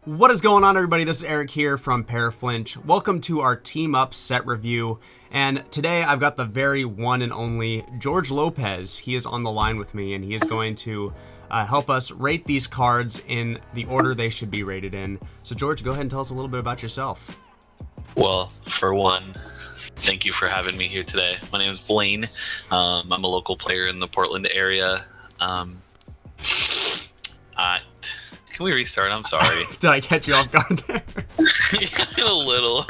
What is going on, everybody? This is Eric here from ParaFlinch. Welcome to our Team Up set review. And today I've got the very one and only George Lopez. He is on the line with me, and he is going to help us rate these cards in the order they should be rated in. So George, go ahead and tell us a little bit about yourself. Well, for one, thank you for having me here today. My name is Blaine. I'm a local player in the Portland area. Can we restart? I'm sorry. Did I catch you off guard there? Yeah, a little.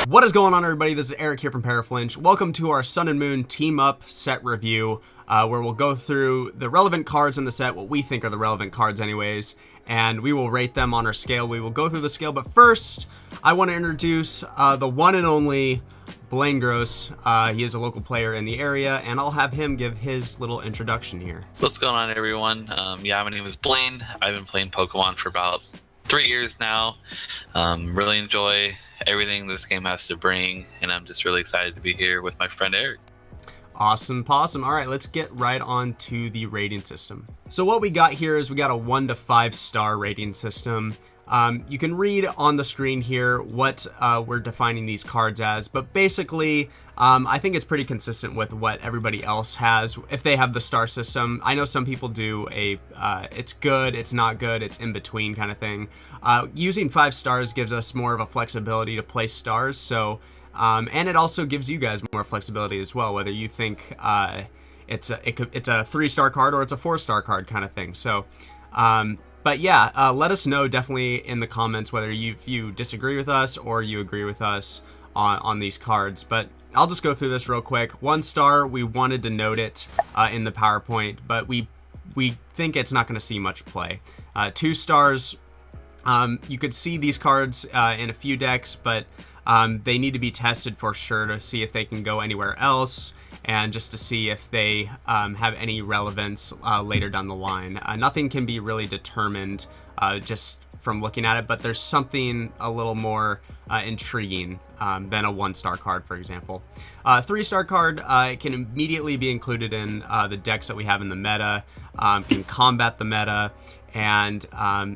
What is going on, everybody? This is Eric here from ParaFlinch. Welcome to our Sun and Moon Team Up set review, where we'll go through the relevant cards in the set, what we think are the relevant cards anyways, and we will rate them on our scale. We will go through the scale, but first, I want to introduce the one and only Blaine Gross. He is a local player in the area, and I'll have him give his little introduction here. What's going on, everyone? Yeah, my name is Blaine. I've been playing Pokemon for about 3 years now. Really enjoy everything this game has to bring, and I'm just really excited to be here with my friend Eric. Awesome possum. All right, let's get right on to the rating system. So what we got here is we got a 1 to 5 star rating system. You can read on the screen here what we're defining these cards as, but basically I think it's pretty consistent with what everybody else has if they have the star system. I know some people do it's good, it's not good, it's in between kind of thing. Using 5 stars gives us more of a flexibility to place stars, so and it also gives you guys more flexibility as well, whether you think it's a 3-star card or it's a 4-star card kind of thing. So but yeah, let us know definitely in the comments whether you disagree with us or you agree with us on these cards. But I'll just go through this real quick. 1 star, we wanted to note it in the PowerPoint, but we think it's not going to see much play. 2 stars, you could see these cards in a few decks, but they need to be tested for sure to see if they can go anywhere else, and just to see if they have any relevance later down the line. Nothing can be really determined just from looking at it, but there's something a little more intriguing than a 1-star card, for example. 3-star card can immediately be included in the decks that we have in the meta, can combat the meta, and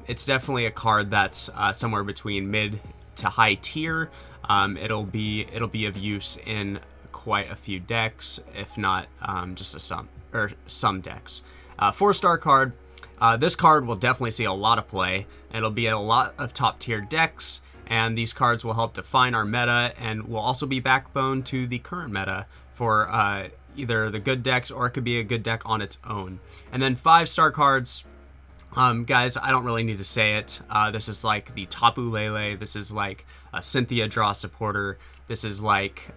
it's definitely a card that's somewhere between mid to high tier. It'll be of use in quite a few decks, if not just some decks. 4-star card. This card will definitely see a lot of play. It'll be in a lot of top tier decks, and these cards will help define our meta and will also be backbone to the current meta for either the good decks, or it could be a good deck on its own. And then 5-star cards. Guys, I don't really need to say it. This is like the Tapu Lele. This is like a Cynthia Draw supporter. This is like,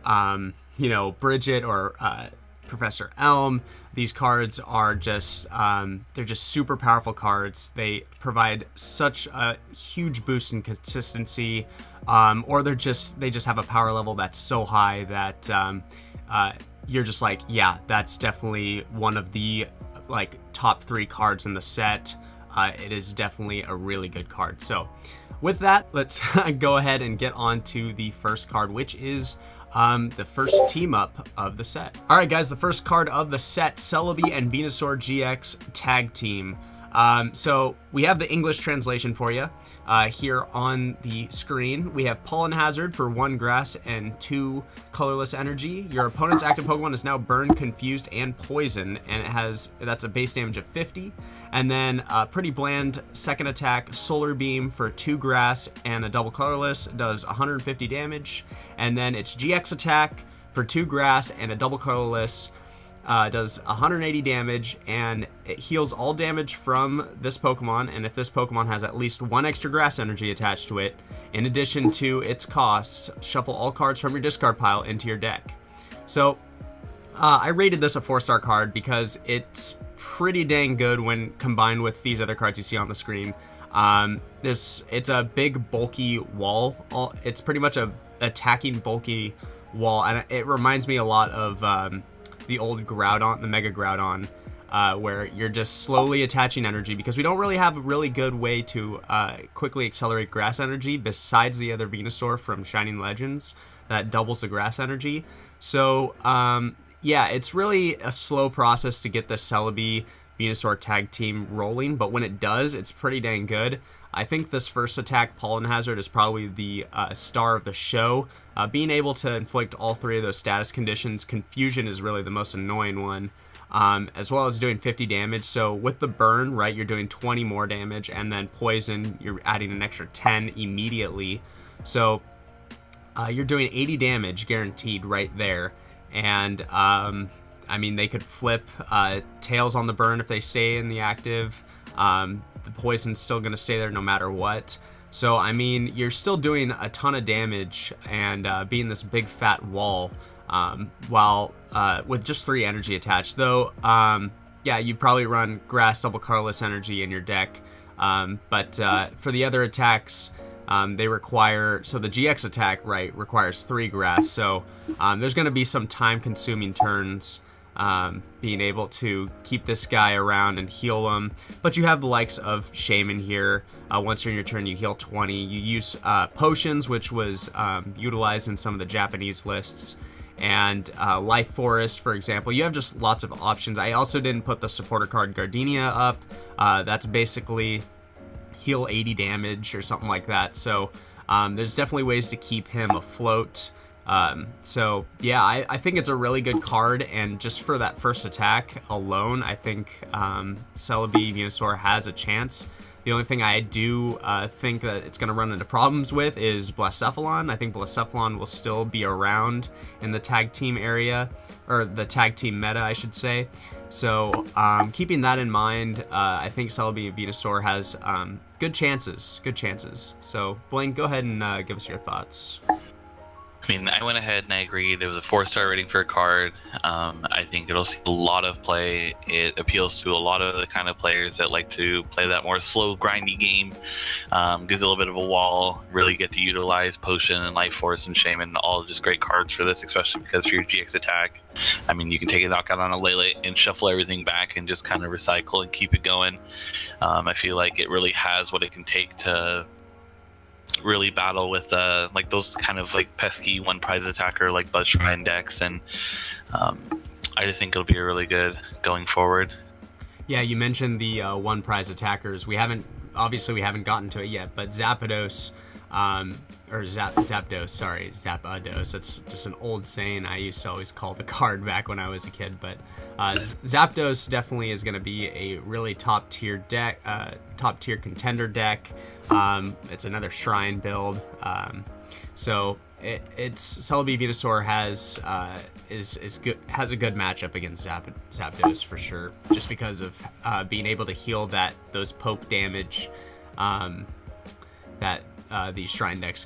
Bridget or Professor Elm. These cards are just, they're just super powerful cards. They provide such a huge boost in consistency, or they just have a power level that's so high that you're just like, yeah, that's definitely one of the top 3 cards in the set. It is definitely a really good card. So with that, let's go ahead and get on to the first card, which is the first team up of the set. All right, guys, the first card of the set, Celebi and Venusaur GX Tag Team. So we have the English translation for you here on the screen. We have Pollen Hazard for 1 grass and 2 colorless energy. Your opponent's active Pokemon is now Burn, Confused, and Poison, and that's a base damage of 50. And then Pretty Bland second attack, Solar Beam for 2 grass and a double colorless, does 150 damage. And then its GX attack for 2 grass and a double colorless, does 180 damage, and it heals all damage from this Pokemon, and if this Pokemon has at least 1 extra grass energy attached to it, in addition to its cost, shuffle all cards from your discard pile into your deck. So I rated this a 4-star card because it's pretty dang good when combined with these other cards you see on the screen. It's a big bulky wall. It's pretty much a attacking bulky wall, and it reminds me a lot of the old Groudon, the Mega Groudon, where you're just slowly attaching energy, because we don't really have a really good way to quickly accelerate grass energy besides the other Venusaur from Shining Legends that doubles the grass energy. So yeah, it's really a slow process to get the Celebi Venusaur tag team rolling, but when it does, it's pretty dang good. I think this first attack, Pollen Hazard, is probably the star of the show. Being able to inflict all 3 of those status conditions, Confusion is really the most annoying one, as well as doing 50 damage. So with the burn, right, you're doing 20 more damage, and then Poison, you're adding an extra 10 immediately. So you're doing 80 damage guaranteed right there. And I mean, they could flip Tails on the burn if they stay in the active. The Poison's still going to stay there no matter what. So, I mean, you're still doing a ton of damage and being this big fat wall while with just 3 energy attached. Though, yeah, you'd probably run Grass, Double Colorless Energy in your deck. But for the other attacks, they require, so the GX attack, right, requires 3 Grass. So there's going to be some time-consuming turns being able to keep this guy around and heal him. But you have the likes of Shaymin here. Once you're in your turn, you heal 20. You use potions, which was utilized in some of the Japanese lists. And Life Forest, for example. You have just lots of options. I also didn't put the supporter card Gardenia up. That's basically heal 80 damage or something like that. So there's definitely ways to keep him afloat. So yeah, I think it's a really good card, and just for that first attack alone, I think Celebi Venusaur has a chance. The only thing I do think that it's going to run into problems with is Blacephalon. I think Blacephalon will still be around in the tag team area, or the tag team meta, I should say. So keeping that in mind, I think Celebi Venusaur has good chances. So Blaine, go ahead and give us your thoughts. I mean, I went ahead and I agreed. It was a 4-star rating for a card. I think it'll see a lot of play. It appeals to a lot of the kind of players that like to play that more slow, grindy game. Gives a little bit of a wall. Really get to utilize Potion and Life Force and Shaymin. All just great cards for this, especially because for your GX attack, I mean, you can take a knockout on a Lele and shuffle everything back and just kind of recycle and keep it going. I feel like it really has what it can take to really battle with like those kind of like pesky 1 prize attacker like Buzz Shrine decks, and I just think it'll be really good going forward. Yeah, you mentioned the 1 prize attackers. We haven't gotten to it yet, but Zapdos, or Zapdos, sorry, Zapdos. That's just an old saying I used to always call the card back when I was a kid. But Zapdos definitely is going to be a really top tier deck, top tier contender deck. It's another Shrine build. So it's Celebi Venusaur has a good matchup against Zapdos for sure, just because of being able to heal those poke damage that these Shrine decks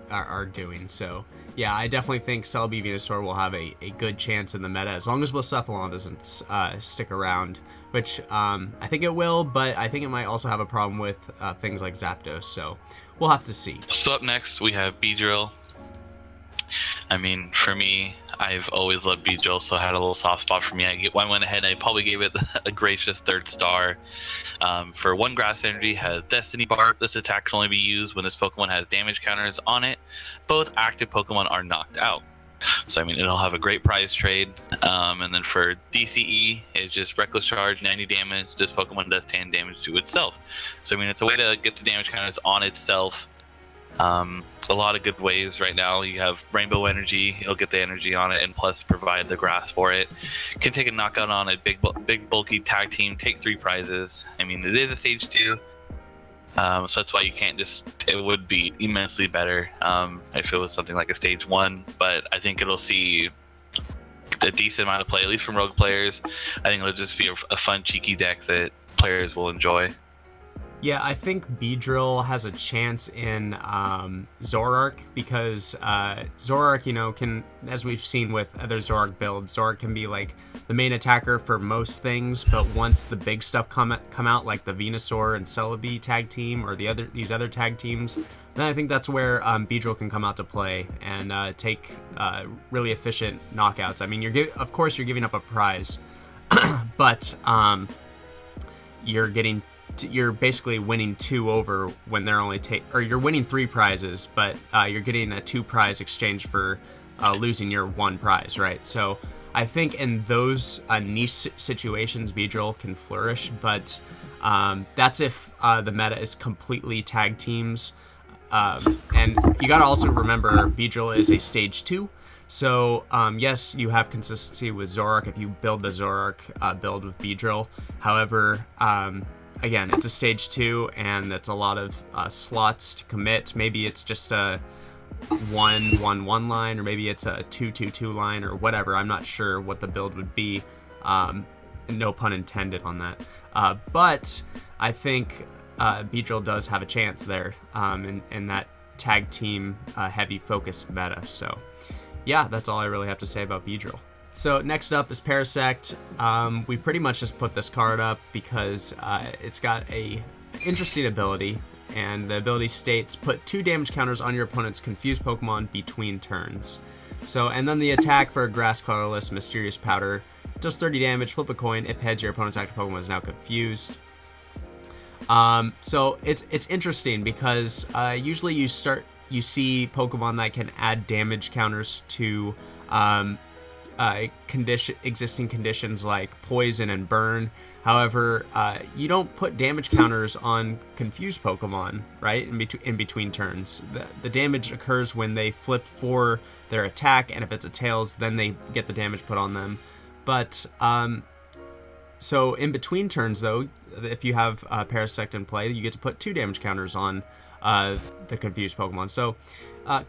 are doing. So yeah, I definitely think Celebi Venusaur will have a good chance in the meta, as long as Blacephalon doesn't stick around, which I think it will, but I think it might also have a problem with things like Zapdos, so we'll have to see. So up next we have BEEDRILL. I mean, for me, I've always loved BEEDRILL, so I had a little soft spot for me. I went ahead and I probably gave it a gracious 3rd star. For 1 grass energy, has Destiny Barb. This attack can only be used when this Pokemon has damage counters on it. Both active Pokemon are knocked out. So, I mean, it'll have a great prize trade. And then for DCE, it's just Reckless Charge, 90 damage. This Pokemon does 10 damage to itself. So, I mean, it's a way to get the damage counters on itself. A lot of good ways right now. You have Rainbow Energy, it'll get the energy on it, and plus provide the grass for it. Can take a knockout on a big bulky tag team, take 3 prizes. I mean, it is a stage 2, so that's why you can't just, it would be immensely better if it was something like a stage 1, but I think it'll see a decent amount of play, at least from rogue players. I think it'll just be a fun, cheeky deck that players will enjoy. Yeah, I think BEEDRILL has a chance in Zoroark, because Zoroark, you know, can, as we've seen with other Zoroark builds, Zoroark can be like the main attacker for most things, but once the big stuff come out, like the Venusaur and Celebi tag team, or these other tag teams, then I think that's where BEEDRILL can come out to play and take really efficient knockouts. I mean, of course you're giving up a prize, but you're basically winning 2 over when they're only or you're winning 3 prizes, but you're getting a 2 prize exchange for losing your 1 prize, right? So I think in those niche situations, BEEDRILL can flourish, but that's if the meta is completely tag teams. And you gotta also remember, BEEDRILL is a stage 2. So, yes, you have consistency with Zoroark if you build the Zoroark build with BEEDRILL. However, again, it's a stage 2, and that's a lot of slots to commit. Maybe it's just a 1-1-1 line, or maybe it's a 2-2-2 line, or whatever. I'm not sure what the build would be. No pun intended on that. But I think BEEDRILL does have a chance there in that tag team heavy focused meta. So yeah, that's all I really have to say about BEEDRILL. So next up is PARASECT. We pretty much just put this card up because it's got a interesting ability, and the ability states put 2 damage counters on your opponent's confused Pokemon between turns. So, and then the attack for Grass Colorless Mysterious Powder does 30 damage, flip a coin. If heads, your opponent's active Pokemon is now confused. So it's interesting because usually you see Pokemon that can add damage counters to existing conditions like poison and burn. However, you don't put damage counters on confused Pokemon, right? In between turns, the damage occurs when they flip for their attack, and if it's a tails, then they get the damage put on them. But so in between turns, though, if you have PARASECT in play, you get to put 2 damage counters on the confused Pokemon. So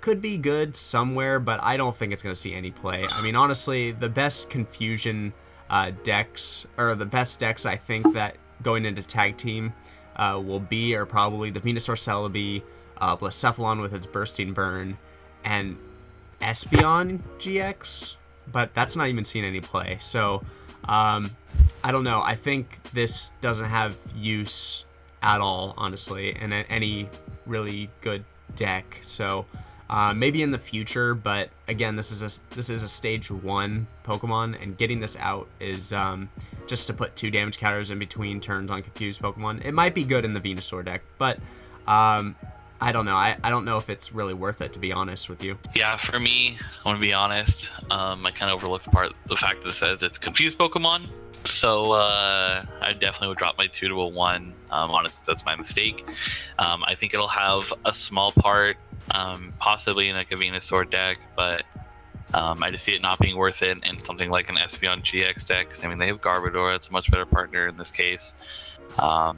could be good somewhere, but I don't think it's going to see any play. I mean, honestly, the best confusion decks, or the best decks I think that going into tag team are probably the Venusaur Celebi, Blacephalon with its Bursting Burn, and Espeon GX, but that's not even seen any play. So I don't know. I think this doesn't have use at all, honestly, in any really good deck. So maybe in the future, but again, this is a stage 1 Pokemon, and getting this out is just to put 2 damage counters in between turns on confused Pokemon. It might be good in the Venusaur deck, but I don't know. I don't know if it's really worth it, to be honest with you. Yeah, for me, I want to be honest, I kind of overlooked the fact that it says it's confused Pokemon. So I definitely would drop my 2 to a 1. Honestly, that's my mistake. I think it'll have a small part, possibly in like a Venusaur deck, but I just see it not being worth it in something like an Espeon GX deck. I mean, they have Garbodor. It's a much better partner in this case. So, I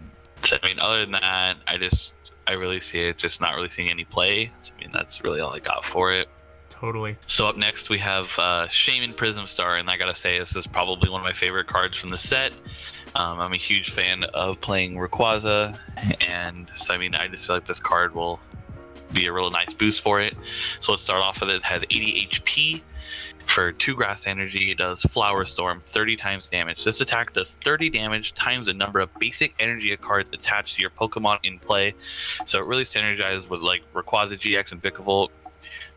mean, other than that, I really see it just not really seeing any play. So, I mean, that's really all I got for it. Totally. So up next we have SHAYMIN Prism Star, and I gotta say this is probably one of my favorite cards from the set. I'm a huge fan of playing Rayquaza, and so I mean I just feel like this card will be a real nice boost for it. So let's start off with it. It has 80 HP for 2 grass energy. It does Flower Storm, 30 times damage. This attack does 30 damage times the number of basic energy cards attached to your Pokemon in play. So it really synergizes with like Rayquaza GX and Vikavolt,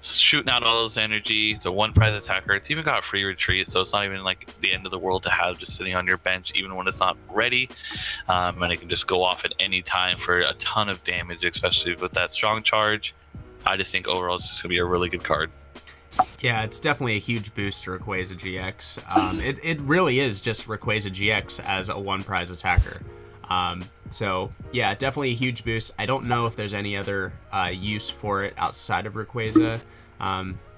shooting out all those energy. It's a 1 prize attacker. It's even got free retreat, so it's not even like the end of the world to have just sitting on your bench even when it's not ready. And it can just go off at any time for a ton of damage, especially with that strong charge. I just think overall it's just gonna be a really good card. Yeah, it's definitely a huge boost to Rayquaza GX. It really is just Rayquaza GX as a 1 prize attacker. So yeah, definitely a huge boost. I don't know if there's any other use for it outside of Rayquaza,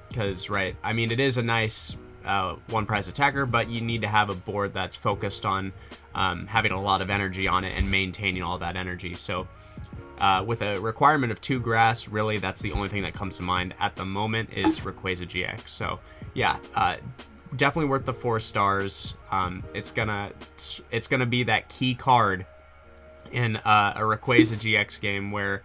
because right, I mean, it is a nice 1 prize attacker, but you need to have a board that's focused on having a lot of energy on it and maintaining all that energy. So with a requirement of 2 grass, really that's the only thing that comes to mind at the moment is Rayquaza GX. So yeah, definitely worth the 4 stars. It's gonna be that key card in a Rayquaza GX game where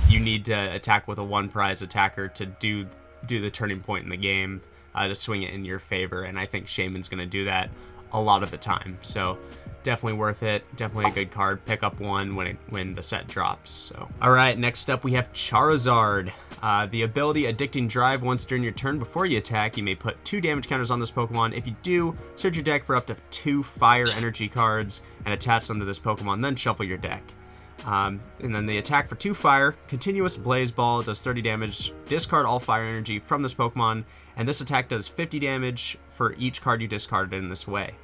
you need to attack with a 1 prize attacker to do the turning point in the game, to swing it in your favor, and I think SHAYMIN's going to do that a lot of the time. So definitely worth it. Definitely a good card. Pick up one when the set drops. So all right, next up we have Charizard. The ability Addicting Drive. Once during your turn before you attack, you may put 2 damage counters on this Pokemon. If you do, search your deck for up to 2 fire energy cards and attach them to this Pokemon, then shuffle your deck. And then the attack for 2 fire, continuous blaze ball, does 30 damage, discard all fire energy from this Pokemon, and this attack does 50 damage for each card you discarded in this way.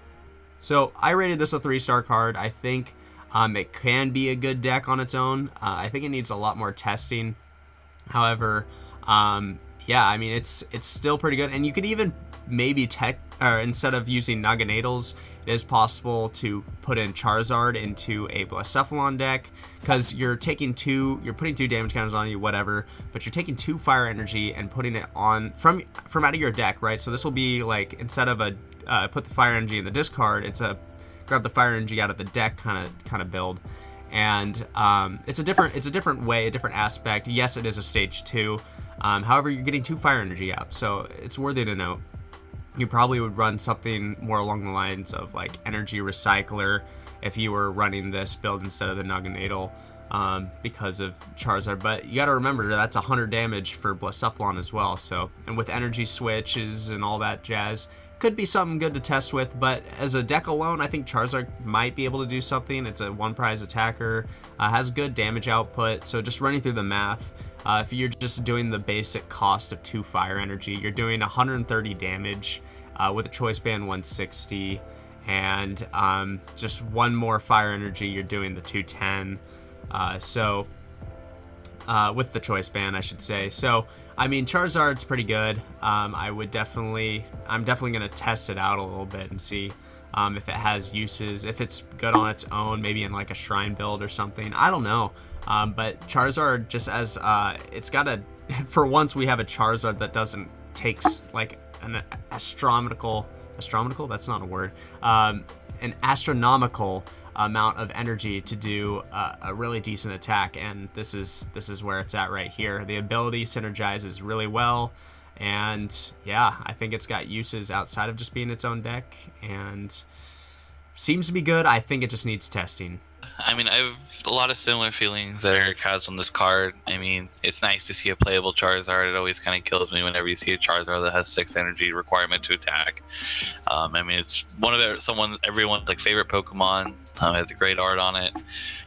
So I rated this a 3-star card. I think it can be a good deck on its own. I think it needs a lot more testing. However, yeah, I mean, it's still pretty good, and you could even maybe instead of using NINETALES, it is possible to put in Charizard into a Blastoise deck, because you're putting 2 damage counters on you, whatever, but you're taking 2 fire energy and putting it on from out of your deck, right? So this will be like, instead of a put the fire energy in the discard, it's a grab the fire energy out of the deck kind of build. And it's a different way, a different aspect. Yes, it is a stage 2. However, you're getting 2 fire energy out, so it's worthy to note. You probably would run something more along the lines of like Energy Recycler if you were running this build instead of the NINETALE, because of Charizard. But you got to remember that's 100 damage for Blastoise as well. So, and with energy switches and all that jazz, could be something good to test with. But as a deck alone, I think Charizard might be able to do something. It's a 1 prize attacker, has good damage output. So just running through the math, if you're just doing the basic cost of 2 fire energy, you're doing 130 damage with a choice band 160, and just 1 more fire energy, you're doing the 210. With the choice band, I should say. So, I mean, Charizard's pretty good. I'm definitely gonna test it out a little bit and see if it has uses, if it's good on its own, maybe in like a shrine build or something. I don't know. But Charizard, just as it's got a, for once we have a Charizard that doesn't takes like an astronomical, that's not a word, an astronomical amount of energy to do a really decent attack, and this is where it's at right here. The ability synergizes really well, and yeah, I think it's got uses outside of just being its own deck, and seems to be good. I think it just needs testing. I mean, I have a lot of similar feelings that Eric has on this card. I mean, it's nice to see a playable Charizard. It always kind of kills me whenever you see a Charizard that has 6 energy requirement to attack. I mean, it's one of everyone's like favorite Pokemon. Has a great art on it.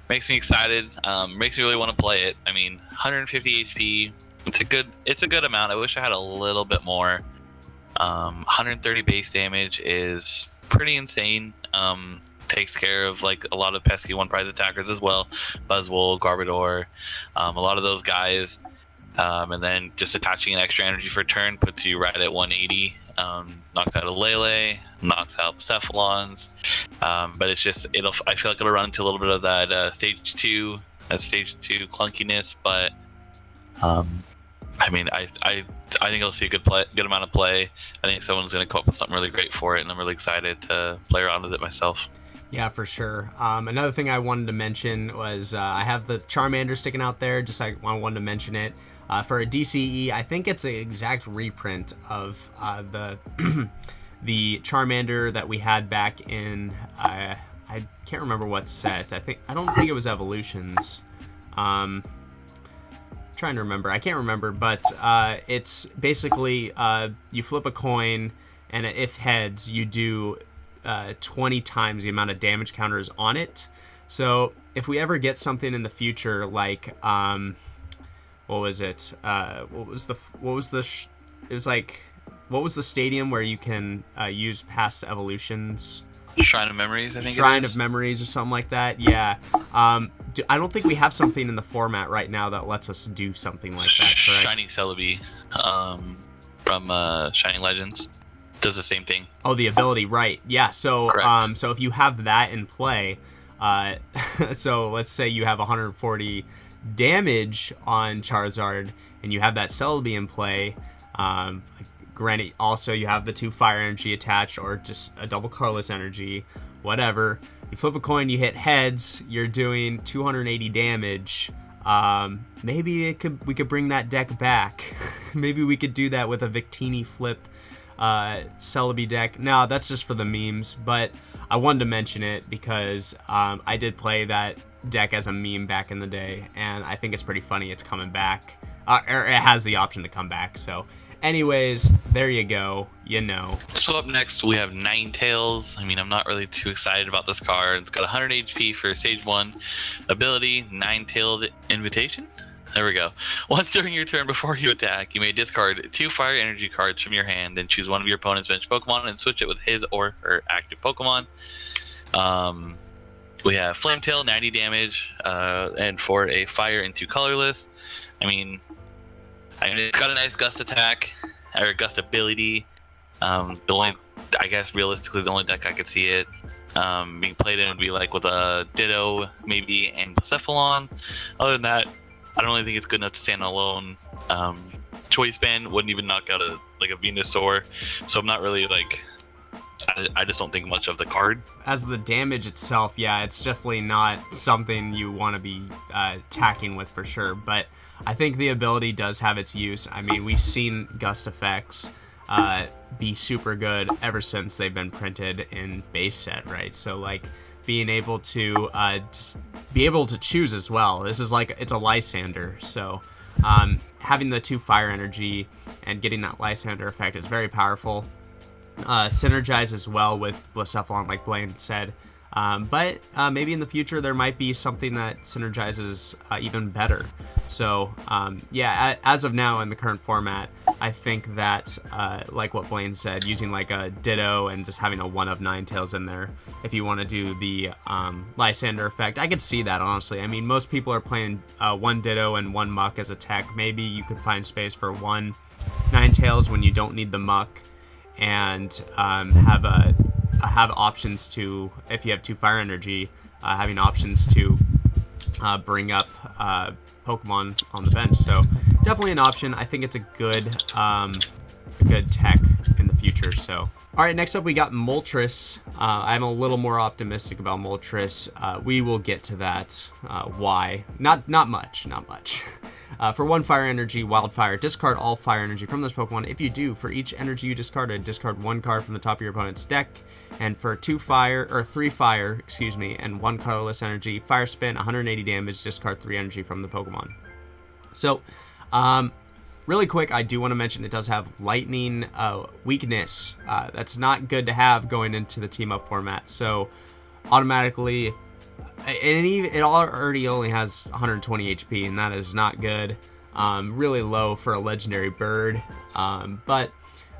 Makes me excited. Makes me really want to play it. I mean, 150 HP. It's a good amount. I wish I had a little bit more. 130 base damage is pretty insane. Takes care of like a lot of pesky 1 prize attackers as well, Buzzwole, Garbodor, a lot of those guys, and then just attaching an extra energy for turn puts you right at 180. Knocks out a Lele, knocks out Cephalons, but it's just I feel like it'll run into a little bit of that stage 2 clunkiness, but I mean, I think it'll see a good amount of play. I think someone's going to come up with something really great for it, and I'm really excited to play around with it myself. Yeah, for sure. Another thing I wanted to mention was I have the Charmander sticking out there. Just I wanted to mention it. For a DCE, I think it's an exact reprint of the the Charmander that we had back in I can't remember what set. I don't think it was Evolutions. Trying to remember. I can't remember, but it's basically you flip a coin, and if heads, you do 20 times the amount of damage counters on it. So if we ever get something in the future like what was it? What was the stadium where you can use past evolutions? Shrine of Memories, I think. Shrine of Memories or something like that. Yeah. I don't think we have something in the format right now that lets us do something like that. Correct? Shining Celebi from Shining Legends does the same thing. Oh, the ability, right? Yeah. So, so if you have that in play, so let's say you have 140 damage on Charizard, and you have that Celebi in play. Granted, also you have the 2 fire energy attached, or just a double colorless energy, whatever. You flip a coin, you hit heads, you're doing 280 damage. Maybe we could bring that deck back. Maybe we could do that with a Victini flip Celebi deck. No, that's just for the memes, but I wanted to mention it because I did play that deck as a meme back in the day, and I think it's pretty funny it's coming back. Or it has the option to come back. So anyways, there you go. you know. So up next we have NINETALES. I mean, I'm not really too excited about this card. It's got 100 HP for stage 1 ability, Nine-Tailed Invitation. There we go. Once during your turn before you attack, you may discard 2 fire energy cards from your hand and choose one of your opponent's bench Pokemon and switch it with his or her active Pokemon. We have Flametail, 90 damage, and for a fire into colorless. I mean, it's got a nice gust attack, or gust ability. The only, I guess realistically, the only deck I could see it being played in would be like with a Ditto, maybe, and Blacephalon. Other than that, I don't really think it's good enough to stand alone. Choice Band wouldn't even knock out a Venusaur, so I'm not really like. I just don't think much of the card. As the damage itself, yeah, it's definitely not something you want to be attacking with for sure, but I think the ability does have its use. I mean, we've seen gust effects be super good ever since they've been printed in base set, right? So like being able to just be able to choose as well. This is like, it's a Lysander, so having the 2 fire energy and getting that Lysander effect is very powerful. Synergizes well with Blacephalon, like Blaine said, but maybe in the future there might be something that synergizes even better. So yeah, as of now in the current format, I think that like what Blaine said, using like a Ditto and just having a 1 of Ninetales in there, if you want to do the Lysander effect, I could see that honestly. I mean, most people are playing 1 Ditto and 1 Muck as a tech. Maybe you could find space for 1 Ninetales when you don't need the Muck, and have options to, if you have 2 fire energy, having options to bring up Pokemon on the bench. So definitely an option. I think it's a good tech in the future. So all right, next up we got MOLTRES. I'm a little more optimistic about MOLTRES. We will get to that. Why? Not much. For 1 fire energy, Wildfire, discard all fire energy from this Pokemon. If you do, for each energy you discarded, discard 1 card from the top of your opponent's deck. And for 3 fire, and 1 colorless energy, Fire Spin, 180 damage, discard 3 energy from the Pokemon. So, really quick, I do want to mention it does have lightning weakness. That's not good to have going into the team up format. So, automatically, and it already only has 120 HP, and that is not good. Really low for a legendary bird. But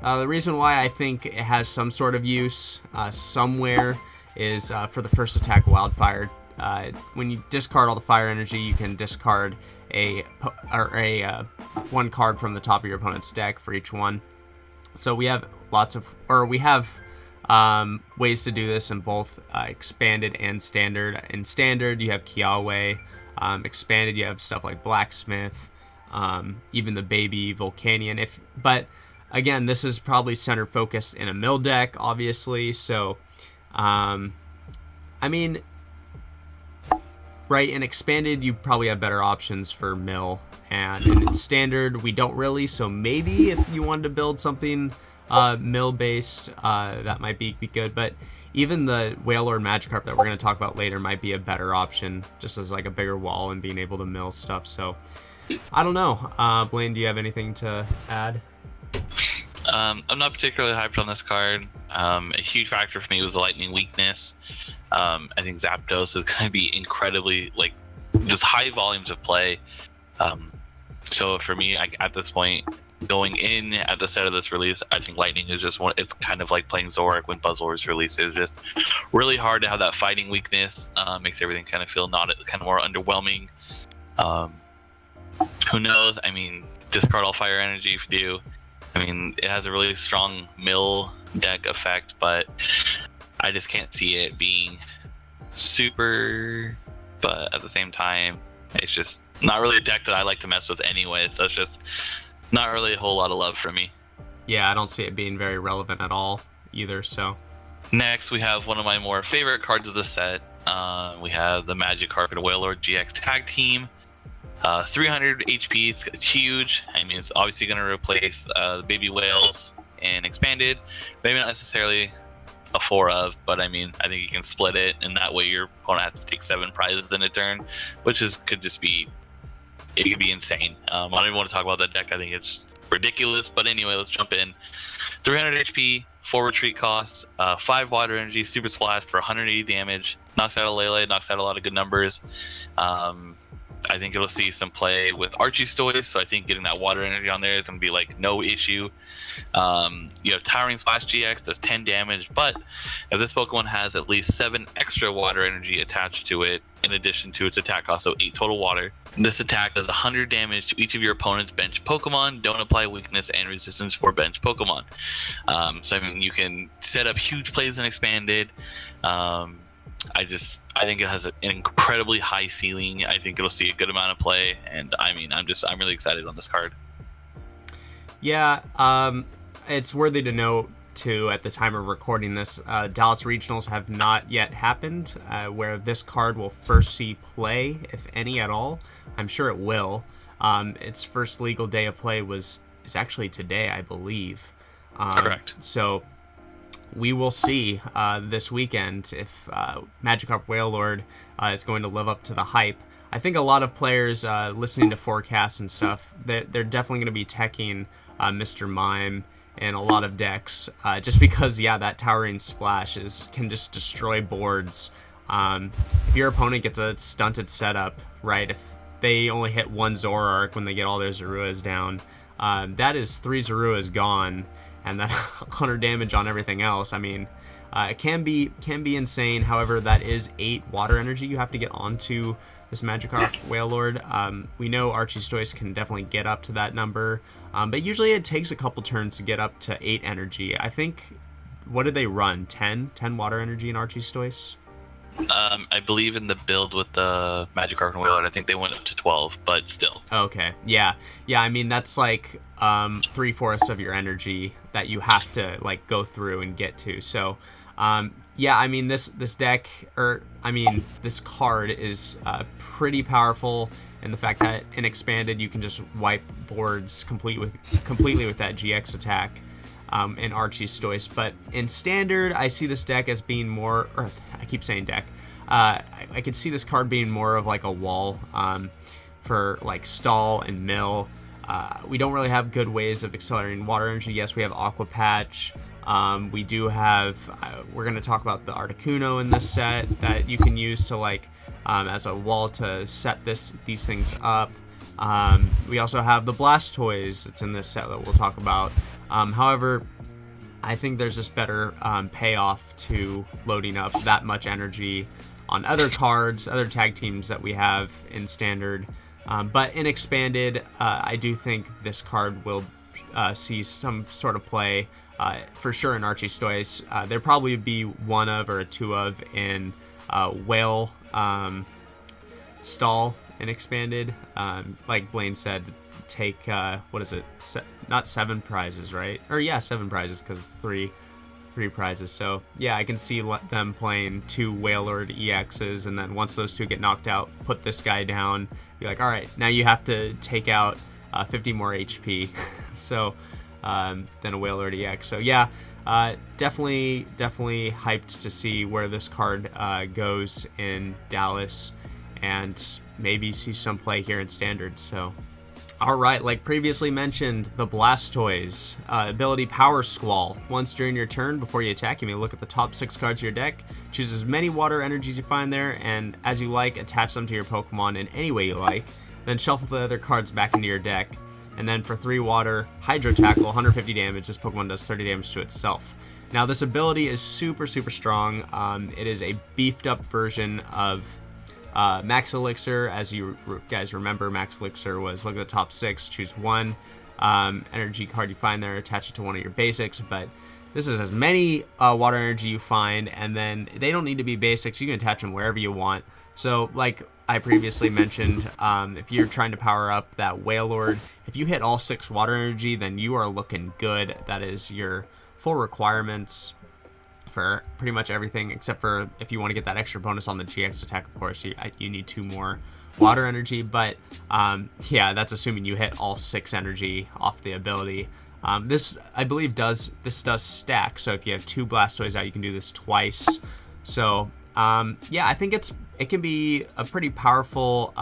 the reason why I think it has some sort of use somewhere is for the first attack, Wildfire. When you discard all the fire energy, you can discard a 1 card from the top of your opponent's deck for each one. So we have ways to do this in both expanded and standard. In standard, you have Kiawe. Expanded, you have stuff like Blacksmith, even the baby Volcanion. But again, this is probably center focused in a mill deck, obviously. So, I mean, right, in expanded, you probably have better options for mill, and in standard, we don't really. So maybe if you wanted to build something mill based, that might be good. But even the WAILORD Magikarp that we're going to talk about later might be a better option, just as like a bigger wall and being able to mill stuff. So I don't know. Blaine, do you have anything to add? I'm not particularly hyped on this card. A huge factor for me was the lightning weakness. I think ZAPDOS is going to be incredibly, like, just high volumes of play. So for me, at this point, going in at the start of this release, I think lightning is just one. It's kind of like playing Zoroark when Buzzword released. It's just really hard to have that fighting weakness. Makes everything kind of feel kind of more underwhelming. Who knows? I mean, discard all fire energy if you do. I mean, it has a really strong mill deck effect, but I just can't see it being super. But at the same time, it's just not really a deck that I like to mess with anyway. So it's just not really a whole lot of love for me. Yeah, I don't see it being very relevant at all either. So next, we have one of my more favorite cards of the set. We have the Magikarp and WAILORD GX Tag Team. 300 HP, it's huge. I mean, it's obviously going to replace the baby whales and expanded. Maybe not necessarily a 4 of, but I mean, I think you can split it, and that way your opponent has to take 7 prizes in a turn, which could be insane. I don't even want to talk about that deck. I think it's ridiculous. But anyway, let's jump in. 300 HP, 4 retreat cost, 5 water energy, super splash for 180 damage. Knocks out a Lele, knocks out a lot of good numbers. I think it'll see some play with Articuno, so I think getting that water energy on there is going to be like no issue. You have Towering Splash GX, does 10 damage, but if this Pokemon has at least 7 extra water energy attached to it, in addition to its attack cost, so 8 total water, this attack does 100 damage to each of your opponent's bench Pokemon. Don't apply weakness and resistance for bench Pokemon. So I mean, you can set up huge plays in Expanded. I think it has an incredibly high ceiling. I think it'll see a good amount of play, and I mean, I'm really excited on this card. Yeah, it's worthy to note too, at the time of recording this, Dallas Regionals have not yet happened, where this card will first see play, if any at all. I'm sure it will. Its first legal day of play is actually today, I believe. Correct. So we will see this weekend if Magikarp Wailord is going to live up to the hype. I think a lot of players listening to forecasts and stuff, they're definitely going to be teching Mr. Mime in a lot of decks, just because, yeah, that Towering Splash can just destroy boards. If your opponent gets a stunted setup, right, if they only hit one Zoroark when they get all their Zoruas down, that is 3 Zoruas gone, and then 100 damage on everything else. I mean, it can be insane. However, that is 8 water energy you have to get onto this Magikarp Wailord. We know Articuno can definitely get up to that number, but usually it takes a couple turns to get up to 8 energy. I think, what did they run? 10 water energy in Articuno? I believe in the build with the Magikarp and Wailord, I think they went up to 12, but still. Okay. Yeah. I mean, that's like 3/4 of your energy that you have to like go through and get to. So, yeah, I mean, this deck, this card is pretty powerful in the fact that in Expanded you can just wipe boards completely with that GX attack in Articuno. But in Standard, I see this deck as being more, or I keep saying deck, I could see this card being more of like a wall for like stall and mill. We don't really have good ways of accelerating water energy. Yes, we have Aqua Patch. We do have, we're going to talk about the Articuno in this set that you can use to like as a wall to set these things up. We also have the Blastoise that's in this set that we'll talk about. However, I think there's just better payoff to loading up that much energy on other cards, other tag teams that we have in Standard. But in Expanded, I do think this card will see some sort of play. For sure in Articuno. There probably be one of or two of in Whale Stall in Expanded. Like Blaine said, take, what is it? Not 7 prizes, right? Or yeah, 7 prizes because it's 3 prizes. So yeah, I can see them playing 2 Wailord EXs, and then once those 2 get knocked out, put this guy down, be like, all right, now you have to take out 50 more HP. So than a Wailord EX. So yeah, definitely hyped to see where this card goes in Dallas, and maybe see some play here in Standard. So, all right, like previously mentioned, the Blastoise ability Power Squall. Once during your turn, before you attack, you may look at the top 6 cards of your deck, choose as many water energies you find there, and as you like, attach them to your Pokemon in any way you like. Then shuffle the other cards back into your deck. And then for 3 water, Hydro Tackle, 150 damage. This Pokemon does 30 damage to itself. Now, this ability is super strong. It is a beefed up version of Max Elixir. As you guys remember, Max Elixir was look at the top 6, choose 1 energy card you find there, attach it to one of your basics. But this is as many water energy you find, and then they don't need to be basics. You can attach them wherever you want. So, like I previously mentioned, if you're trying to power up that Wailord, if you hit all 6 water energy, then you are looking good. That is your full requirements for pretty much everything, except for if you want to get that extra bonus on the GX attack, of course, you need 2 more water energy. But yeah, that's assuming you hit all 6 energy off the ability. This, I believe, does stack. So if you have 2 Blastoise out, you can do this twice. So yeah, I think it can be a pretty powerful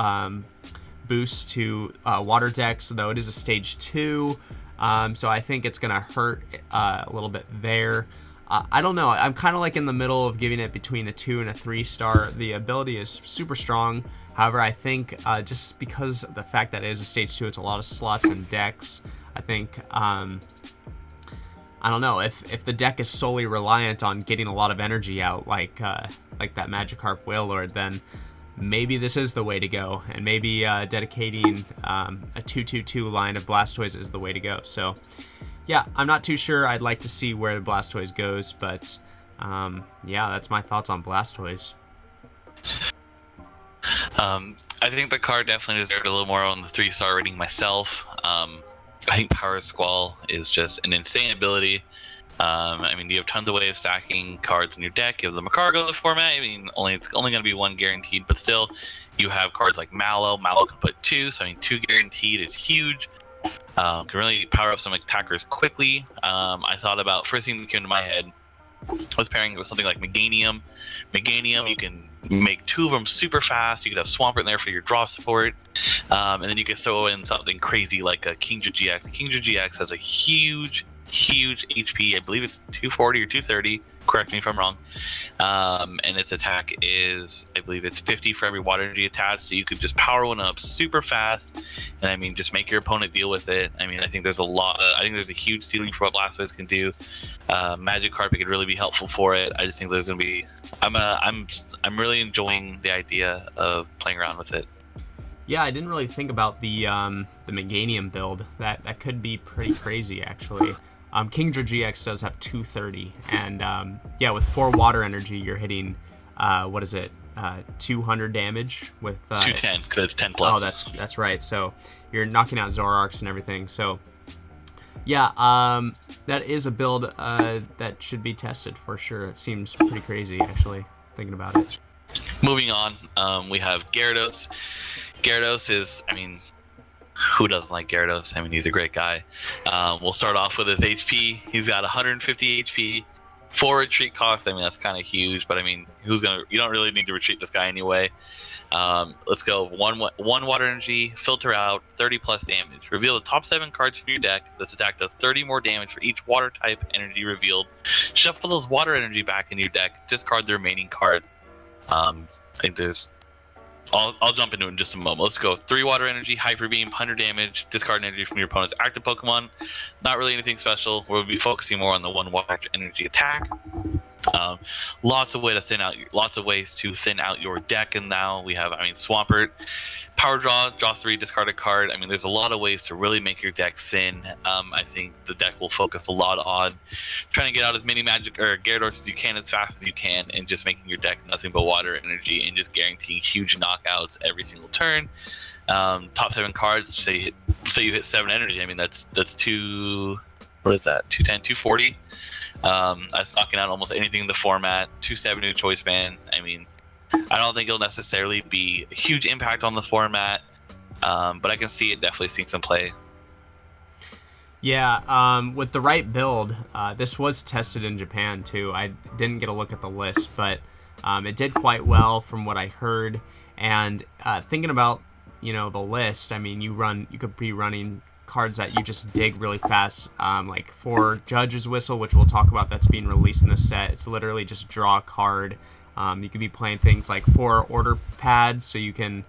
boost to water decks, though it is a stage 2. So I think it's going to hurt a little bit there. I don't know. I'm kind of like in the middle of giving it between a 2 and a 3 star. The ability is super strong. However, I think just because of the fact that it is a stage 2, it's a lot of slots and decks. I think, I don't know, if the deck is solely reliant on getting a lot of energy out, like that Magikarp WAILORD, then maybe this is the way to go, and maybe dedicating a 2/2/2 line of Blastoise is the way to go. So yeah, I'm not too sure. I'd like to see where the Blastoise goes, but yeah, that's my thoughts on Blastoise. I think the card definitely deserved a little more on the 3-star rating myself. I think Power Squall is just an insane ability. I mean, you have tons of ways of stacking cards in your deck. You have the Magikar format. I mean, it's only going to be 1 guaranteed, but still, you have cards like Mallow. Mallow can put 2, so I mean, 2 guaranteed is huge. Can really power up some attackers quickly. I thought about, first thing that came to my head was pairing with something like Meganium. Meganium, you can make 2 of them super fast. You could have Swampert in there for your draw support. And then you could throw in something crazy like a Kingdra GX. Kingdra GX has a huge HP. I believe it's 240 or 230. Correct me if I'm wrong. And its attack is, I believe it's 50 for every water energy attached. So you could just power one up super fast, and I mean, just make your opponent deal with it. I mean, I think there's a huge ceiling for what Blastoise can do. Magikarp could really be helpful for it. I just think there's gonna be. I'm really enjoying the idea of playing around with it. Yeah, I didn't really think about the Meganium build. That could be pretty crazy, actually. Kingdra GX does have 230, and yeah, with 4 water energy, you're hitting, what is it, 200 damage with 210, because it's 10 plus. Oh, that's right. So you're knocking out Zoroarks and everything. So yeah, that is a build that should be tested for sure. It seems pretty crazy, actually, thinking about it. Moving on, we have Gyarados. Gyarados is, I mean, who doesn't like Gyarados? I mean, he's a great guy. We'll start off with his HP. He's got 150 HP, 4 retreat cost. I mean, that's kind of huge, but I mean, you don't really need to retreat this guy anyway. Let's go. One water energy, filter out, 30 plus damage. Reveal the top 7 cards from your deck. This attack does 30 more damage for each water type energy revealed. Shuffle those water energy back in your deck. Discard the remaining cards. I think there's. I'll jump into it in just a moment. Let's go. 3 water energy, hyper beam, 100 damage, discard energy from your opponent's active Pokemon. Not really anything special. We'll be focusing more on the 1 water energy attack. Lots of ways to thin out your deck, and now we have, I mean, Swampert, power draw 3, discard a card. I mean, there's a lot of ways to really make your deck thin. I think the deck will focus a lot on trying to get out as many Gyarados as you can, as fast as you can, and just making your deck nothing but water energy and just guaranteeing huge knockouts every single turn. Top 7 cards, say you hit 7 energy. I mean, that's 2. What is that? 210, 240. That's knocking out almost anything in the format. 270 choice band. I mean, I don't think it'll necessarily be a huge impact on the format, but I can see it definitely seeing some play. Yeah, with the right build, this was tested in Japan too. I didn't get a look at the list, but it did quite well from what I heard. And thinking about, the list, I mean, you could be running cards that you just dig really fast, like for Judge's Whistle, which we'll talk about, that's being released in this set. It's literally just draw a card. You could be playing things like 4 order pads, so you can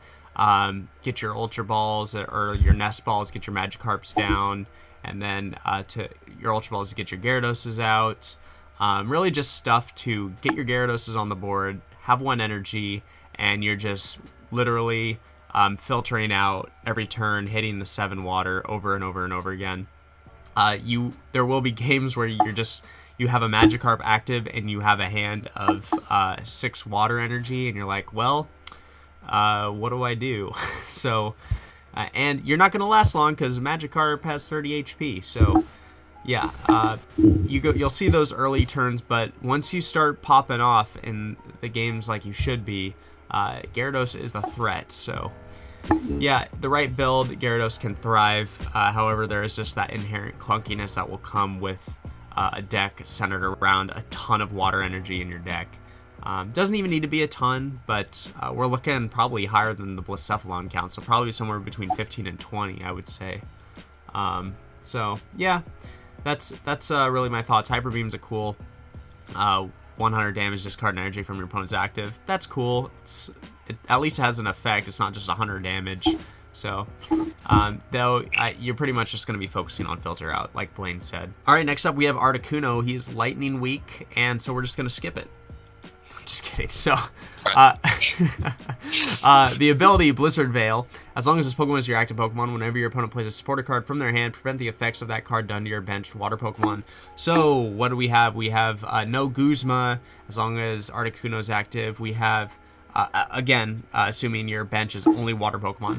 get your Ultra Balls or your Nest Balls, get your Magikarps down, and then to your Ultra Balls to get your Gyaradoses out. Really just stuff to get your Gyaradoses on the board, have 1 energy, and you're just literally filtering out every turn, hitting the 7 water over and over and over again. There will be games where you have a Magikarp active and you have a hand of 6 water energy, and you're like, well, what do I do? So, and you're not going to last long because Magikarp has 30 HP. So, yeah, you'll see those early turns, but once you start popping off in the games like you should be, Gyarados is the threat. So, yeah, the right build, Gyarados can thrive. However, there is just that inherent clunkiness that will come with a deck centered around a ton of water energy in your deck. Doesn't even need to be a ton, but we're looking probably higher than the Blacephalon count, so probably somewhere between 15 and 20, I would say. So yeah, that's really my thoughts. Hyper Beam's a cool 100 damage, discard energy from your opponent's active. That's cool. It at least has an effect. It's not just 100 damage. So, though, you're pretty much just going to be focusing on filter out, like Blaine said. All right, next up we have Articuno. He is lightning weak, and so we're just going to skip it. Just kidding. So, the ability Blizzard Veil. As long as this Pokemon is your active Pokemon, whenever your opponent plays a supporter card from their hand, prevent the effects of that card done to your benched water Pokemon. So, what do we have? We have no Guzma, as long as Articuno's active. We have, again, assuming your bench is only water Pokemon.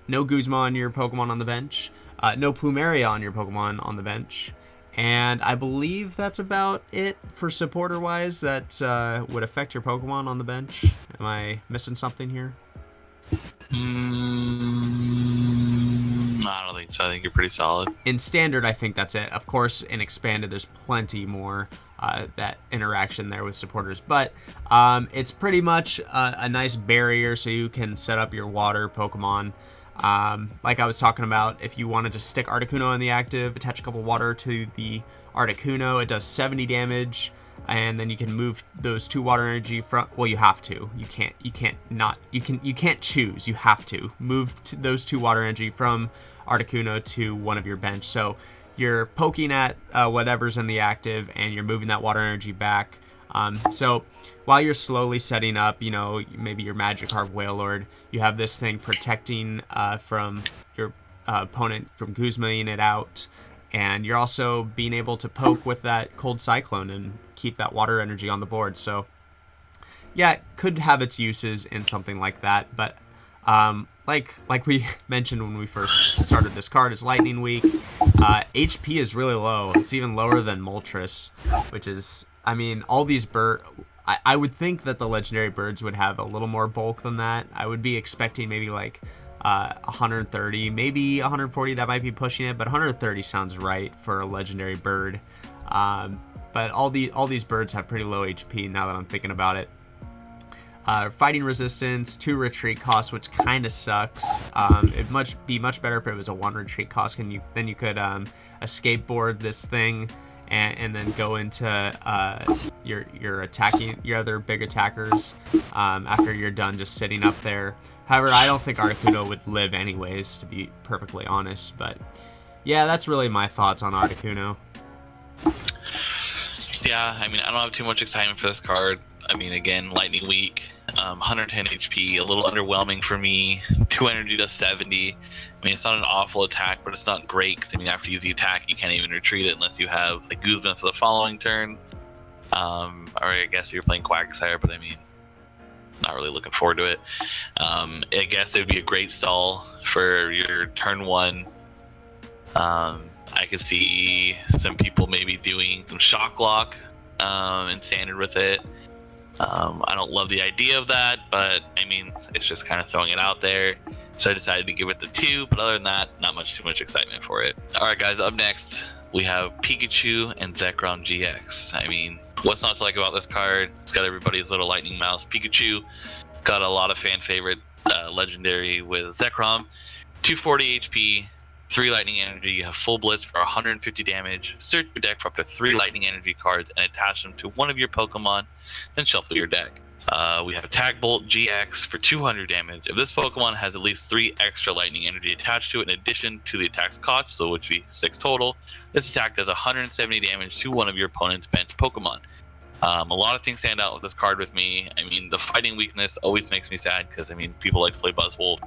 No Guzma on your Pokemon on the bench. No Plumeria on your Pokemon on the bench. And I believe that's about it for supporter-wise that would affect your Pokemon on the bench. Am I missing something here? I don't think so. I think you're pretty solid. In Standard, I think that's it. Of course, in Expanded, there's plenty more that interaction there with supporters. But it's pretty much a nice barrier so you can set up your water Pokemon. Like I was talking about, if you wanted to stick Articuno in the active, attach a couple water to the Articuno, it does 70 damage, and then you can move those 2 water energy from, well, you have to. You can't choose. You have to move those 2 water energy from Articuno to one of your bench. So you're poking at whatever's in the active, and you're moving that water energy back. So while you're slowly setting up, you know, maybe your Magikarp Wailord, you have this thing protecting from your opponent from Guzmaing it out, and you're also being able to poke with that Cold Cyclone and keep that water energy on the board. So yeah, it could have its uses in something like that, but like we mentioned when we first started this card, it's lightning weak. HP is really low. It's even lower than Moltres, which is, I mean, all these I would think that the legendary birds would have a little more bulk than that. I would be expecting maybe like 130, maybe 140. That might be pushing it, but 130 sounds right for a legendary bird. But all these birds have pretty low HP now that I'm thinking about it. Fighting resistance, 2 retreat costs, which kind of sucks. It'd be much better if it was a 1 retreat cost, and then you could escape board this thing and then go into your attacking your other big attackers after you're done just sitting up there. However, I don't think Articuno would live anyways, to be perfectly honest. But yeah, that's really my thoughts on Articuno. Yeah, I mean, I don't have too much excitement for this card. I mean, again, lightning weak, 110 HP, a little underwhelming for me. 2 energy does 70. I mean, it's not an awful attack, but it's not great. 'Cause, I mean, after you use the attack, you can't even retreat it unless you have like Guzman for the following turn. Or I guess you're playing Quagsire, but I mean, not really looking forward to it. I guess it would be a great stall for your turn 1. I could see some people maybe doing some Shock Lock in Standard with it. I don't love the idea of that, but I mean, it's just kind of throwing it out there. So I decided to give it the 2, but other than that, not too much excitement for it. All right, guys, up next, we have Pikachu and ZEKROM GX. I mean, what's not to like about this card? It's got everybody's little lightning mouse. Pikachu got a lot of fan favorite legendary with ZEKROM. 240 HP, 3 lightning energy, you have full blitz for 150 damage, search your deck for up to 3 lightning energy cards and attach them to one of your Pokemon, then shuffle your deck. We have Tag Bolt GX for 200 damage. If this Pokemon has at least 3 extra lightning energy attached to it in addition to the attack's cost, so which would be 6 total, this attack does 170 damage to one of your opponent's bench Pokemon. A lot of things stand out with this card with me. I mean, the fighting weakness always makes me sad because, I mean, people like to play Buzzwole.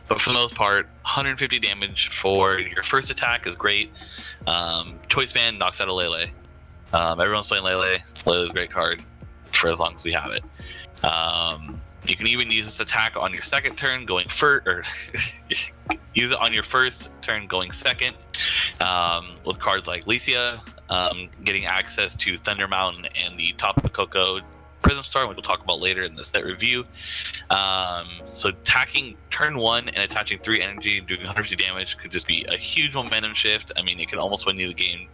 But for the most part, 150 damage for your first attack is great. Choice Band knocks out a Lele. Everyone's playing Lele. Lele's a great card for as long as we have it. You can even use this attack on your second turn going first, or use it on your first turn going second. With cards like Licia, getting access to Thunder Mountain and the Tapu Koko Prism Star, which we'll talk about later in the set review. So attacking turn 1 and attaching 3 energy and doing 150 damage could just be a huge momentum shift. I mean, it could almost win you the game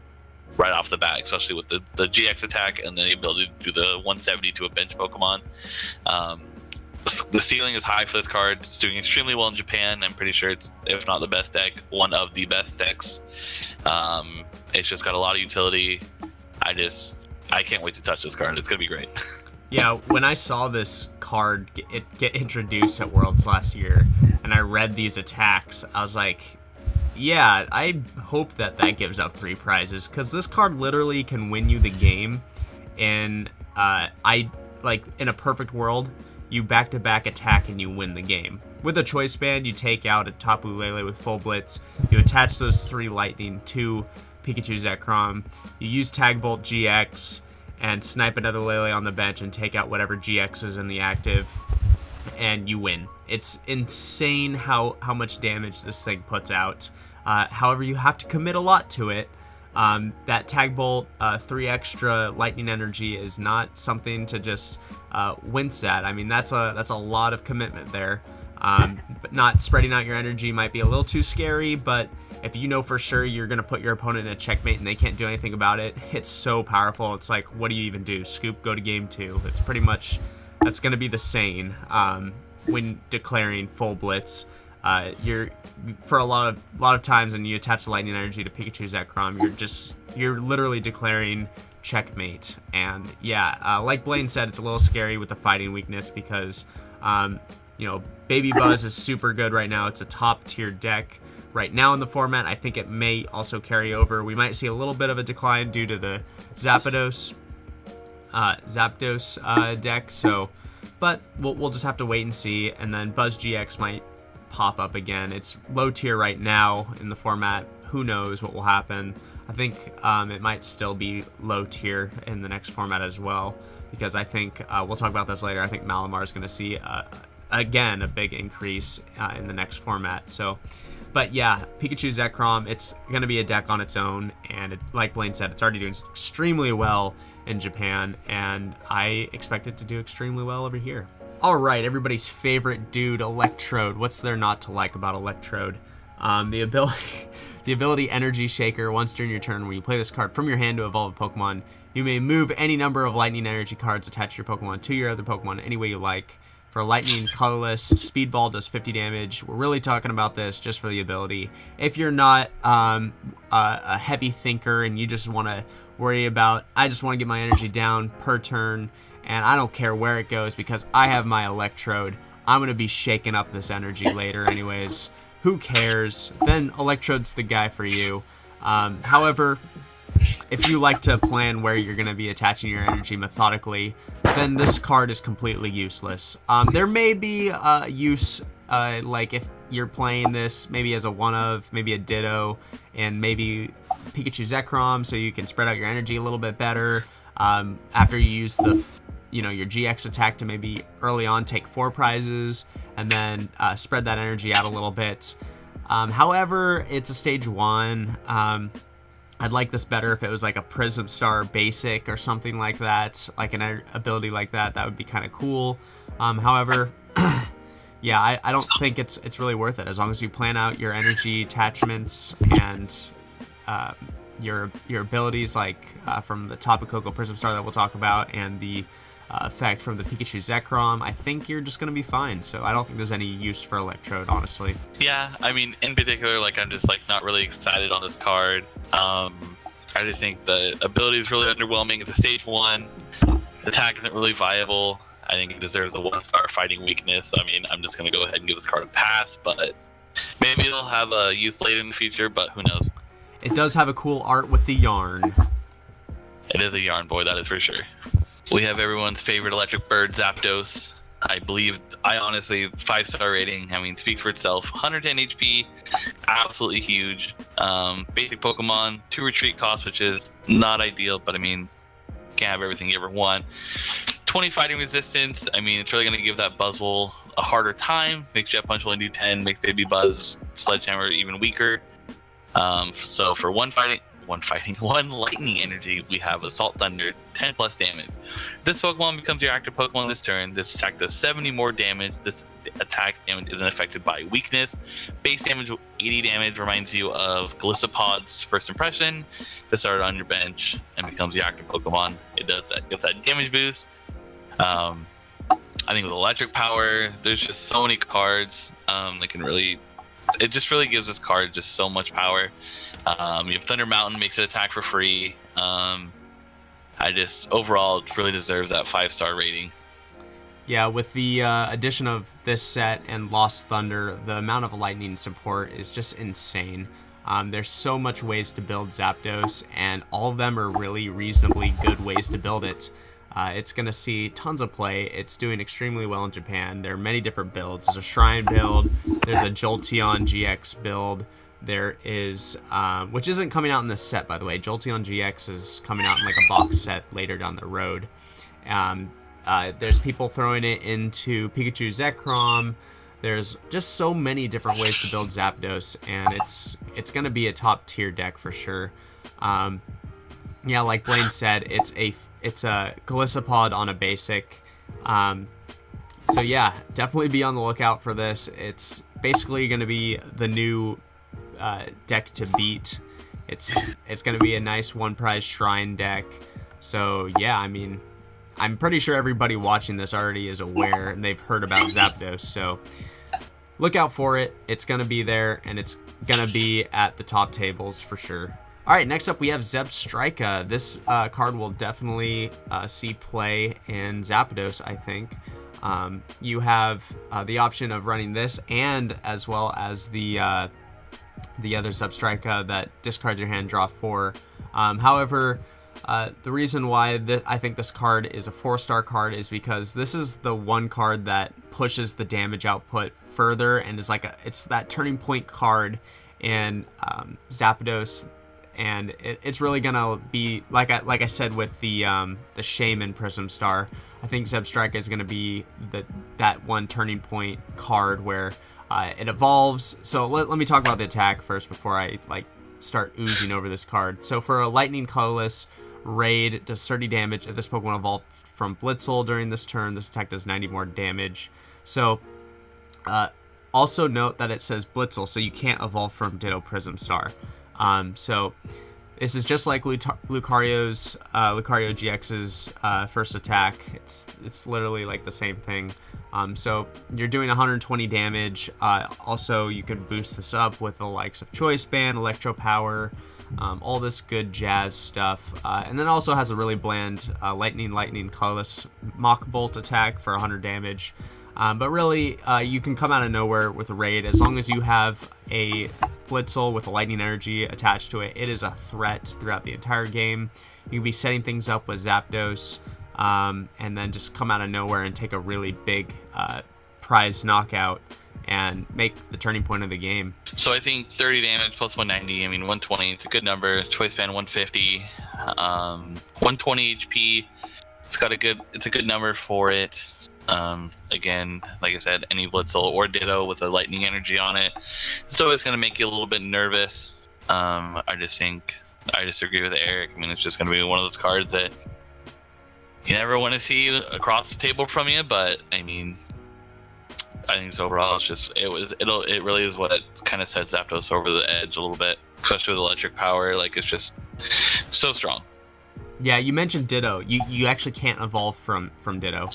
right off the bat, especially with the GX attack and then the ability to do the 170 to a bench Pokemon. The ceiling is high for this card. It's doing extremely well in Japan. I'm pretty sure it's, if not the best deck, one of the best decks. It's just got a lot of utility. I can't wait to touch this card. It's gonna be great. Yeah, when I saw this card get introduced at Worlds last year, and I read these attacks, I was like, yeah, I hope that gives up 3 prizes, because this card literally can win you the game. And in a perfect world, you back-to-back attack and you win the game. With a choice band, you take out a Tapu Lele with full blitz, you attach those 3 lightning to Pikachu ZEKROM, you use Tag Bolt GX, and snipe another Lele on the bench and take out whatever GX is in the active, and you win. It's insane how much damage this thing puts out. However, you have to commit a lot to it. That Tag Bolt, 3 extra lightning energy is not something to just wince at. I mean, that's a lot of commitment there. But not spreading out your energy might be a little too scary, but if you know for sure you're going to put your opponent in a checkmate and they can't do anything about it, it's so powerful. It's like, what do you even do? Scoop, go to game 2. It's pretty much, that's going to be the same when declaring full blitz. For a lot of times when you attach the lightning energy to Pikachu ZEKROM, you're literally declaring checkmate. And yeah, like Blaine said, it's a little scary with the fighting weakness because Baby Buzz is super good right now. It's a top tier deck right now in the format. I think it may also carry over. We might see a little bit of a decline due to the ZAPDOS deck. So, but we'll just have to wait and see. And then Buzz GX might pop up again. It's low tier right now in the format. Who knows what will happen? I think it might still be low tier in the next format as well, because I think we'll talk about this later. I think Malamar is going to see again a big increase in the next format. So, but yeah, Pikachu ZEKROM, it's going to be a deck on its own, and like Blaine said, it's already doing extremely well in Japan, and I expect it to do extremely well over here. All right, everybody's favorite dude, Electrode. What's there not to like about Electrode? The ability Energy Shaker. Once during your turn, when you play this card from your hand to evolve a Pokemon, you may move any number of Lightning Energy cards attached to your Pokemon to your other Pokemon any way you like. For Lightning Colorless, Speedball does 50 damage. We're really talking about this just for the ability. If you're not a heavy thinker and you just want to worry about, I just want to get my energy down per turn, and I don't care where it goes because I have my Electrode, I'm going to be shaking up this energy later anyways. Who cares? Then Electrode's the guy for you. However, if you like to plan where you're going to be attaching your energy methodically, then this card is completely useless. There may be use, like if you're playing this maybe as a one-of, maybe a Ditto, and maybe Pikachu ZEKROM, so you can spread out your energy a little bit better. After you use the, your GX attack to maybe early on take 4 prizes, and then spread that energy out a little bit. However, it's a stage 1. I'd like this better if it was like a Prism Star basic or something like that, like an ability like that. That would be kind of cool. However, yeah, I don't think it's really worth it as long as you plan out your energy attachments and your abilities, like from the Tapu Koko Prism Star that we'll talk about, and the effect from the Pikachu ZEKROM. I think you're just going to be fine. So I don't think there's any use for Electrode, honestly. Yeah, I mean, in particular, I'm just not really excited on this card. I just think the ability is really underwhelming. It's a stage 1. The attack isn't really viable. I think it deserves a 1-star fighting weakness. I mean, I'm just going to go ahead and give this card a pass, but maybe it'll have a use later in the future, but who knows. It does have a cool art with the yarn. It is a yarn boy, that is for sure. We have everyone's favorite electric bird, Zapdos. I honestly, 5-star rating, speaks for itself. 110 HP, absolutely huge. Basic Pokemon, 2 retreat costs, which is not ideal, but can't have everything you ever want. 20 fighting resistance. It's really going to give that Buzzwole a harder time. Makes Jet Punch only do 10, makes Baby Buzz Sledgehammer even weaker. So for 1 fighting one fighting, 1 lightning energy, we have Assault Thunder, 10 plus damage. This Pokemon becomes your active Pokemon this turn. This attack does 70 more damage. This attack damage isn't affected by weakness. Base damage, 80 damage, reminds you of Glisopod's first impression. This started on your bench and becomes your active Pokemon. It does that, gets that damage boost. I think with electric power, there's just so many cards that can really, it just really gives this card just so much power. You have Thunder Mountain, makes it attack for free. Overall, it really deserves that 5-star rating. Yeah, with the addition of this set and Lost Thunder, the amount of lightning support is just insane. There's so much ways to build Zapdos, and all of them are really reasonably good ways to build it. It's going to see tons of play. It's doing extremely well in Japan. There are many different builds. There's a Shrine build. There's a Jolteon GX build. There is, which isn't coming out in this set, by the way. Jolteon GX is coming out in like a box set later down the road. There's people throwing it into Pikachu ZEKROM. There's just so many different ways to build Zapdos, and it's going to be a top tier deck for sure. Yeah, like Blaine said, it's a Glisopod on a basic. So yeah, definitely be on the lookout for this. It's basically going to be the new deck to beat. It's going to be a nice 1-prize Shrine deck. So yeah, I mean, I'm pretty sure everybody watching this already is aware and they've heard about Zapdos. So look out for it. It's going to be there, and it's going to be at the top tables for sure. All right, next up we have ZEBSTRIKA. This card will definitely see play in Zapdos, I think. You have the option of running this, and as well as the other ZEBSTRIKA that discards your hand, draw 4. However, the reason why I think this card is a 4-star card is because this is the one card that pushes the damage output further, and is like it's that turning point card in Zapdos. And it's really gonna be like I said with the SHAYMIN Prism Star. I think ZEBSTRIKA is gonna be that one turning point card where it evolves. So let me talk about the attack first before I start oozing over this card. So for a Lightning Colorless Raid, does 30 damage. If this Pokemon evolved from Blitzel during this turn, this attack does 90 more damage. So also note that it says Blitzel, so you can't evolve from Ditto Prism Star. So this is just like Lucario GX's first attack. It's literally like the same thing. So you're doing 120 damage. Also, you can boost this up with the likes of Choice Band, Electro Power, all this good jazz stuff. And then also has a really bland Lightning Colorless Mach Bolt attack for 100 damage. But really, you can come out of nowhere with a raid. As long as you have a Blitzel with a lightning energy attached to it, it is a threat throughout the entire game. You can be setting things up with Zapdos, and then just come out of nowhere and take a really big prize knockout and make the turning point of the game. So I think 30 damage plus 190, I mean 120, it's a good number. Choice Band 150, 120 HP. It's a good number for it. Again, like I said, any Blitzel or Ditto with a lightning energy on it, so it's going to make you a little bit nervous. I just agree with Eric. I mean, it's just going to be one of those cards that you never want to see across the table from you, but I mean, I think overall it really is what kind of sets Zapdos over the edge a little bit, especially with electric power. Like, it's just so strong. Yeah, you mentioned Ditto. You actually can't evolve from Ditto.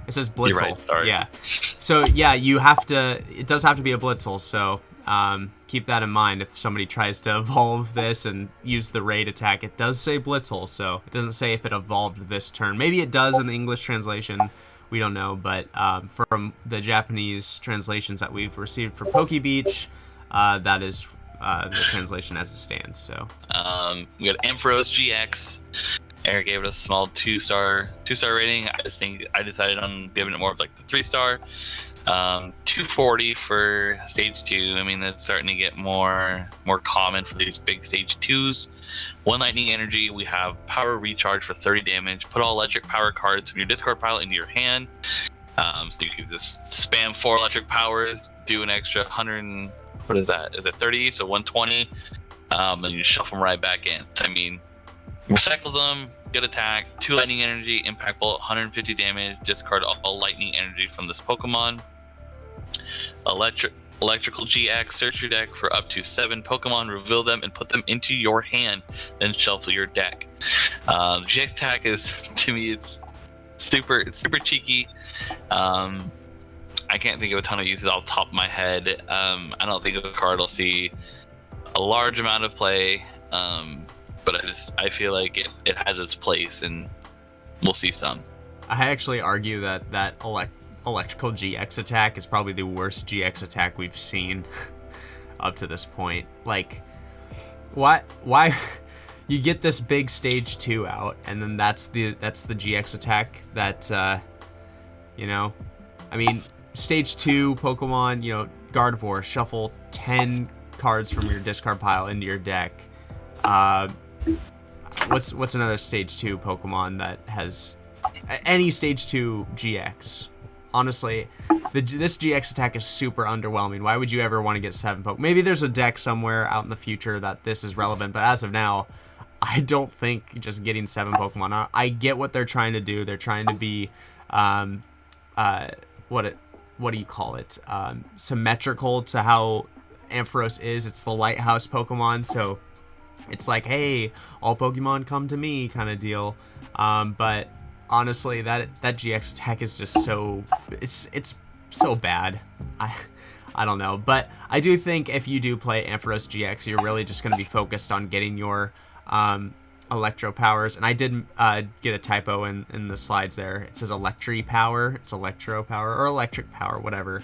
It says Blitzel. You're right, sorry. Yeah. So yeah, it does have to be a Blitzel. So keep that in mind if somebody tries to evolve this and use the raid attack. It does say Blitzel, so it doesn't say if it evolved this turn. Maybe it does in the English translation. We don't know, but from the Japanese translations that we've received for Pokebeach, that is the translation as it stands. So we got AMPHAROS GX. Eric gave it a small 2-star rating. I decided on giving it more of like the 3-star. 240 for stage 2. I mean, that's starting to get more common for these big stage 2s. 1 lightning energy. We have power recharge for 30 damage. Put all electric power cards from your discard pile into your hand. So you can just spam 4 electric powers, do an extra 100. What is that? Is it 30? So 120. and you shuffle them right back in. So, I mean, recycles them, good attack, 2 lightning energy, impact bolt, 150 damage, discard all lightning energy from this Pokemon. Electrical GX, search your deck for up to 7 Pokemon, reveal them, and put them into your hand, then shuffle your deck. GX attack is, to me, it's super cheeky. I can't think of a ton of uses off the top of my head. I don't think the card will see a large amount of play, but I feel like it has its place, and we'll see some. I actually argue that electrical GX attack is probably the worst GX attack we've seen up to this point. Like, why you get this big stage 2 out, and then that's the GX attack that you know, I mean, stage 2 Pokemon, you know, Gardevoir, shuffle 10 cards from your discard pile into your deck. What's another stage 2 Pokemon that has any stage 2 GX? Honestly, this GX attack is super underwhelming. Why would you ever want to get 7 Pokemon? Maybe there's a deck somewhere out in the future that this is relevant, but as of now, I don't think just getting 7 Pokemon. I get what they're trying to do. They're trying to be, what do you call it? Symmetrical to how Ampharos is. It's the lighthouse Pokemon, so it's like, hey, all Pokemon come to me kind of deal. But honestly, that GX attack is just so it's so bad. I don't know, but I do think if you do play Ampharos GX, you're really just going to be focused on getting your electro powers. And I did get a typo in the slides there. It says electri power. It's electro power or electric power, whatever.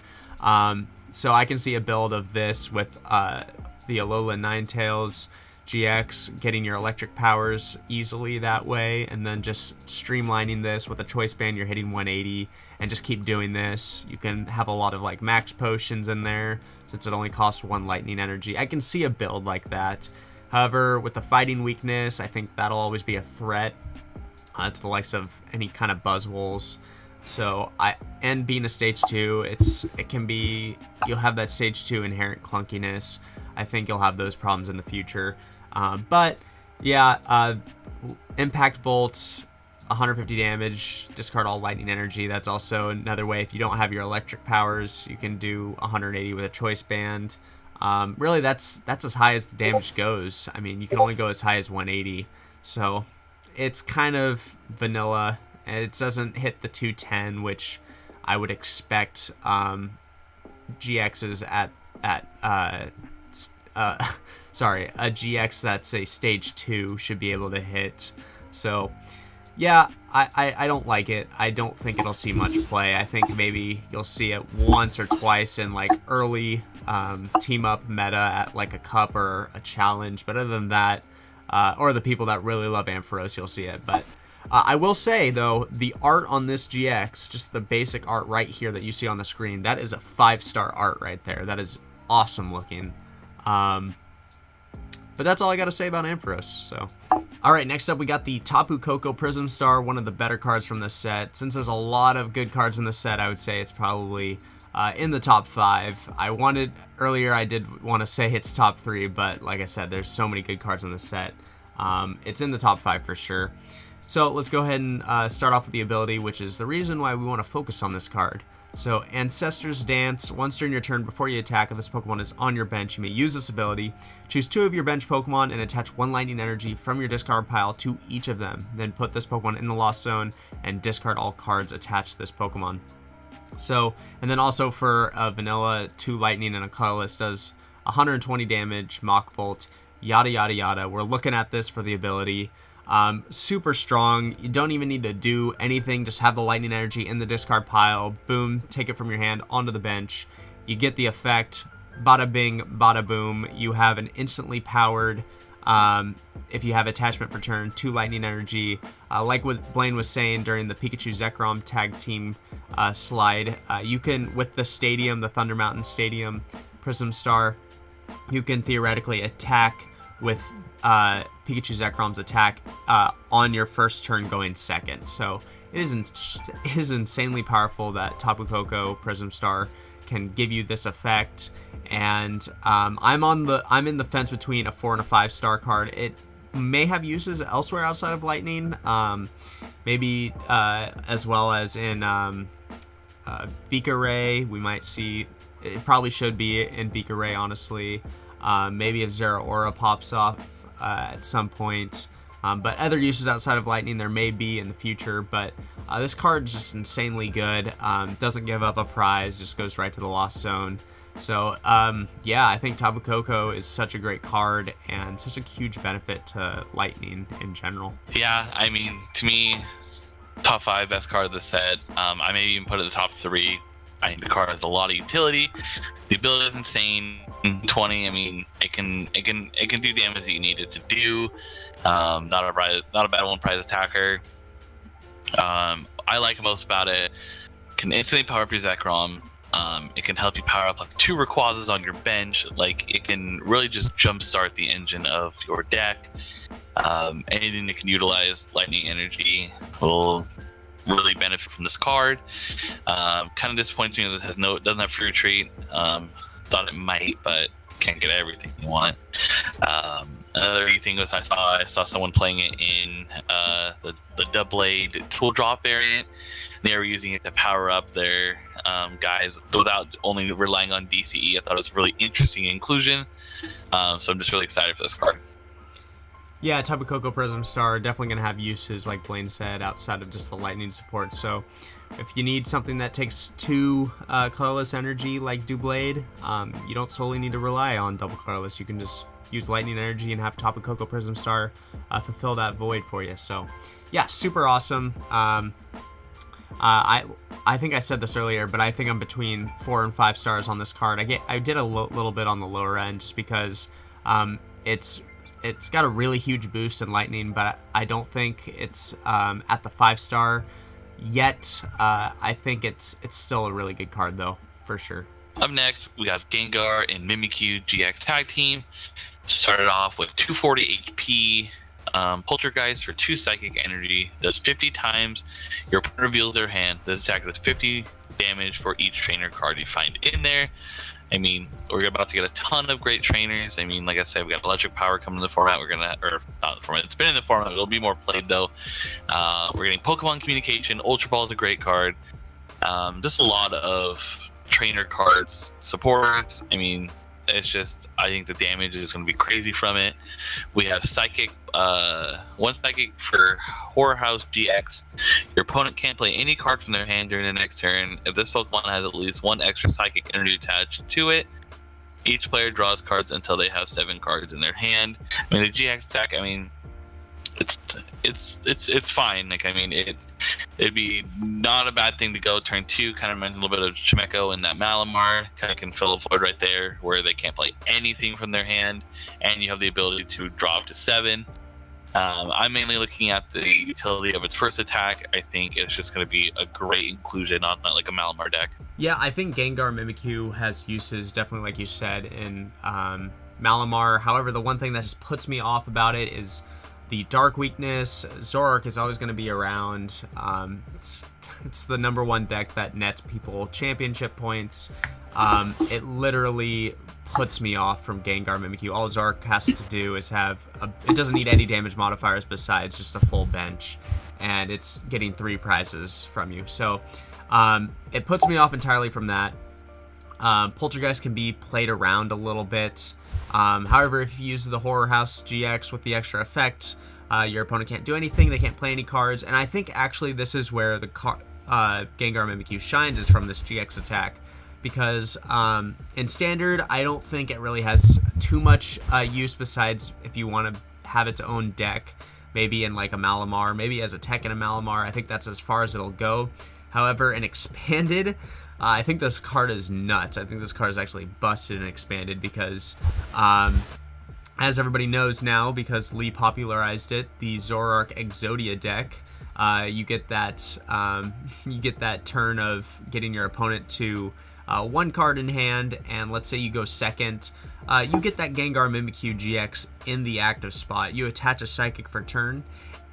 So I can see a build of this with the Alola Ninetales GX, getting your electric powers easily that way, and then just streamlining this with a choice band. You're hitting 180 and just keep doing this. You can have a lot of like max potions in there since it only costs 1 lightning energy. I can see a build like that. However, with the fighting weakness, I think that'll always be a threat to the likes of any kind of Buzzwoles. So and being a stage 2, it can be, you'll have that stage 2 inherent clunkiness. I think you'll have those problems in the future. But yeah, impact bolt, 150 damage, discard all lightning energy. That's also another way. If you don't have your electric powers, you can do 180 with a choice band. Really, that's as high as the damage goes. I mean, you can only go as high as 180. So it's kind of vanilla. It doesn't hit the 210, which I would expect GXs sorry, a GX that's a stage 2 should be able to hit. So yeah, I don't like it. I don't think it'll see much play. I think maybe you'll see it once or twice in like early team up meta at like a cup or a challenge, but other than that, or the people that really love Ampharos, you'll see it. But I will say though, the art on this GX, just the basic art right here that you see on the screen, that is a 5-star art right there. That is awesome looking. But that's all I got to say about Ampharos. So, all right, next up we got the TAPU KOKO Prism Star, one of the better cards from this set. Since there's a lot of good cards in this set, I would say it's probably in the top 5. Earlier I did want to say it's top 3, but like I said, there's so many good cards in this set. It's in the top 5 for sure. So let's go ahead and start off with the ability, which is the reason why we want to focus on this card. So, Ancestor's Dance. Once during your turn before you attack, if this Pokemon is on your bench, you may use this ability. Choose 2 of your bench Pokemon and attach 1 lightning energy from your discard pile to each of them. Then put this Pokemon in the Lost Zone and discard all cards attached to this Pokemon. So, and then also for Vanilla, 2 lightning and a colorless does 120 damage, Mach Bolt, yada yada yada. We're looking at this for the ability. Super strong. You don't even need to do anything. Just have the lightning energy in the discard pile. Boom. Take it from your hand onto the bench. You get the effect. Bada bing, bada boom. You have an instantly powered, if you have attachment for turn, 2 lightning energy. Like what Blaine was saying during the Pikachu ZEKROM tag team slide, you can, with the stadium, the Thunder Mountain Stadium Prism Star, you can theoretically attack with Pikachu ZEKROM's attack on your first turn going second. So it is insanely powerful that Tapu Koko Prism Star can give you this effect. And I'm in the fence between a 4 and a 5-star card. It may have uses elsewhere outside of Lightning, maybe as well as in Vika Ray. We might see, it probably should be in Vika Ray, honestly. Maybe if Zera Aura pops off at some point. But other uses outside of Lightning there may be in the future. But this card is just insanely good. Doesn't give up a prize, just goes right to the Lost Zone. So, yeah, I think Tapu Koko is such a great card and such a huge benefit to Lightning in general. Yeah, I mean, to me, top 5 best card of the set. I may even put it in the top 3. I think the card has a lot of utility. The ability is insane. 20, I mean, it can do damage that you need it to do. Not a bad one prize attacker. I like most about it. Can instantly power up your ZEKROM. It can help you power up like 2 Rayquazas on your bench. Like, it can really just jumpstart the engine of your deck. Anything that can utilize lightning energy will really benefit from this card. Kind of disappoints me that it doesn't have free retreat. Thought it might, but can't get everything you want. Another thing was I saw someone playing it in the double-blade tool drop variant. They were using it to power up their guys without only relying on DCE. I thought it was a really interesting inclusion. So I'm just really excited for this card. Yeah, Tapu Koko Prism Star definitely going to have uses, like Blaine said, outside of just the lightning support. So if you need something that takes 2 colorless energy like Doublade, you don't solely need to rely on double colorless. You can just use lightning energy and have Tapu Koko Prism Star fulfill that void for you. So yeah, super awesome. I think I said this earlier, but I think I'm between 4 and 5 stars on this card. I did a little bit on the lower end just because it's got a really huge boost in Lightning, but I don't think it's at the 5-star yet. I think it's still a really good card though, for sure. Up next, we got Gengar and Mimikyu GX Tag Team. Started off with 240 HP. Poltergeist for 2 psychic energy. Does 50 times your opponent reveals their hand. This attack does 50 damage for each trainer card you find in there. I mean, we're about to get a ton of great trainers. I mean, like I said, we got Electric Power coming to the format. Or not the format. It's been in the format. It'll be more played though. We're getting Pokemon Communication. Ultra Ball is a great card. Just a lot of trainer cards, supporters. I mean, it's just, I think the damage is going to be crazy from it. We have Psychic, 1 Psychic for Horror House GX. Your opponent can't play any card from their hand during the next turn. If this Pokemon has at least 1 extra Psychic energy attached to it, each player draws cards until they have 7 cards in their hand. I mean, the GX deck, I mean, it's fine. Like, I mean, it'd be not a bad thing to go turn 2. Kind of reminds a little bit of Chimecho and that Malamar. Kind of can fill a void right there where they can't play anything from their hand, and you have the ability to draw up to 7. I'm mainly looking at the utility of its first attack. I think it's just going to be a great inclusion on like a Malamar deck. Yeah, I think Gengar Mimikyu has uses, definitely like you said, in Malamar. However, the one thing that just puts me off about it is the dark weakness. Zoroark is always going to be around. It's the number 1 deck that nets people championship points. It literally puts me off from Gengar Mimikyu. All Zoroark has to do is have it doesn't need any damage modifiers besides just a full bench, and it's getting 3 prizes from you. So it puts me off entirely from that. Poltergeist can be played around a little bit. However, if you use the Horror House GX with the extra effect, your opponent can't do anything. They can't play any cards. And I think actually this is where the Gengar Mimikyu shines, is from this GX attack. Because in Standard, I don't think it really has too much use besides if you want to have its own deck. Maybe in like a Malamar, maybe as a tech in a Malamar. I think that's as far as it'll go. However, in Expanded, I think this card is nuts. I think this card is actually busted and expanded because, as everybody knows now, because Lee popularized it, the Zoroark Exodia deck, you get that turn of getting your opponent to 1 card in hand, and let's say you go second, you get that Gengar Mimikyu GX in the active spot. You attach a Psychic for turn,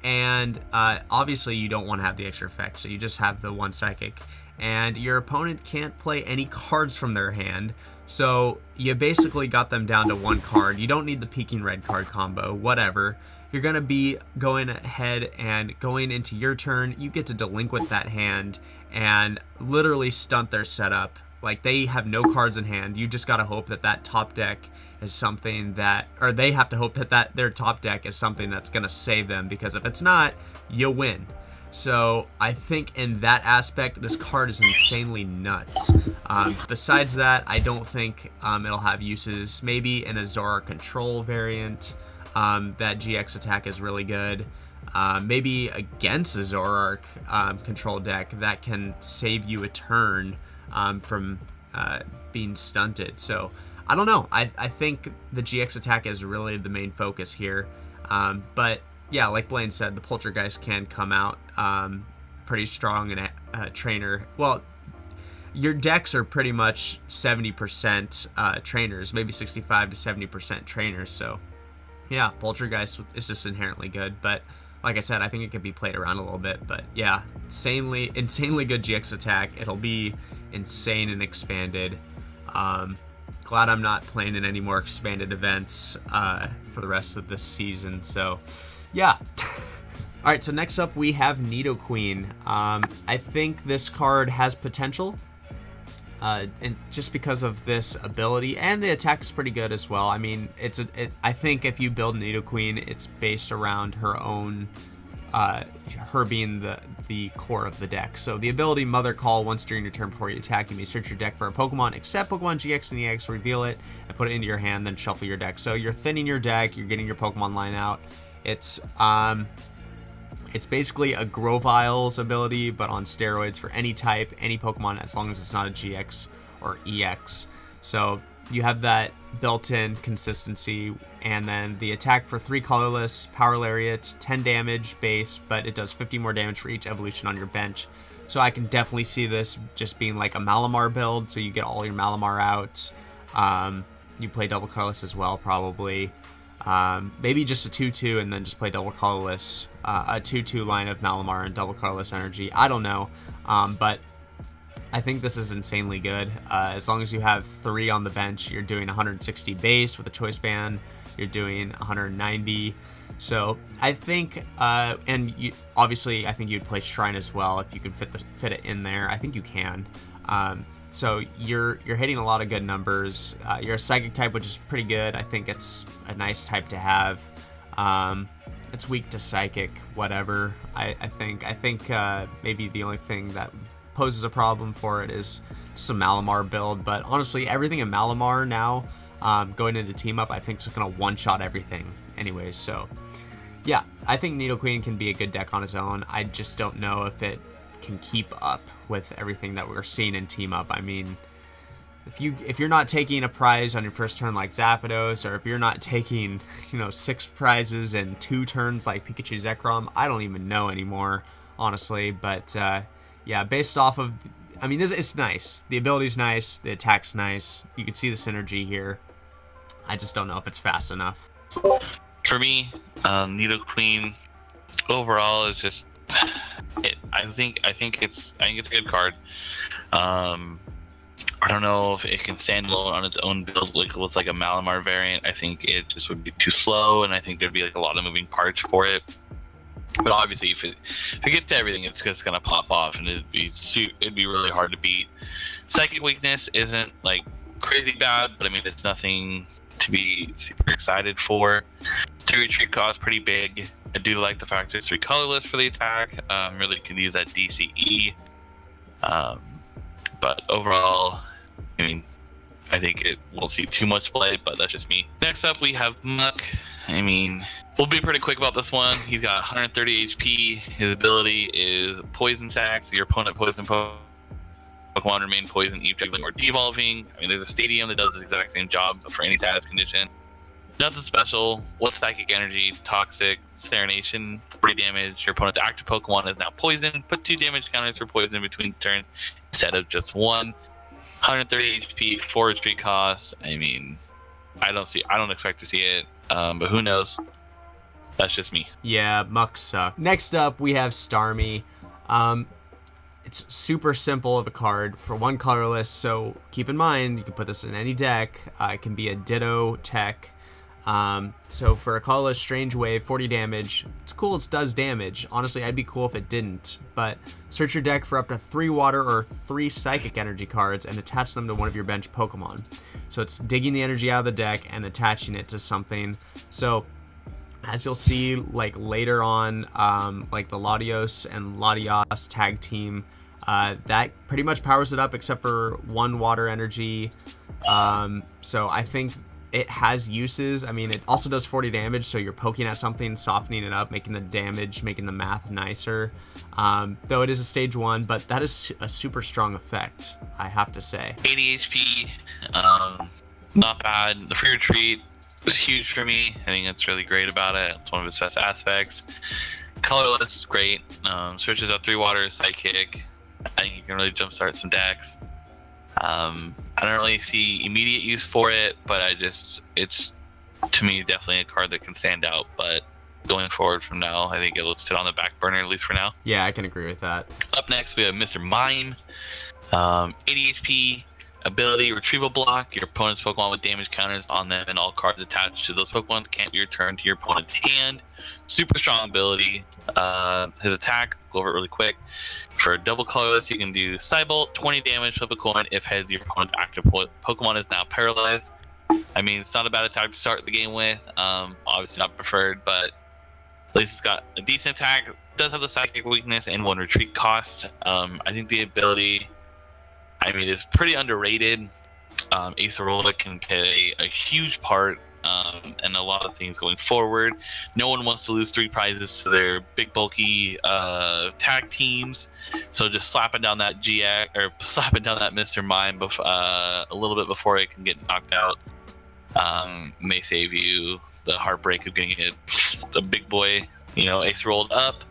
and obviously you don't want to have the extra effect, so you just have the 1 Psychic. and your opponent can't play any cards from their hand. So you basically got them down to 1 card. You don't need the peeking red card combo, whatever. You're going to be going ahead and going into your turn. You get to delinquent that hand and literally stunt their setup. Like, they have no cards in hand. You just got to hope that that top deck is something that, or they have to hope that their top deck is something that's going to save them, because if it's not, you'll win. So I think in that aspect, this card is insanely nuts. Besides that, I don't think it'll have uses. Maybe in a Zora control variant, that GX attack is really good. Maybe against a Zoroark control deck that can save you a turn from being stunted. So I don't know. I think the GX attack is really the main focus here. But yeah, like Blaine said, the Poltergeist can come out pretty strong in a trainer. Well, your decks are pretty much 70% trainers, maybe 65 to 70% trainers. So yeah, Poltergeist is just inherently good. But like I said, I think it can be played around a little bit. But yeah, insanely good GX attack. It'll be insane and expanded. Glad I'm not playing in any more expanded events for the rest of this season. So yeah. All right, so next up we have Nidoqueen. I think this card has potential, and just because of this ability, and the attack is pretty good as well. I mean, I think if you build Nidoqueen, it's based around her own, her being the core of the deck. So the ability Mother Call, once during your turn before you attack, you may search your deck for a Pokemon except Pokemon GX and EX, reveal it, and put it into your hand, then shuffle your deck. So you're thinning your deck, you're getting your Pokemon line out. It's basically a Grovile's ability, but on steroids for any type, any Pokemon, as long as it's not a GX or EX. So you have that built-in consistency, and then the attack for 3 colorless, Power Lariat, 10 damage base, but it does 50 more damage for each evolution on your bench. So I can definitely see this just being like a Malamar build, so you get all your Malamar out. You play double colorless as well, probably. Maybe just a 2-2 and then just play double colorless, a 2-2 line of Malamar and double colorless energy. I don't know, but I think this is insanely good. As long as you have 3 on the bench, you're doing 160 base with a choice band. You're doing 190. So I think, and obviously I think you'd play Shrine as well if you could fit it in there. I think you can. So you're hitting a lot of good numbers. You're a Psychic type, which is pretty good. I think it's a nice type to have. It's weak to Psychic, whatever. I think maybe the only thing that poses a problem for it is some Malamar build. But honestly, everything in Malamar now, going into team up, I think is gonna one-shot everything anyways. So yeah, I think Nidoqueen can be a good deck on its own. I just don't know if it can keep up with everything that we're seeing in team up. I mean, if you're not taking a prize on your first turn like ZAPDOS, or if you're not taking 6 prizes in 2 turns like Pikachu ZEKROM, I don't even know anymore, honestly. But yeah, based off of, I mean, it's nice. The ability's nice, the attack's nice. You can see the synergy here. I just don't know if it's fast enough. For me, Nidoqueen overall is just, I think it's a good card. I don't know if it can stand alone on its own build, like with like a Malamar variant. I think it just would be too slow, and I think there'd be like a lot of moving parts for it. But obviously, if it gets to everything, it's just gonna pop off, and it'd be really hard to beat. Psychic weakness isn't like crazy bad, but I mean it's nothing to be super excited for. 2 retreat cost pretty big. I do like the fact it's 3 colorless for the attack. Really could use that DCE. But overall, I mean, I think it won't see too much play, but that's just me. Next up, we have Muck. I mean, we'll be pretty quick about this one. He's got 130 HP. His ability is Poison Sac. So your opponent poison Pokemon remain poisoned, evolving or devolving. I mean, there's a stadium that does the exact same job for any status condition. Nothing special. What's Psychic Energy, Toxic, Serenation, 40 damage. Your opponent's active Pokemon is now poisoned. Put 2 damage counters for poison between turns instead of just 1. 130 HP, 4 retreat costs. I mean, I don't expect to see it, but who knows? That's just me. Yeah, Muck suck. Next up, we have Starmie. it's super simple of a card for one colorless, so keep in mind you can put this in any deck. It can be a Ditto tech. So for a colorless Strange Wave, 40 damage, it's cool, it does damage. Honestly, I'd be cool if it didn't, but search your deck for up to 3 water or 3 psychic energy cards and attach them to one of your bench Pokemon. So it's digging the energy out of the deck and attaching it to something. So as you'll see, like later on, like the Latios and Latias tag team, that pretty much powers it up except for 1 water energy. So I think it has uses. I mean, it also does 40 damage, so you're poking at something, softening it up, making the damage, making the math nicer. Though it is a stage 1, but that is a super strong effect, I have to say. 80 HP, not bad. The free retreat was huge for me. I think that's really great about it. It's one of its best aspects. Colorless is great. Searches out 3 water, psychic. I think you can really jumpstart some decks. I don't really see immediate use for it, but it's to me definitely a card that can stand out. But going forward from now, I think it'll sit on the back burner, at least for now. Yeah, I can agree with that. Up next, we have Mr. Mime. 80 HP, ability, retrieval block. Your opponent's Pokemon with damage counters on them and all cards attached to those Pokemon can't be returned to your opponent's hand. Super strong ability. His attack, go over it really quick. For double colorless, you can do Cybolt, 20 damage, flip a coin. If heads, your opponent's active Pokemon is now paralyzed. I mean, it's not a bad attack to start the game with. Obviously not preferred, but at least it's got a decent attack. It does have the psychic weakness and 1 retreat cost. I think the ability, I mean, it's pretty underrated. Acerola can play a huge part in a lot of things going forward. No one wants to lose 3 prizes to their big bulky tag teams, so just slapping down that GX or slapping down that Mr. Mime a little bit before it can get knocked out may save you the heartbreak of getting a big boy, ace rolled up.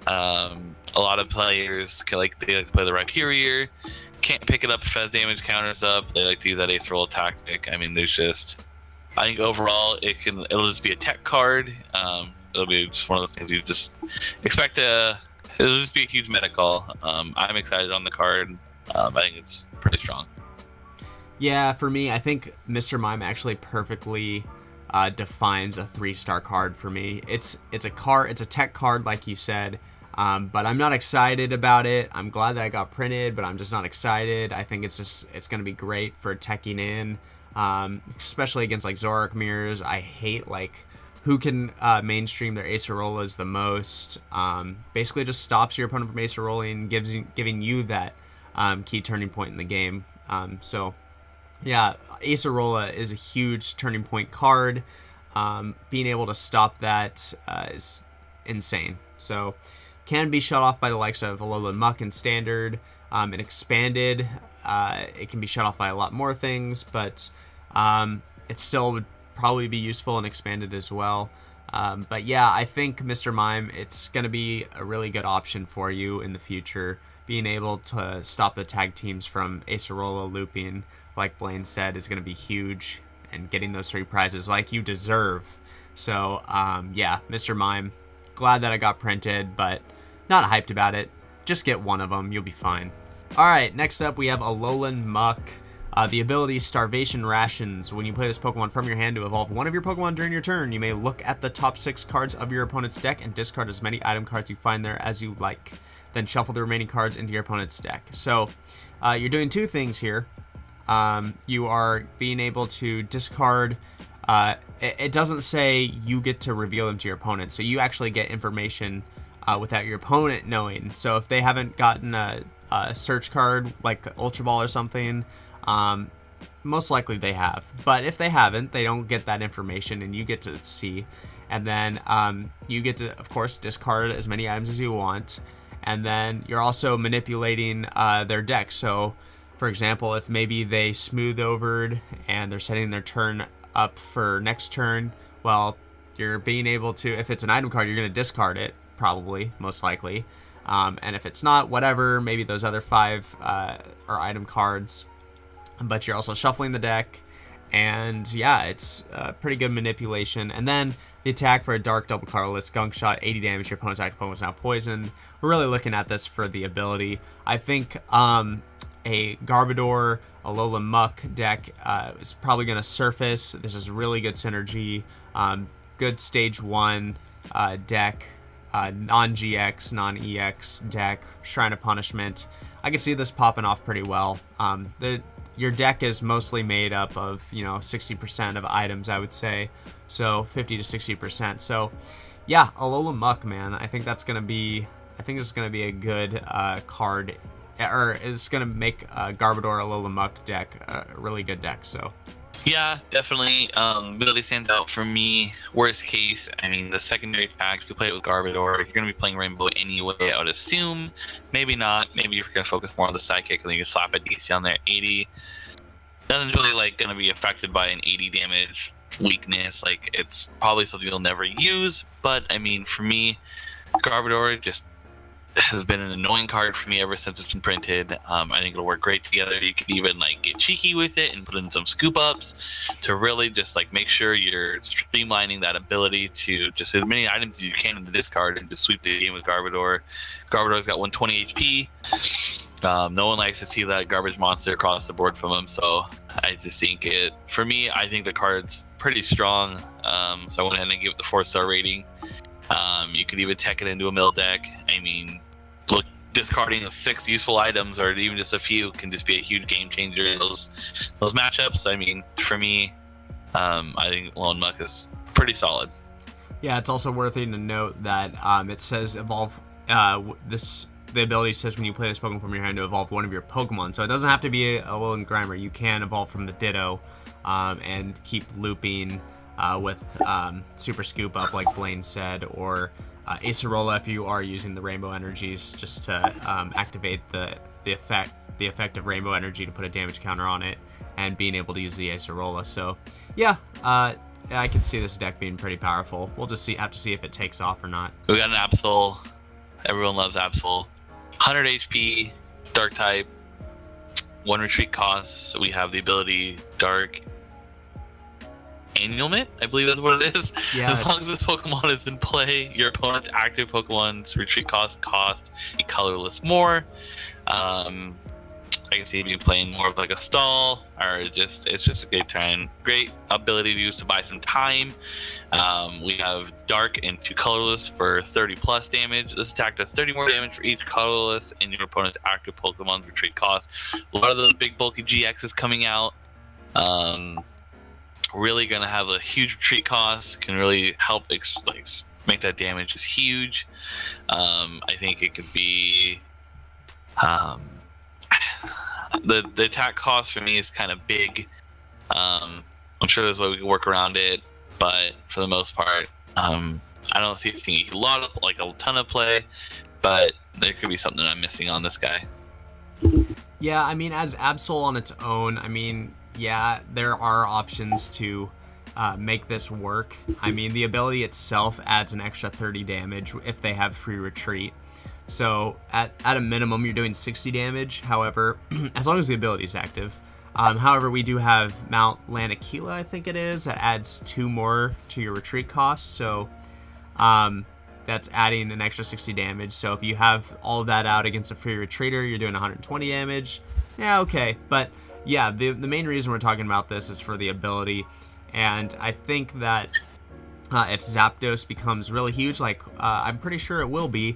A lot of players they like to play the Rhyperior, can't pick it up if it has damage counters up. They like to use that ace roll tactic. I mean, I think overall it'll just be a tech card. It'll be just one of those things you just expect it'll just be a huge meta call. I'm excited on the card. I think it's pretty strong. Yeah, for me, I think Mr. Mime actually perfectly defines a 3-star card for me. It's a tech card, like you said, but I'm not excited about it. I'm glad that it got printed, but I'm just not excited. I think it's going to be great for teching in. Especially against like Zoroark mirrors. I hate who can mainstream their Acerolas the most. Basically just stops your opponent from Aceroling, giving you that key turning point in the game. So yeah, Acerola is a huge turning point card. Being able to stop that is insane. So can be shut off by the likes of Alolan Muck in Standard. And Expanded, it can be shut off by a lot more things, but it still would probably be useful and Expanded as well. But yeah, I think Mr. Mime, it's going to be a really good option for you in the future. Being able to stop the tag teams from Acerola looping, like Blaine said, is going to be huge, and getting those 3 prizes like you deserve. So yeah, Mr. Mime, glad that I got printed, but not hyped about it. Just get one of them, you'll be fine. Alright, next up we have Alolan Muck. The ability Starvation Rations. When you play this Pokemon from your hand to evolve one of your Pokemon during your turn, you may look at the top 6 cards of your opponent's deck and discard as many item cards you find there as you like. Then shuffle the remaining cards into your opponent's deck. So, you're doing 2 things here. You are being able to discard... it doesn't say you get to reveal them to your opponent, so you actually get information without your opponent knowing. So if they haven't gotten a search card like Ultra Ball or something, most likely they have, but if they haven't, they don't get that information and you get to see. And then you get to, of course, discard as many items as you want, and then you're also manipulating their deck. So for example, if maybe they smooth overed and they're setting their turn up for next turn, well, you're being able to, if it's an item card, you're going to discard it, probably, most likely. And if it's not, whatever, maybe those other 5 are item cards. But you're also shuffling the deck, And yeah, it's pretty good manipulation. And then the attack for a dark double colorless gunk shot, 80 damage. Your opponent's active Pokemon is now poisoned. We're really looking at this for the ability. I think a Garbodor, a Alola Muck deck is probably going to surface. This is really good synergy. Good stage 1 deck. Non-GX, non-EX deck. Shrine of Punishment. I can see this popping off pretty well. Your deck is mostly made up of, 60% of items, I would say. So 50 to 60%. So yeah, Alola Muck, man. I think it's going to be a good card, or it's going to make Garbodor Alola Muck deck a really good deck. So yeah, definitely. Ability stands out for me. Worst case, I mean, the secondary attack, if you play it with Garbodor, you're going to be playing Rainbow anyway, I would assume. Maybe not. Maybe you're going to focus more on the Psychic, and then you can slap a DC on there, 80. Nothing's really, going to be affected by an 80 damage weakness. It's probably something you'll never use. But, I mean, for me, Garbodor just has been an annoying card for me ever since it's been printed. I think it'll work great together. You could even get cheeky with it and put in some scoop ups to really just make sure you're streamlining that ability to just as many items as you can in the discard and just sweep the game with Garbodor. Garbodor's got 120 HP. No one likes to see that garbage monster across the board from him, so I just think for me, I think the card's pretty strong. So I went ahead and gave it the 4-star rating. You could even tech it into a mill deck. I mean, look, discarding 6 useful items or even just a few can just be a huge game changer in those matchups. I mean, for me, I think Alola Muck is pretty solid. Yeah, it's also worthy to note that it says evolve. The ability says when you play this Pokemon from your hand to evolve one of your Pokemon. So it doesn't have to be a Alolan Grimer. You can evolve from the Ditto and keep looping with Super Scoop Up, like Blaine said, or Acerola if you are using the Rainbow Energies just to activate the effect of Rainbow Energy to put a damage counter on it, and being able to use the Acerola. So yeah, I can see this deck being pretty powerful. We'll just have to see if it takes off or not. We got an Absol. Everyone loves Absol. 100 HP, Dark type, 1 retreat cost. So we have the ability Dark Annulment, I believe that's what it is. Yeah. As long as this Pokemon is in play, your opponent's active Pokemon's retreat cost a colorless more. I can see you playing more of a stall, or it's just a great ability to use to buy some time. We have Dark and 2 colorless for 30 plus damage. This attack does 30 more damage for each colorless in your opponent's active Pokemon's retreat cost. A lot of those big bulky GXs coming out. Really gonna have a huge retreat cost, can really help make that damage is huge. I think it could be the attack cost for me is kind of big. I'm sure there's a way we can work around it, but for the most part, I don't see it seeing a ton of play, but there could be something I'm missing on this guy. Yeah, I mean, as Absol on its own, I mean, yeah, there are options to make this work. I mean, the ability itself adds an extra 30 damage if they have free retreat. So at a minimum, you're doing 60 damage. However, as long as the ability is active. However, we do have Mount Lanakila, I think it is, that adds 2 more to your retreat cost. So that's adding an extra 60 damage. So if you have all of that out against a free retreater, you're doing 120 damage. Yeah, okay. But yeah, the main reason we're talking about this is for the ability. And I think that if Zapdos becomes really huge, I'm pretty sure it will be,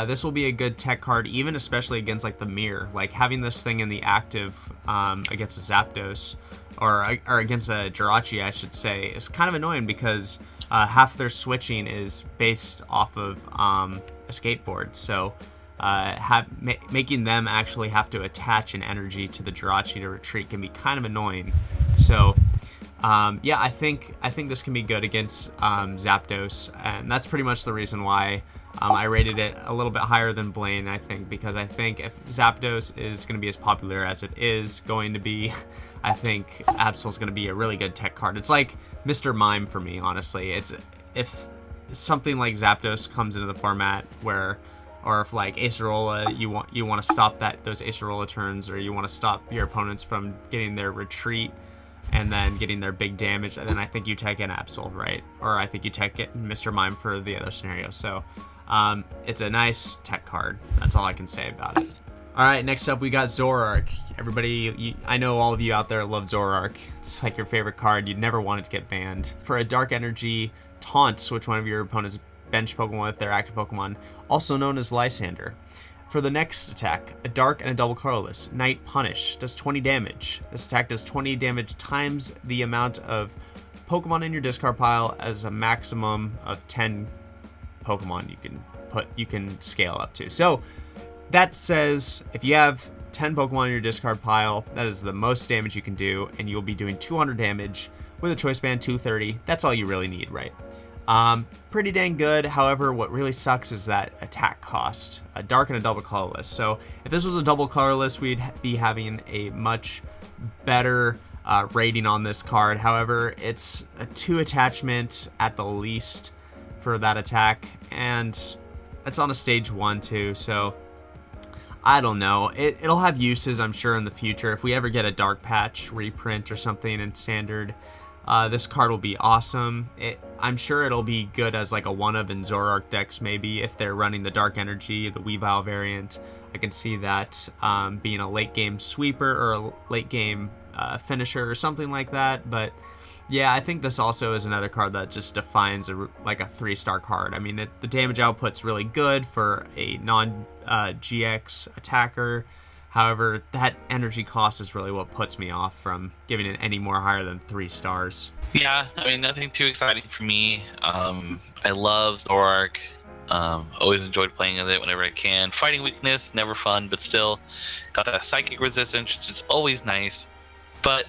this will be a good tech card, even especially against the mirror. Having this thing in the active against a Zapdos or against a Jirachi, I should say, is kind of annoying because half their switching is based off of a skateboard. So making them actually have to attach an energy to the Jirachi to retreat can be kind of annoying. So yeah, I think this can be good against Zapdos, and that's pretty much the reason why I rated it a little bit higher than Blaine, I think, because I think if Zapdos is going to be as popular as it is going to be, I think Absol is going to be a really good tech card. It's like Mr. Mime for me, honestly. If something like Zapdos comes into the format or if Acerola, you want to stop those Acerola turns, or you want to stop your opponents from getting their retreat and then getting their big damage, and then I think you tech in Absol, right? Or I think you tech in Mr. Mime for the other scenario. So it's a nice tech card. That's all I can say about it. All right, next up we got Zoroark. Everybody, I know all of you out there love Zoroark. It's like your favorite card. You'd never want it to get banned. For a Dark Energy, taunt switch one of your opponent's bench Pokemon with their active Pokemon, also known as Lysander. For the next attack, a Dark and a double colorless, Night Punish, does 20 damage. This attack does 20 damage times the amount of Pokemon in your discard pile as a maximum of 10 Pokemon you can scale up to. So that says if you have 10 Pokemon in your discard pile, that is the most damage you can do, and you'll be doing 200 damage with a choice band 230. That's all you really need, right? Pretty dang good. However, what really sucks is that attack cost, a Dark and a double colorless. So if this was a double colorless, we'd be having a much better rating on this card. However, it's a 2 attachment at the least for that attack, and it's on a stage 1 too. So I don't know. It'll have uses, I'm sure, in the future. If we ever get a Dark Patch reprint or something in Standard, this card will be awesome. I'm sure it'll be good as like a one-of in Zoroark decks, maybe, if they're running the Dark Energy, the Weavile variant. I can see that being a late-game sweeper or a late-game finisher or something like that. But yeah, I think this also is another card that just defines like a 3-star card. I mean, the damage output's really good for a non-GX attacker. However, that energy cost is really what puts me off from giving it any more higher than 3 stars. Yeah, I mean, nothing too exciting for me. I love Zoroark. Always enjoyed playing with it whenever I can. Fighting weakness, never fun, but still got that psychic resistance, which is always nice. But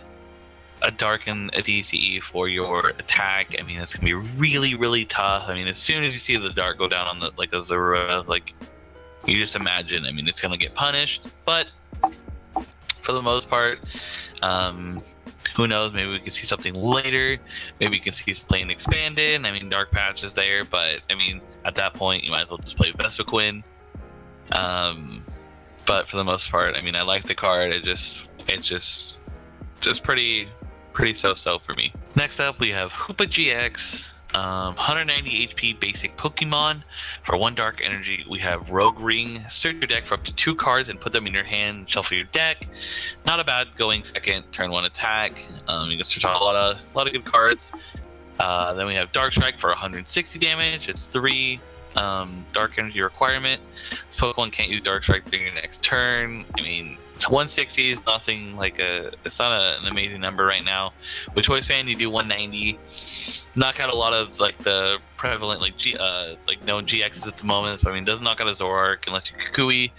a Dark and a DCE for your attack, I mean, it's gonna be really, really tough. I mean, as soon as you see the Dark go down on the like a Zorua, like, you just imagine, I mean, it's gonna get punished. But for the most part, who knows, maybe we can see something later. Maybe we can see playing expanded. I mean, Dark Patch is there, but I mean, at that point you might as well just play Vespiquen. But for the most part, I mean, I like the card. It's just pretty so-so for me. Next up, we have Hoopa GX. 190 HP basic Pokemon. For 1 Dark Energy, we have Rogue Ring. Search your deck for up to 2 cards and put them in your hand. Shuffle your deck. Not a bad going second turn 1 attack. You can search out a lot of good cards. Then we have Dark Strike for 160 damage. It's 3 Dark Energy requirement. This Pokemon can't use Dark Strike during your next turn. I mean, it's 160 is nothing like it's not an amazing number right now. With Choice Band, you do 190. Knock out a lot of like the prevalent like known GXs at the moment. But I mean, it doesn't knock out a Zoroark unless you're Kukui.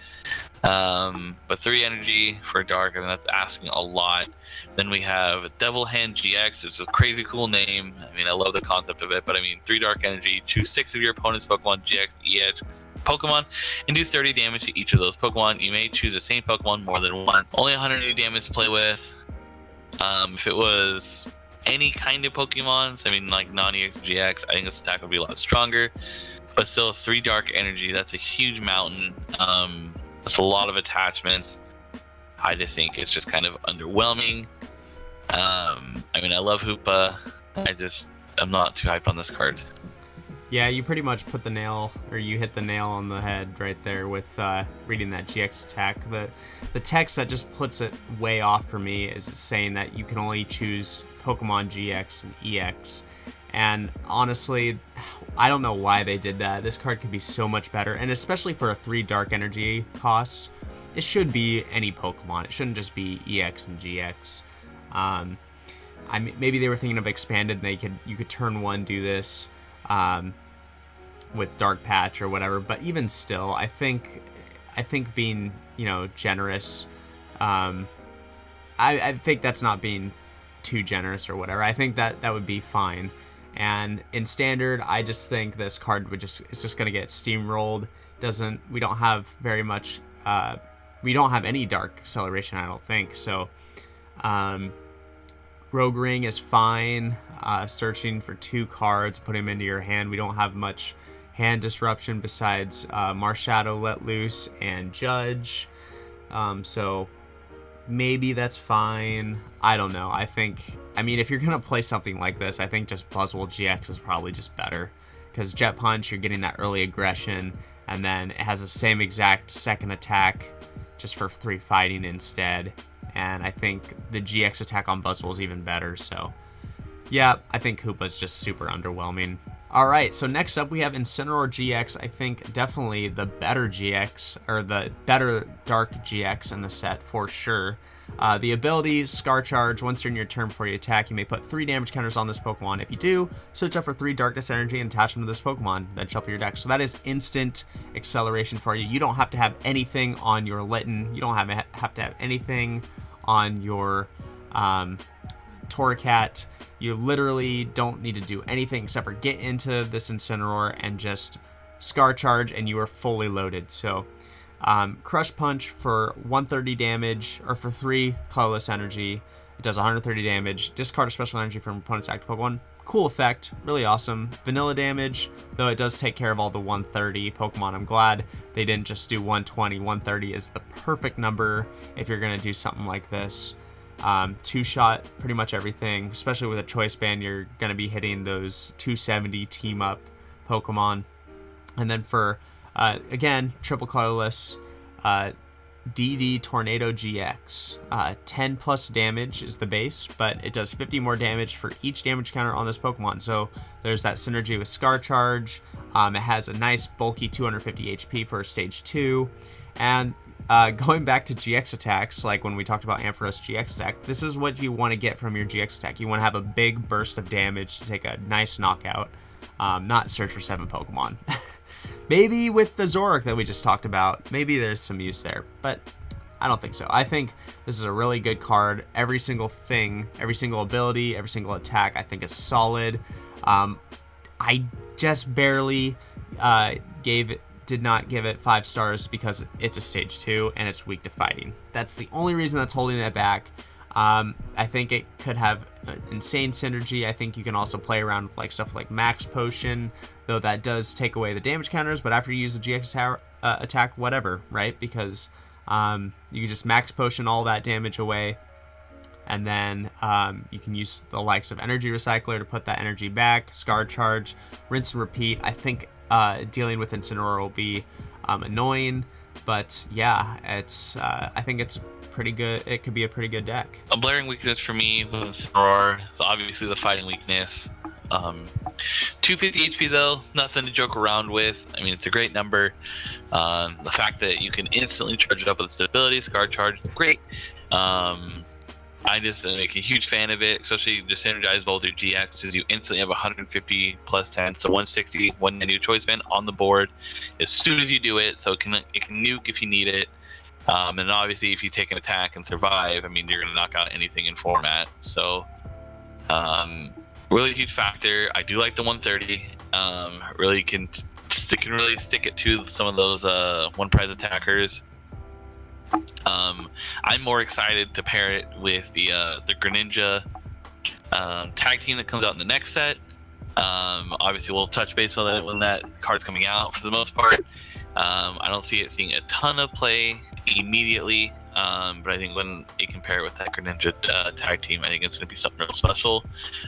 But 3 energy for Dark, I mean, that's asking a lot. Then we have Devil Hand GX, which is a crazy cool name. I mean, I love the concept of it, but I mean, 3 Dark Energy, choose 6 of your opponent's Pokemon GX, EX Pokemon, and do 30 damage to each of those Pokemon. You may choose the same Pokemon more than once. Only 180 damage to play with. If it was any kind of Pokemon, I mean, like non-EX GX, I think this attack would be a lot stronger. But still, 3 Dark Energy, that's a huge mountain. That's a lot of attachments. I just think it's just kind of underwhelming. I mean, I love Hoopa. I'm not too hyped on this card. Yeah, you pretty much hit the nail on the head right there with reading that GX attack. The text that just puts it way off for me is saying that you can only choose Pokemon GX and EX. And honestly, I don't know why they did that. This card could be so much better, and especially for a 3 Dark Energy cost, it should be any Pokemon. It shouldn't just be EX and GX. I mean, maybe they were thinking of expanded, and you could turn 1 do this with Dark Patch or whatever. But even still, I think being, generous. I think that's not being too generous or whatever. I think that would be fine. And in Standard, I just think this card it's just gonna get steamrolled. We don't have very much. We don't have any Dark Acceleration, I don't think. So, Rogue Ring is fine. Searching for 2 cards, put them into your hand. We don't have much hand disruption besides Marshadow Let Loose and Judge. So maybe that's fine. I don't know. I mean, if you're going to play something like this, I think just Buzzwole GX is probably just better. Because Jet Punch, you're getting that early aggression, and then it has the same exact second attack just for 3 fighting instead. And I think the GX attack on Buzzwole is even better, so yeah, I think Koopa's just super underwhelming. Alright, so next up we have Incineroar GX. I think definitely the better GX, or the better Dark GX in the set for sure. The abilities, Scar Charge. Once during your turn before you attack, you may put 3 damage counters on this Pokemon. If you do, switch up for 3 Darkness Energy and attach them to this Pokemon, then shuffle your deck. So that is instant acceleration for you. You don't have to have anything on your Litten. You don't have to have anything on your Torracat. You literally don't need to do anything except for get into this Incineroar and just Scar Charge, and you are fully loaded. So Crush Punch for 130 damage, or for 3 colorless energy. It does 130 damage. Discard a special energy from opponent's active Pokemon. Cool effect, really awesome. Vanilla damage, though it does take care of all the 130 Pokemon. I'm glad they didn't just do 120. 130 is the perfect number if you're gonna do something like this. 2-shot pretty much everything, especially with a Choice Band. You're gonna be hitting those 270 team up Pokemon. And then for again, triple colorless, DD Tornado GX. 10 plus damage is the base, but it does 50 more damage for each damage counter on this Pokemon. So there's that synergy with Scar Charge. It has a nice bulky 250 HP for stage 2. And going back to GX attacks, like when we talked about Ampharos GX attack, this is what you want to get from your GX attack. You want to have a big burst of damage to take a nice knockout, not search for 7 Pokemon. Maybe with the Zoroark that we just talked about, maybe there's some use there, but I don't think so. I think this is a really good card. Every single thing, every single ability, every single attack, I think is solid. I just barely did not give it 5 stars because it's a stage 2 and it's weak to fighting. That's the only reason that's holding it back. I think it could have insane synergy. I think you can also play around with like stuff like Max Potion, though that does take away the damage counters, but after you use the GX attack, whatever, right? Because you can just Max Potion all that damage away, and then you can use the likes of Energy Recycler to put that energy back, Scar Charge, rinse and repeat. I think dealing with Incineroar will be annoying, but yeah, it's I think it's pretty good. It could be a pretty good deck. A blaring weakness for me was Incineroar, obviously the fighting weakness. 250 HP though, nothing to joke around with. I mean, it's a great number. The fact that you can instantly charge it up with its ability, Scar Charge, great. I just am like a huge fan of it, especially the synergized Volter GX, because you instantly have 150 plus 10, so 160, 190 Choice Band on the board as soon as you do it, so it can nuke if you need it. And obviously, if you take an attack and survive, I mean, you're going to knock out anything in format. So, really huge factor. I do like the 130. Really can really stick it to some of those one prize attackers. I'm more excited to pair it with the Greninja tag team that comes out in the next set. Obviously, we'll touch base on that when that card's coming out. For the most part, I don't see it seeing a ton of play immediately, but I think when you compare it with that Greninja tag team, I think it's going to be something real special.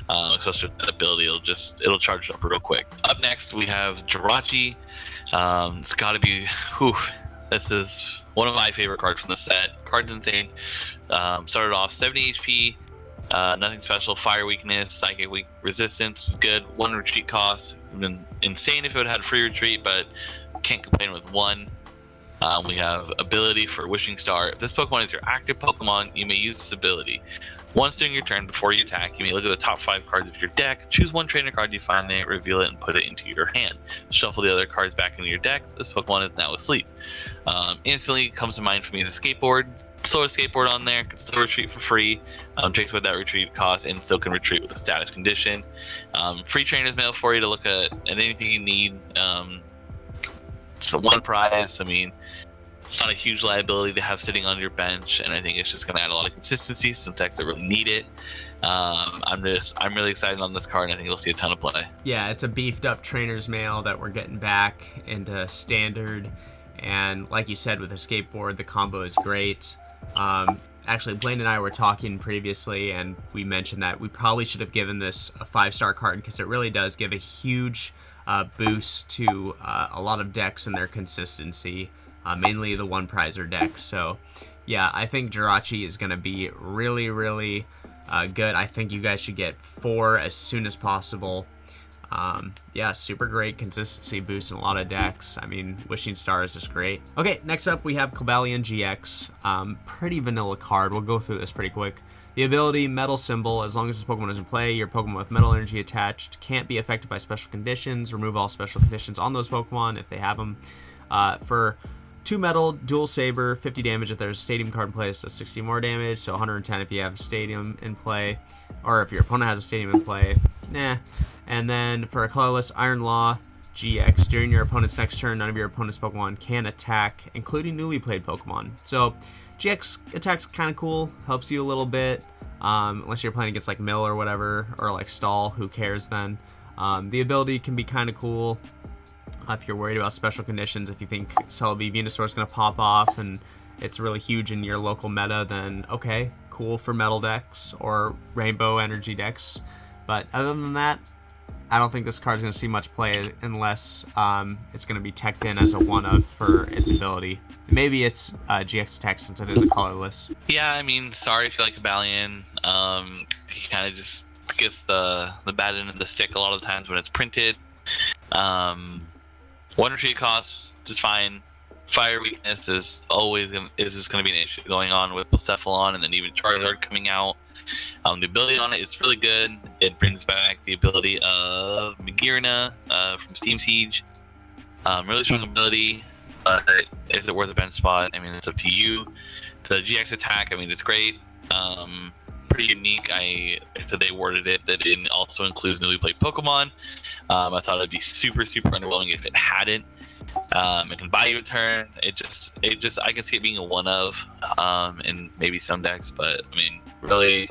Especially with that ability, it'll charge up real quick. Up next, we have Jirachi. It's got to be, this is one of my favorite cards from the set. Card's insane. Started off 70 HP, nothing special. Fire weakness, psychic weak resistance is good. 1 retreat cost. Would have been insane if it would have had free retreat, but can't complain with 1. We have ability for Wishing Star. If this Pokemon is your active Pokemon, you may use this ability. Once during your turn, before you attack, you may look at the top 5 cards of your deck, choose 1 trainer card you find there, reveal it, and put it into your hand. Shuffle the other cards back into your deck. This Pokemon is now asleep. Instantly comes to mind for me is a skateboard. Throw a skateboard on there, can still retreat for free, takes away that retreat cost, and still can retreat with a status condition. Free trainer's mail for you to look at anything you need. So 1 prize, I mean, it's not a huge liability to have sitting on your bench, and I think it's just going to add a lot of consistency. Some decks that really need it. I'm really excited on this card, and I think you'll see a ton of play. Yeah, it's a beefed up trainer's mail that we're getting back into standard, and like you said with the skateboard, the combo is great. actually, Blaine and I were talking previously, and we mentioned that we probably should have given this a 5-star card because it really does give a huge boost to a lot of decks and their consistency, mainly the one prizer decks. So yeah, I think Jirachi is going to be really, really good. I think you guys should get 4 as soon as possible. Yeah, super great consistency boost in a lot of decks. I mean, Wishing Star is just great. Okay, next up we have Cobalion GX. Pretty vanilla card. We'll go through this pretty quick. The ability, Metal Symbol. As long as this Pokemon is in play, your Pokemon with Metal Energy attached can't be affected by special conditions. Remove all special conditions on those Pokemon if they have them. For 2 Metal, Dual Saber, 50 damage if there's a Stadium card in play, so 60 more damage, so 110 if you have a Stadium in play, or if your opponent has a Stadium in play. And then for a colorless, Iron Law GX. During your opponent's next turn, none of your opponent's Pokemon can attack, including newly played Pokemon. So GX attack's kind of cool, helps you a little bit, unless you're playing against like Mill or whatever, or like Stall, who cares then. The ability can be kind of cool if you're worried about special conditions. If you think Celebi Venusaur is going to pop off and it's really huge in your local meta, then okay, cool for metal decks or rainbow energy decks. But other than that, I don't think this card's going to see much play unless it's going to be teched in as a 1-of for its ability. Maybe it's GX tech since it is a colorless. Yeah, I mean, sorry if you like Cobalion. He kind of just gets the bad end of the stick a lot of the times when it's printed. 1 retreat cost, just fine. Fire weakness is always going to be an issue going on with Cephalon, and then even Charizard coming out. The ability on it is really good. It brings back the ability of Magirna from Steam Siege. Really strong ability. Is it worth a bench spot? I mean, it's up to you. The GX attack, I mean, it's great. Pretty unique. So they worded it that it also includes newly played Pokemon. I thought it'd be super, super underwhelming if it hadn't. It can buy you a turn. It just I can see it being a 1-of in maybe some decks, but I mean, really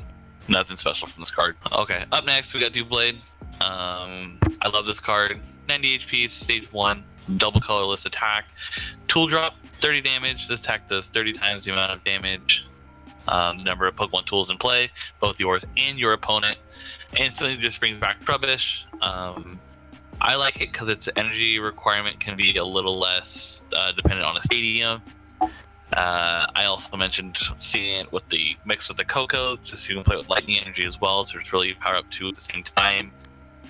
nothing special from this card. Okay, up next we got Doublade. I love this card. 90 HP, it's stage 1, double colorless attack. Tool drop, 30 damage. This attack does 30 times the amount of damage. The number of Pokemon tools in play, both yours and your opponent. Instantly just brings back Trubbish. I like it because its energy requirement can be a little less dependent on a Stadium. I also mentioned seeing it with the mix with the KOKO, just so you can play with lightning energy as well, so it's really power up 2 at the same time.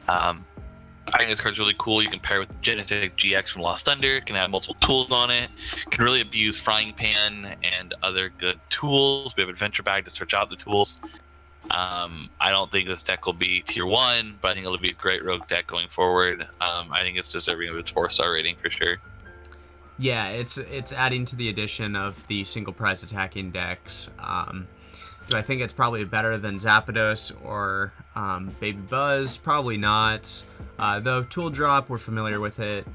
I think this card's really cool. You can pair with Genetic GX from Lost Thunder. It can have multiple tools on it. Can really abuse Frying Pan and other good tools. We have Adventure Bag to search out the tools. I don't think this deck will be tier 1, but I think it'll be a great rogue deck going forward. I think it's deserving of its 4-star rating for sure. Yeah, it's adding to the addition of the single prize attacking decks. Do I think it's probably better than ZAPDOS or Baby Buzz? Probably not. Though Tool Drop, we're familiar with it.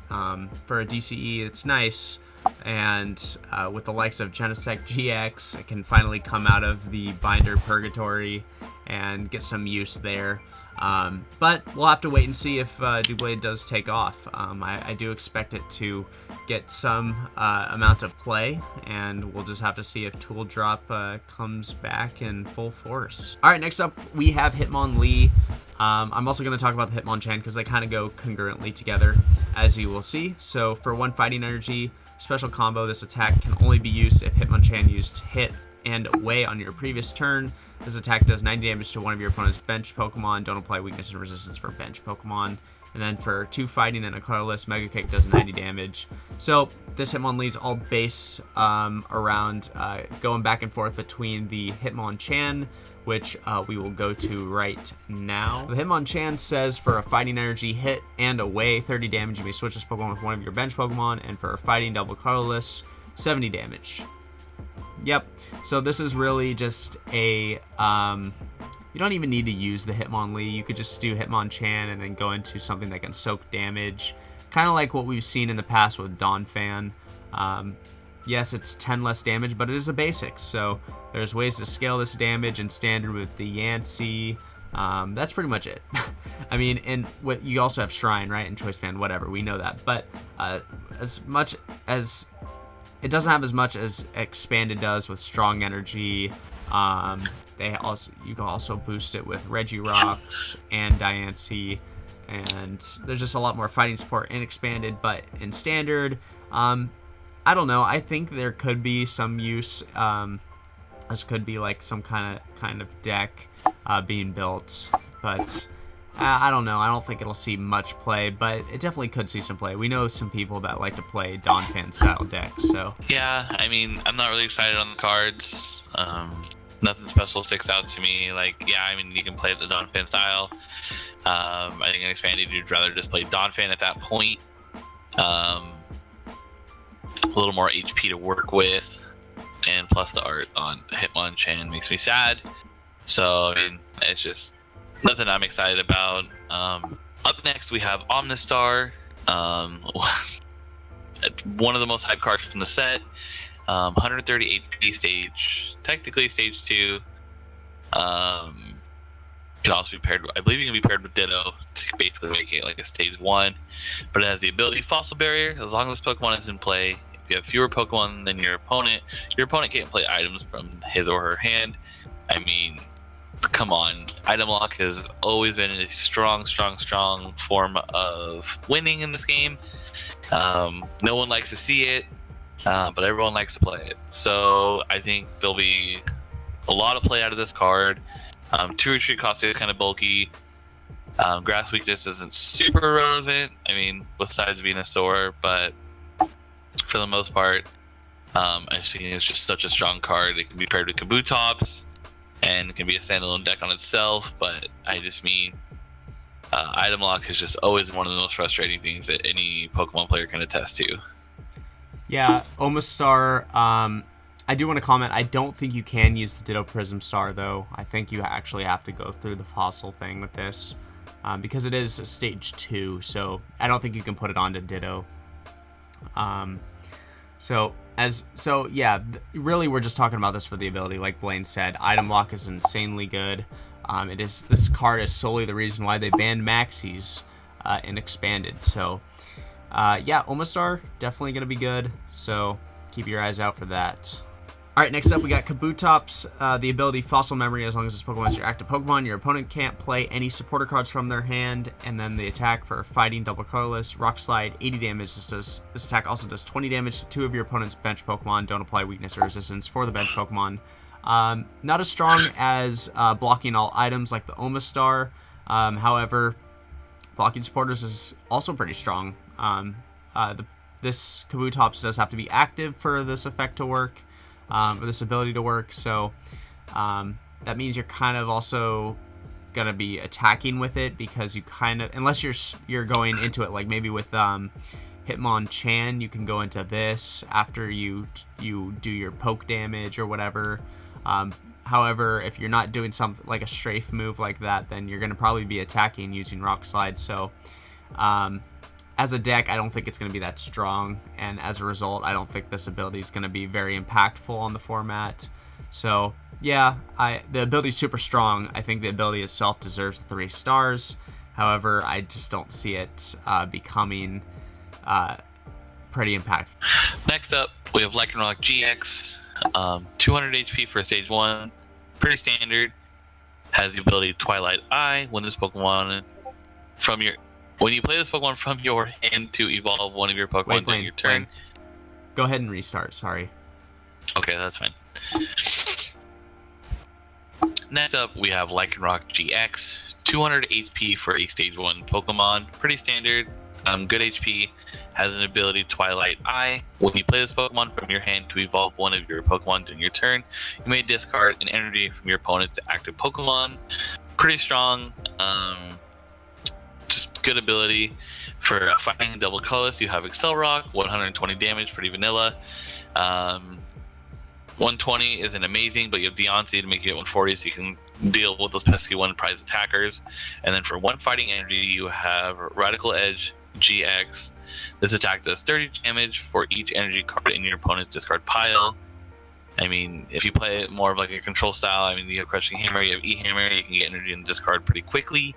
For a DCE, it's nice. And with the likes of Genesect GX, it can finally come out of the binder purgatory and get some use there. But we'll have to wait and see if Doublade does take off. I do expect it to get some amount of play, and we'll just have to see if Tool Drop comes back in full force. All right, next up we have Hitmonlee. I'm also going to talk about the Hitmonchan because they kind of go concurrently together, as you will see. So for 1 fighting energy special combo, this attack can only be used if Hitmonchan used Hit and Away on your previous turn. This attack does 90 damage to one of your opponent's bench Pokemon. Don't apply weakness and resistance for bench Pokemon. And then for 2 fighting and a colorless, Megakake does 90 damage. So this Hitmonlee is all based around going back and forth between the Hitmonchan, which we will go to right now. The Hitmonchan says for a fighting energy hit and away, 30 damage. You may switch this Pokemon with one of your bench Pokemon, and for a fighting double colorless, 70 damage. Yep, so this is really just a, you don't even need to use the Hitmonlee. You could just do Hitmonchan and then go into something that can soak damage. Kind of like what we've seen in the past with Donphan. Yes, it's 10 less damage, but it is a basic, so there's ways to scale this damage in standard with the Yancey. That's pretty much it. I mean, and what you also have Shrine, right, and Choice Band, whatever, we know that. But as much as it doesn't have as much as Expanded does with strong energy, You can also boost it with Regirocks and Diancie, and there's just a lot more fighting support in expanded. But in standard, I don't know. I think there could be some use. This could be like some kind of deck being built, but I don't know. I don't think it'll see much play, but it definitely could see some play. We know some people that like to play Donphan style decks, so. Yeah, I mean, I'm not really excited on the cards. Nothing special sticks out to me. Like, yeah, I mean, you can play it the Donphan style. I think in expanded, you'd rather just play Donphan at that point. A little more HP to work with, and plus the art on Hitmonchan makes me sad. So, I mean, it's just nothing I'm excited about. Up next, we have Omnistar. One of the most hyped cards from the set. 130 HP stage, technically stage 2. Can also be paired. I believe you can be paired with Ditto to basically make it like a stage 1. But it has the ability Fossil Barrier. As long as this Pokemon is in play, if you have fewer Pokemon than your opponent can't play items from his or her hand. I mean, come on. Item lock has always been a strong form of winning in this game. No one likes to see it, but everyone likes to play it. So I think there'll be a lot of play out of this card. 2 retreat cost is kind of bulky. Grass weakness isn't super relevant. I mean, besides Venusaur, but for the most part, I think it's just such a strong card. It can be paired with Kabutops, and it can be a standalone deck on itself. But I just mean, item lock is just always one of the most frustrating things that any Pokemon player can attest to. Yeah, Omastar. I do want to comment, I don't think you can use the Ditto Prism Star, though. I think you actually have to go through the fossil thing with this, because it is stage 2, so I don't think you can put it onto Ditto. Yeah, really we're just talking about this for the ability, like Blaine said. Item lock is insanely good. This card is solely the reason why they banned Maxis in expanded. So, yeah, Omastar, definitely going to be good, so keep your eyes out for that. Alright, next up we got Kabutops, the ability Fossil Memory. As long as this Pokemon is your active Pokemon, your opponent can't play any supporter cards from their hand, and then the attack for Fighting, Double Colorless, Rock Slide, 80 damage. This attack also does 20 damage to 2 of your opponent's bench Pokemon. Don't apply weakness or resistance for the bench Pokemon. Not as strong as blocking all items like the Omastar. However, blocking supporters is also pretty strong. This Kabutops does have to be active for this effect to work. For this ability to work, so that means you're kind of also gonna be attacking with it, because you kind of, unless you're going into it like maybe with Hitmonchan, you can go into this after you do your poke damage or whatever. However, if you're not doing something like a strafe move like that, then you're gonna probably be attacking using Rock Slide. So as a deck, I don't think it's going to be that strong, and as a result, I don't think this ability is going to be very impactful on the format. So, yeah, the ability is super strong. I think the ability itself deserves 3 stars. However, I just don't see it becoming pretty impactful. Next up, we have Lycanroc GX, 200 HP for stage 1, pretty standard. Has the ability Twilight Eye. When you play this Pokemon from your hand to evolve one of your Pokemon during your turn. Go ahead and restart, sorry. Okay, that's fine. Next up, we have Lycanroc GX, 200 HP for a stage 1 Pokemon. Pretty standard, good HP. Has an ability Twilight Eye. When you play this Pokemon from your hand to evolve one of your Pokemon during your turn, you may discard an energy from your opponent's active Pokemon. Pretty strong. Just good ability. For Fighting Double Colorless, you have Excel Rock, 120 damage, pretty vanilla. 120 isn't amazing, but you have Deontay to make you at 140, so you can deal with those pesky one prize attackers. And then for 1 fighting energy, you have Radical Edge GX. This attack does 30 damage for each energy card in your opponent's discard pile. I mean, if you play it more of like a control style, I mean, you have Crushing Hammer, you have E-Hammer, you can get energy in the discard pretty quickly.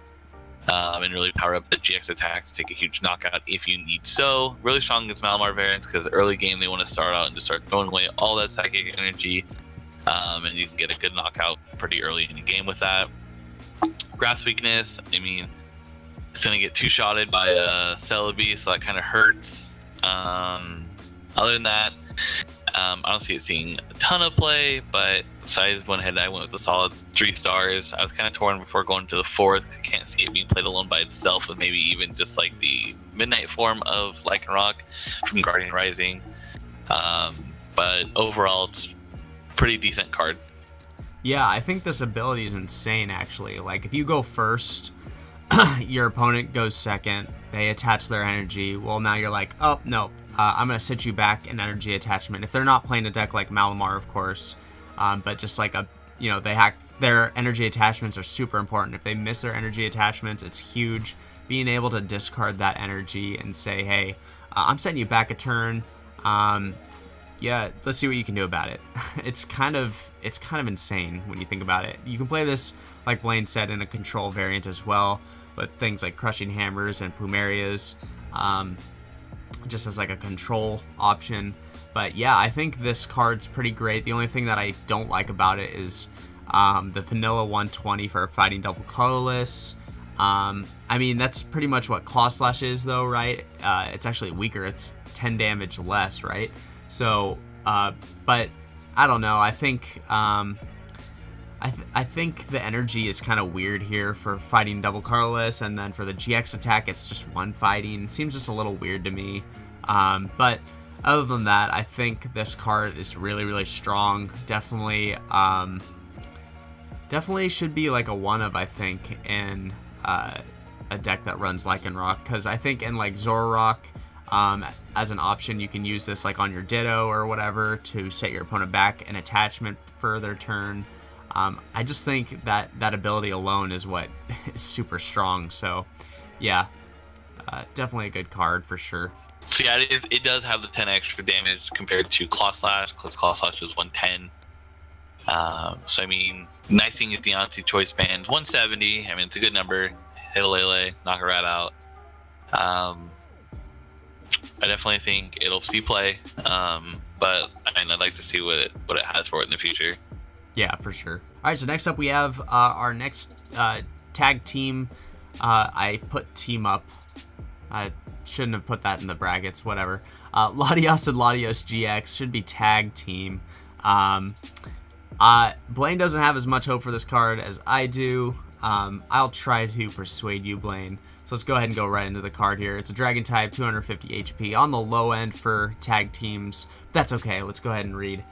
And really power up the GX attack to take a huge knockout if you need so. Really strong against Malamar variants, because early game they want to start out and just start throwing away all that psychic energy. and you can get a good knockout pretty early in the game with that. Grass weakness, I mean, it's going to get two-shotted by a Celebi, so that kind of hurts. Other than that, I don't see it seeing a ton of play, but so I went ahead and I went with a solid 3 stars. I was kind of torn before going to the 4th. Can't see it being played alone by itself, with maybe even just like the midnight form of Lycanroc from Guardian Rising. But overall, it's a pretty decent card. Yeah, I think this ability is insane, actually. Like, if you go first, your opponent goes second, they attach their energy. Well, now you're like, oh, no, I'm going to sit you back an energy attachment. If they're not playing a deck like Malamar, of course, but just like they hack their energy attachments are super important. If they miss their energy attachments, it's huge. Being able to discard that energy and say, hey, I'm setting you back a turn. Yeah, let's see what you can do about it. It's kind of insane when you think about it. You can play this, like Blaine said, in a control variant as well, with things like Crushing Hammers and Plumerias, just as like a control option. But yeah, I think this card's pretty great. The only thing that I don't like about it is the vanilla 120 for fighting double colorless. I mean, that's pretty much what Claw Slash is, though, right? It's actually weaker. It's 10 damage less, right? So, but I don't know. I think I think the energy is kind of weird here for fighting double colorless, and then for the GX attack, it's just one fighting. It seems just a little weird to me. But other than that, I think this card is really, really strong. Definitely should be like a one of, I think, in a deck that runs Lycanroc, because I think in like Zoroark, as an option, you can use this like on your Ditto or whatever to set your opponent back an attachment for their turn. I just think that ability alone is what is super strong. So yeah, definitely a good card for sure. So yeah, it does have the 10 extra damage compared to Claw Slash, because Claw Slash is 110. So I mean, nice thing is the anti-choice band 170. I mean, it's a good number. Hit a Lele, knock a rat out. I definitely think it'll see play, but I mean, I'd like to see what it has for it in the future. Yeah, for sure. All right, so next up we have our next tag team. I put team up. I shouldn't have put that in the brackets, whatever. Latios and Latios GX should be tag team. Blaine doesn't have as much hope for this card as I do. I'll try to persuade you, Blaine. So let's go ahead and go right into the card here. It's a Dragon type, 250 HP. On the low end for tag teams. That's okay. Let's go ahead and read.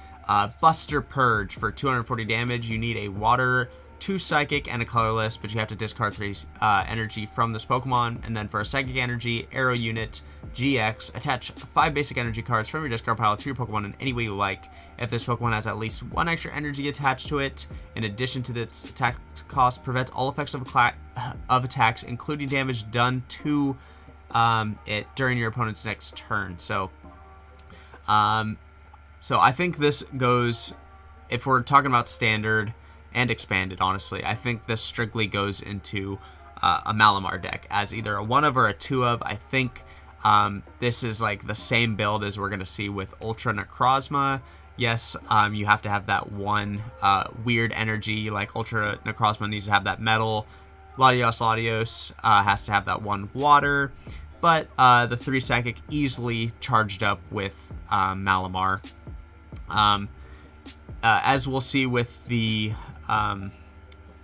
Buster Purge for 240 damage. You need a Water, 2 Psychic, and a Colorless, but you have to discard 3 energy from this Pokemon. And then for a Psychic Energy, Arrow Unit, GX, attach 5 basic energy cards from your discard pile to your Pokemon in any way you like. If this Pokemon has at least 1 extra energy attached to it, in addition to its attack cost, prevent all effects of attacks, including damage done to it during your opponent's next turn. So I think this goes, if we're talking about standard and expanded, honestly, I think this strictly goes into a Malamar deck as either a 1 of or a 2 of. I think this is like the same build as we're going to see with Ultra Necrozma. Yes, you have to have that 1 weird energy, like Ultra Necrozma needs to have that metal. Latios has to have that 1 water. But the 3 Psychic easily charged up with Malamar. As we'll see with the the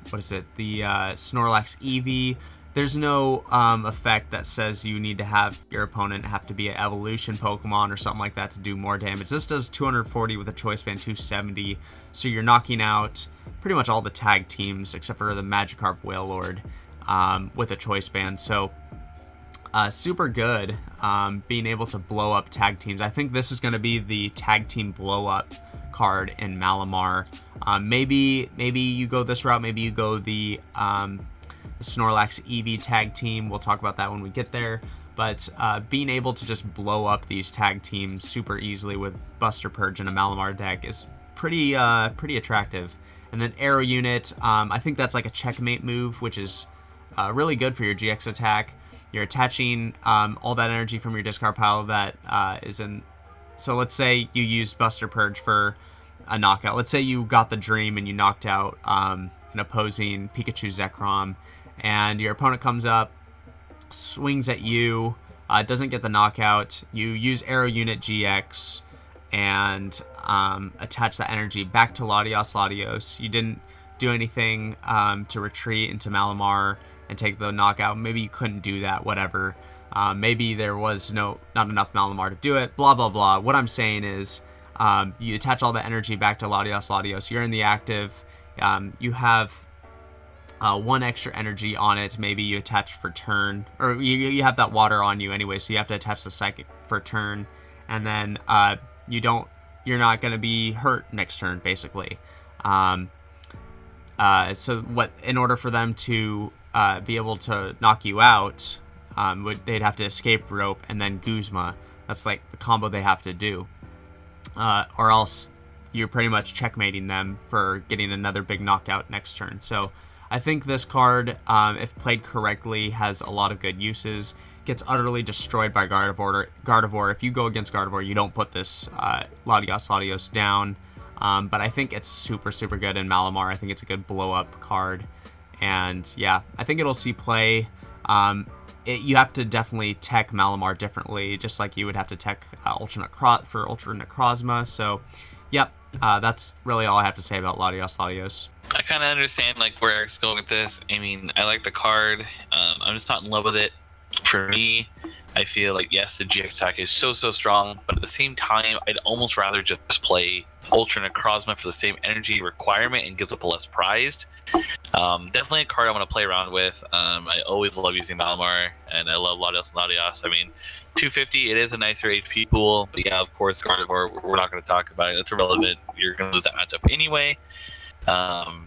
Snorlax Eevee, there's no effect that says you need to have your opponent have to be an evolution Pokemon or something like that to do more damage. This does 240 with a choice band 270, so you're knocking out pretty much all the tag teams except for the Magikarp Wailord with a choice band. So super good, being able to blow up tag teams. I think this is going to be the tag team blow up card in Malamar. Maybe you go this route. Maybe you go the Snorlax Eevee tag team. We'll talk about that when we get there. But being able to just blow up these tag teams super easily with Buster Purge in a Malamar deck is pretty attractive. And then Arrow Unit, I think that's like a checkmate move, which is really good for your GX attack. You're attaching all that energy from your discard pile that is in. So let's say you use Buster Purge for a knockout. Let's say you got the dream and you knocked out an opposing Pikachu ZEKROM, and your opponent comes up, swings at you, doesn't get the knockout. You use Arrow Unit GX and attach that energy back to Latios. You didn't do anything to retreat into Malamar and take the knockout. Maybe you couldn't do that, whatever. Maybe there was not enough Malamar to do it, blah, blah, blah. What I'm saying is you attach all the energy back to Latios. You're in the active. You have 1 extra energy on it. Maybe you attach for turn, or you have that water on you anyway, so you have to attach the psychic for turn, and then you're not going to be hurt next turn, basically. So in order for them to be able to knock you out, they'd have to escape rope and then Guzma. That's like the combo they have to do, or else you're pretty much checkmating them for getting another big knockout next turn. So I think this card, if played correctly, has a lot of good uses. Gets utterly destroyed by Gardevoir. If you go against Gardevoir, you don't put this Latios down. But I think it's super, super good in Malamar. I think it's a good blow-up card. And yeah, I think it'll see play. You have to definitely tech Malamar differently, just like you would have to tech Ultra Necrozma. So, yep, that's really all I have to say about Latios. I kind of understand like where Eric's going with this. I mean, I like the card. I'm just not in love with it. For me, I feel like, yes, the GX attack is so strong, but at the same time, I'd almost rather just play Ultra Necrozma for the same energy requirement and gives up a less prized. Definitely a card I want to play around with. I always love using Malamar, and I love Latios. I mean, 250, it is a nicer HP pool, but yeah, of course, Gardevoir, we're not going to talk about it. That's irrelevant. You're going to lose that matchup anyway. I'm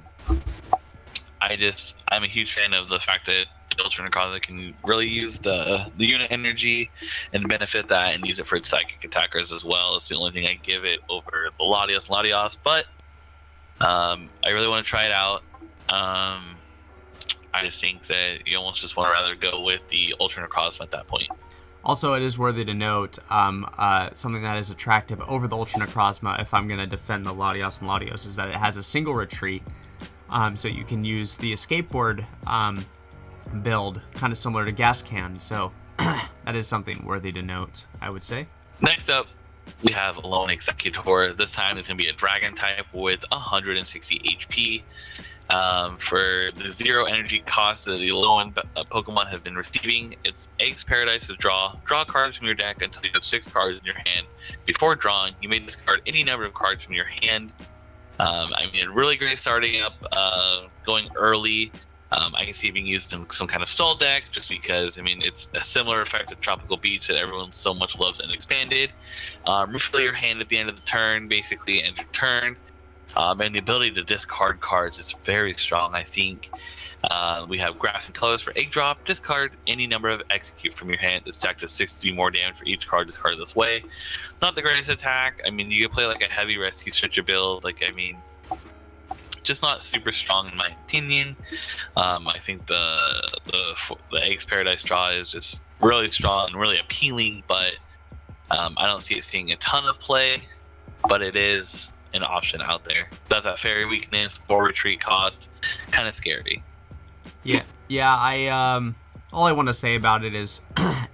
a huge fan of the fact that Ultra Necrozma can really use the unit energy and benefit that and use it for its psychic attackers as well. It's the only thing I give it over the Latios, but I really want to try it out. I just think that you almost just want to rather go with the Ultra Necrozma at that point. Also, it is worthy to note, something that is attractive over the Ultra Necrozma, if I'm going to defend the Latios, is that it has a single retreat. So you can use the escape board build, kind of similar to Gas Can. So that is something worthy to note, I would say. Next up, we have Lone Executor. This time it's going to be a Dragon type with 160 HP. For the 0 energy cost that the Lone Pokemon have been receiving, it's Eggs Paradise to draw cards from your deck until you have 6 cards in your hand. Before drawing, you may discard any number of cards from your hand. I mean, really great starting up, going early. I can see it being used in some kind of stall deck, just because, I mean, it's a similar effect to Tropical Beach that everyone so much loves and expanded. Refill your hand at the end of the turn, basically end your turn. And the ability to discard cards is very strong, I think. We have Grass and Colors for Egg Drop. Discard any number of Execute from your hand. This attack does 60 more damage for each card discarded this way. Not the greatest attack. I mean, you can play like a heavy Rescue Stretcher build. Like, I mean, just not super strong in my opinion. I think the Eggs Paradise draw is just really strong and really appealing, but I don't see it seeing a ton of play, but it is an option out there. Does that fairy weakness, 4 retreat cost, kind of scary. Yeah. All I want to say about it is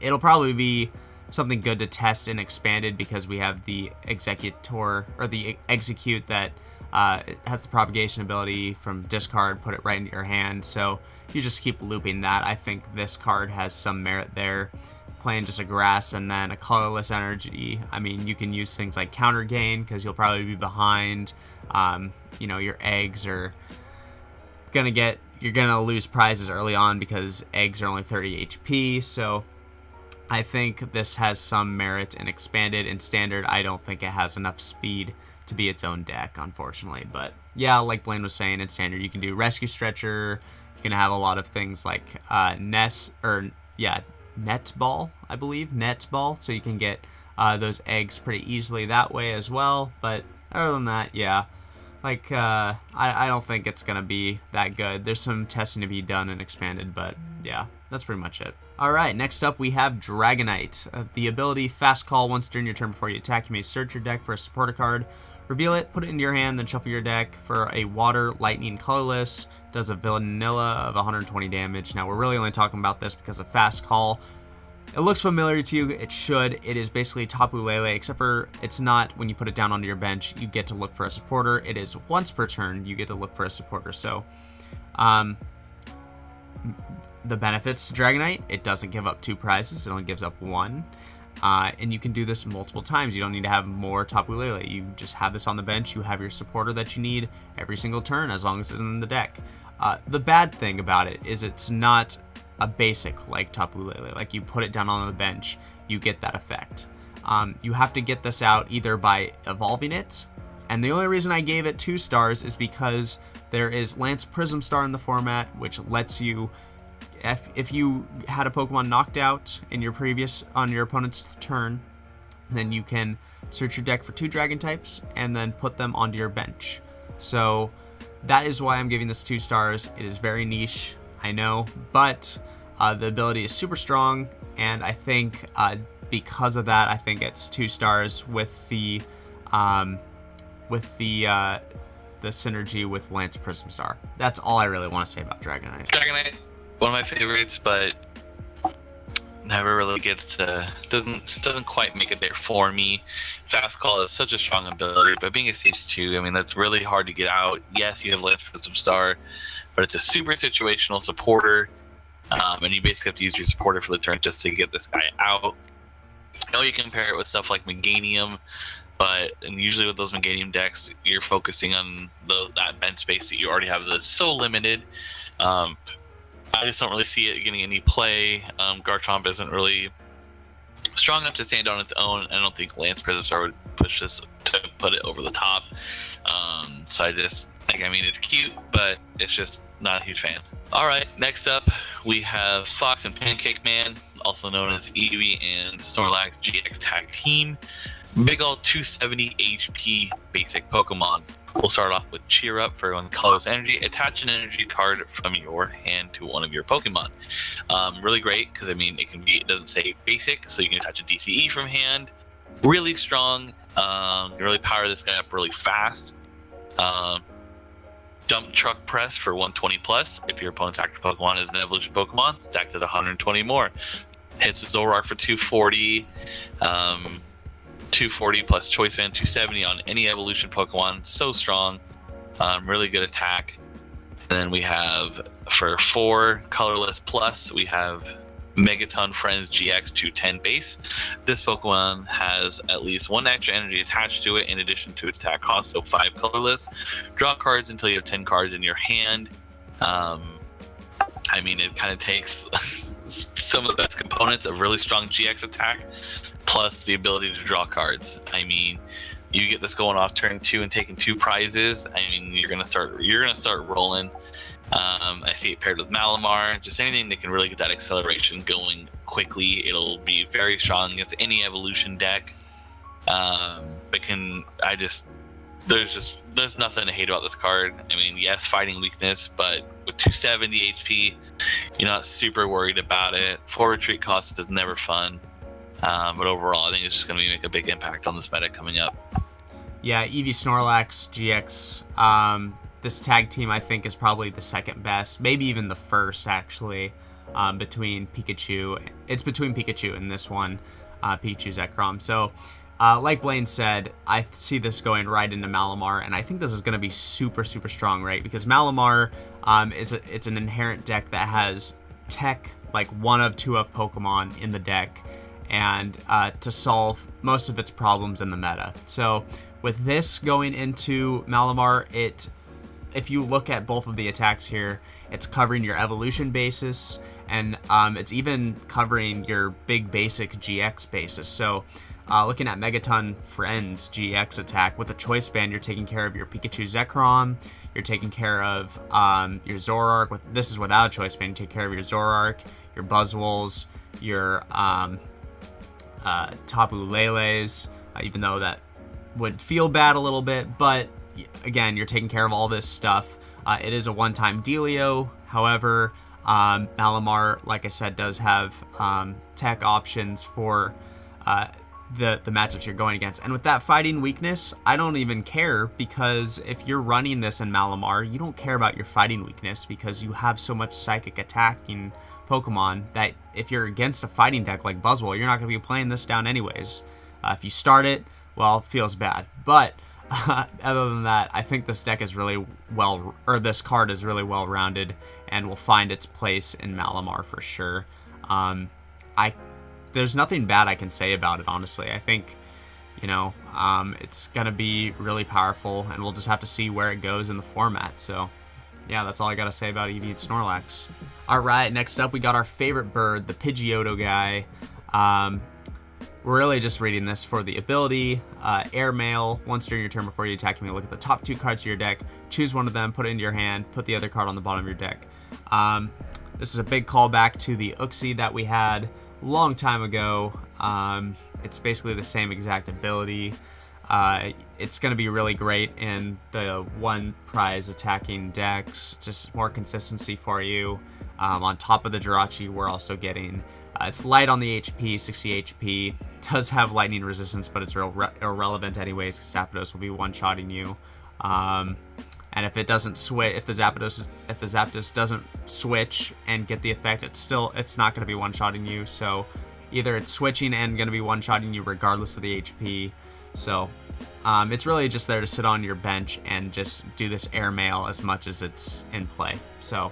it'll probably be something good to test in expanded, because we have the Executor, or the Execute, that it has the propagation ability from discard, put it right into your hand, so you just keep looping that. I think this card has some merit there. Playing just a grass and then a colorless energy, I mean, you can use things like counter gain, because you'll probably be behind. Your eggs are you're gonna lose prizes early on because eggs are only 30 HP. So I think this has some merit in expanded. In standard, I don't think it has enough speed to be its own deck, unfortunately. But yeah, like Blaine was saying, in standard you can do Rescue Stretcher. You can have a lot of things like Netball, I believe, Netball, so you can get those eggs pretty easily that way as well. But other than that, yeah, like I don't think it's gonna be that good. There's some testing to be done and expanded, but yeah, that's pretty much it. All right, next up we have Dragonite. The ability Fast Call. Once during your turn before you attack, you may search your deck for a supporter card. Reveal it, put it into your hand, then shuffle your deck for a Water, Lightning, Colorless. Does a Vanilla of 120 damage. Now, we're really only talking about this because of Fast Call. It looks familiar to you. It should. It is basically Tapu Lele, except for it's not when you put it down onto your bench, you get to look for a supporter. It is once per turn, you get to look for a supporter. So, the benefits to Dragonite, it doesn't give up 2 prizes. It only gives up 1. And you can do this multiple times. You don't need to have more Tapu Lele. You just have this on the bench. You have your supporter that you need every single turn as long as it's in the deck. The bad thing about it is it's not a basic like Tapu Lele. Like you put it down on the bench, you get that effect. You have to get this out either by evolving it. And the only reason I gave it 2 stars is because there is Lance Prism Star in the format, which lets you, if you had a Pokemon knocked out in your on your opponent's turn, then you can search your deck for 2 Dragon types and then put them onto your bench. So that is why I'm giving this 2 stars. It is very niche, I know, but the ability is super strong, and I think because of that, I think it's 2 stars with the synergy with Lance Prism Star. That's all I really want to say about Dragonite. Dragonite, one of my favorites, but never really gets to, doesn't quite make it there for me. Fast Call is such a strong ability, but being a stage 2, I mean, that's really hard to get out. Yes, you have Lance Prism Star, but it's a super situational supporter, and you basically have to use your supporter for the turn just to get this guy out. I know you can pair it with stuff like Meganium, and usually with those Meganium decks, you're focusing on that bench space that you already have that's so limited. I just don't really see it getting any play. Garchomp isn't really strong enough to stand on its own. I don't think Lance Prism Star would push this to put it over the top. So I just, like, I mean, it's cute, but it's just not a huge fan. Alright, next up, we have Fox and Pancake Man, also known as Eevee and Snorlax GX Tag Team. Big ol' 270 HP basic Pokemon. We'll start off with Cheer Up for one colorless energy. Attach an energy card from your hand to one of your Pokemon. Really great, because I mean, it doesn't say basic, so you can attach a DCE from hand. Really strong. You really power this guy up really fast. Dump Truck Press for 120 plus. If your opponent's active Pokemon is an evolution Pokemon, stacked at 120 more. Hits Zoroark for 240. 240 plus Choice Band 270 on any evolution Pokemon. So strong. Really good attack. And then we have, for 4 colorless plus, we have Megaton Friends GX 210 base. This Pokemon has at least 1 extra energy attached to it in addition to its attack cost, so 5 colorless. Draw cards until you have 10 cards in your hand. I mean, it kind of takes some of the best components, a really strong GX attack, plus the ability to draw cards. I mean, you get this going off turn 2 and taking 2 prizes. I mean, you're gonna start rolling. I see it paired with Malamar. Just anything that can really get that acceleration going quickly. It'll be very strong against any evolution deck. There's nothing to hate about this card. I mean, yes, fighting weakness, but with 270 HP, you're not super worried about it. 4 retreat cost is never fun. But overall, I think it's just going to make a big impact on this meta coming up. Yeah, Eevee Snorlax GX. This tag team, I think, is probably the second best, maybe even the first, actually, between Pikachu. It's between Pikachu and this one, Pikachu ZEKROM. So, like Blaine said, I see this going right into Malamar, and I think this is going to be super, super strong, right? Because Malamar, it's an inherent deck that has tech, like 1 of 2 of Pokemon in the deck, and to solve most of its problems in the meta. So with this going into Malamar, if you look at both of the attacks here, it's covering your evolution basis, and it's even covering your big basic GX basis. So looking at Megaton Friends GX attack with a Choice Band, you're taking care of your Pikachu ZEKROM, you're taking care of your Zoroark. This is without a Choice Band, you take care of your Zoroark, your Buzzwoles, your Tapu Leles, even though that would feel bad a little bit, but again, you're taking care of all this stuff. It is a one-time dealio. However, Malamar, like I said, does have tech options for the matchups you're going against. And with that fighting weakness, I don't even care, because if you're running this in Malamar, you don't care about your fighting weakness because you have so much psychic attacking Pokemon that if you're against a fighting deck like Buzzwole, you're not going to be playing this down anyways. If you start it, well, it feels bad. But other than that, I think this deck is really this card is really well rounded and will find its place in Malamar for sure. There's nothing bad I can say about it, honestly. I think, it's going to be really powerful, and we'll just have to see where it goes in the format. So, yeah, that's all I got to say about Eevee and Snorlax. All right, next up, we got our favorite bird, the Pidgeotto guy. We're really just reading this for the ability. Airmail, once during your turn before you attack me, look at the top 2 cards of your deck, choose one of them, put it into your hand, put the other card on the bottom of your deck. This is a big callback to the Uxie that we had long time ago. It's basically the same exact ability. It's going to be really great in the 1 prize attacking decks, just more consistency for you. On top of the Jirachi, we're also getting, it's light on the HP, 60 HP, does have lightning resistance, but it's irrelevant anyways because ZAPDOS will be one-shotting you. And if it doesn't switch, if the ZAPDOS doesn't switch and get the effect, it's not going to be one-shotting you. So either it's switching and going to be one-shotting you regardless of the HP. So it's really just there to sit on your bench and just do this airmail as much as it's in play. So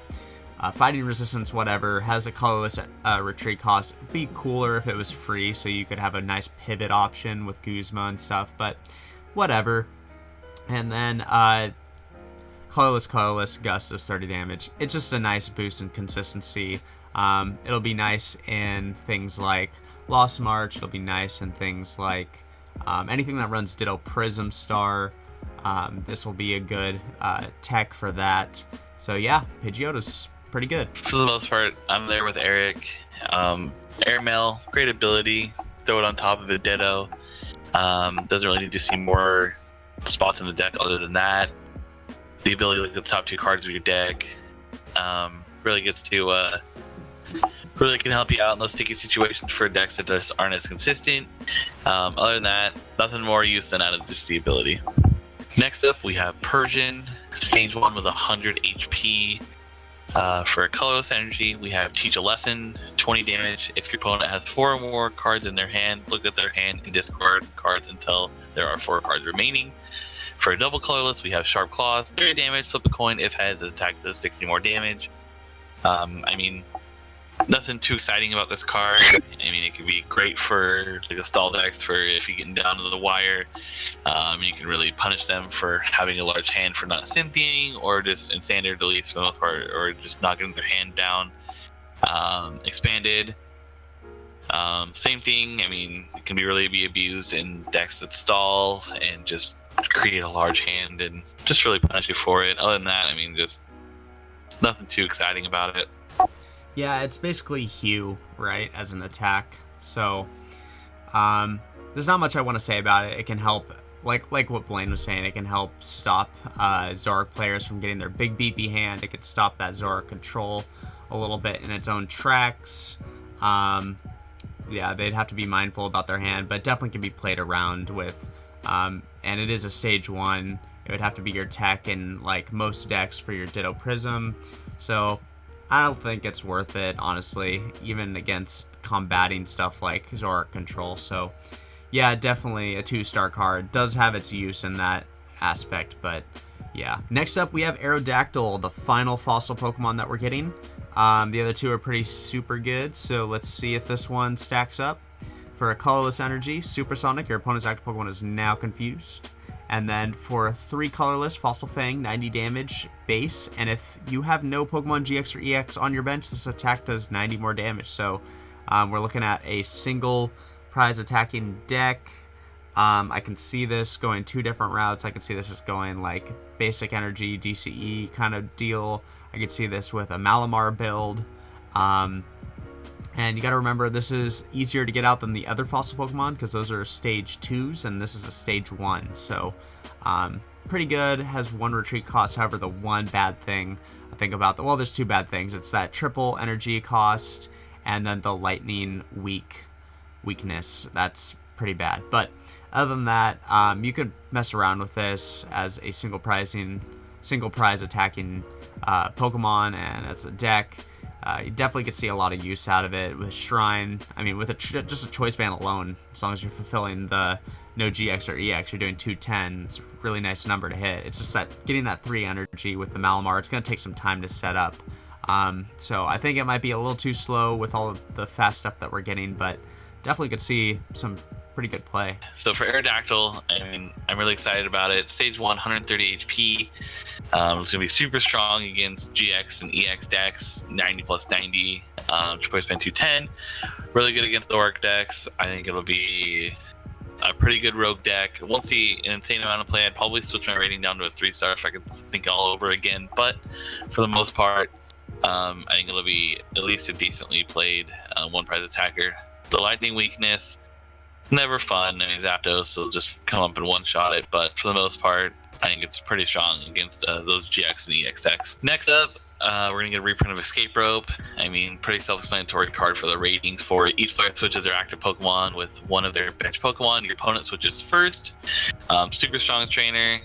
fighting resistance, whatever, has a colorless retreat cost. It'd be cooler if it was free, so you could have a nice pivot option with Guzma and stuff, but whatever. And then colorless, Gust does 30 damage. It's just a nice boost in consistency. It'll be nice in things like Lost March. It'll be nice in things like anything that runs Ditto Prism Star. This will be a good tech for that. So yeah, Pidgeotto's pretty good. For the most part, I'm there with Eric. Airmail, great ability. Throw it on top of a Ditto. Doesn't really need to see more spots in the deck other than that. The ability to look at the top 2 cards of your deck really gets to really can help you out in those sticky situations for decks that just aren't as consistent. Other than that, nothing more use than out of just the ability. Next up, we have Persian, stage 1 with 100 HP. For colorless energy, we have Teach a Lesson, 20 damage. If your opponent has 4 or more cards in their hand, look at their hand and discard cards until there are 4 cards remaining. For a double colorless, we have Sharp Claws, 30 damage. Flip a coin. If has attack does 60 more damage. I mean, nothing too exciting about this card. I mean, it could be great for like a stall decks for if you're getting down to the wire. You can really punish them for having a large hand for not synthying, or just in standard at least for the most part, or just not getting their hand down. Expanded. Same thing. I mean, it can be abused in decks that stall and just create a large hand and just really punish you for it. Other than that, I mean, just nothing too exciting about it. Yeah, it's basically Hue, right, as an attack. So there's not much I want to say about it. It can help, like what Blaine was saying, it can help stop Zoroark players from getting their big beefy hand. It could stop that Zoroark control a little bit in its own tracks. Yeah, they'd have to be mindful about their hand, but definitely can be played around with. And it is a stage 1. It would have to be your tech in like most decks for your Ditto Prism. So I don't think it's worth it, honestly, even against combating stuff like Zoroark control. So yeah, definitely a 2-star card. Does have its use in that aspect, but yeah. Next up, we have Aerodactyl, the final fossil Pokemon that we're getting. The other 2 are pretty super good, so let's see if this one stacks up. For a colorless energy, Supersonic, your opponent's active Pokemon is now confused. And then for 3 colorless, Fossil Fang, 90 damage base. And if you have no Pokemon GX or EX on your bench, this attack does 90 more damage. So we're looking at a single prize attacking deck. I can see this going 2 different routes. I can see this just going like basic energy, DCE kind of deal. I could see this with a Malamar build. And you got to remember, this is easier to get out than the other fossil Pokemon because those are stage 2s and this is a stage 1. So pretty good. Has 1 retreat cost. However, the one bad thing I think about well, there's 2 bad things. It's that triple energy cost and then the lightning weakness. That's pretty bad. But other than that, you could mess around with this as a single prize attacking Pokemon, and as a deck. You definitely could see a lot of use out of it with Shrine. I mean, with just a choice band alone, as long as you're fulfilling the no GX or EX, you're doing 210. It's a really nice number to hit. It's just that getting that 3 energy with the Malamar, it's going to take some time to set up. So I think it might be a little too slow with all of the fast stuff that we're getting, but definitely could see some pretty good play. So for Aerodactyl, I mean, I'm really excited about it. Stage 1, 130 HP. It's going to be super strong against GX and EX decks, 90 plus 90, choice band 210. Really good against the Orc decks. I think it'll be a pretty good rogue deck. Won't see an insane amount of play. I'd probably switch my rating down to a 3-star if I could think all over again. But for the most part, I think it'll be at least a decently played one prize attacker. The lightning weakness, never fun. I mean, ZAPDOS will just come up and one-shot it. But for the most part, I think it's pretty strong against those GX and EX decks. Next up, we're going to get a reprint of Escape Rope. I mean, pretty self-explanatory card for the ratings for it. Each player switches their active Pokemon with one of their bench Pokemon. Your opponent switches first. Super strong trainer.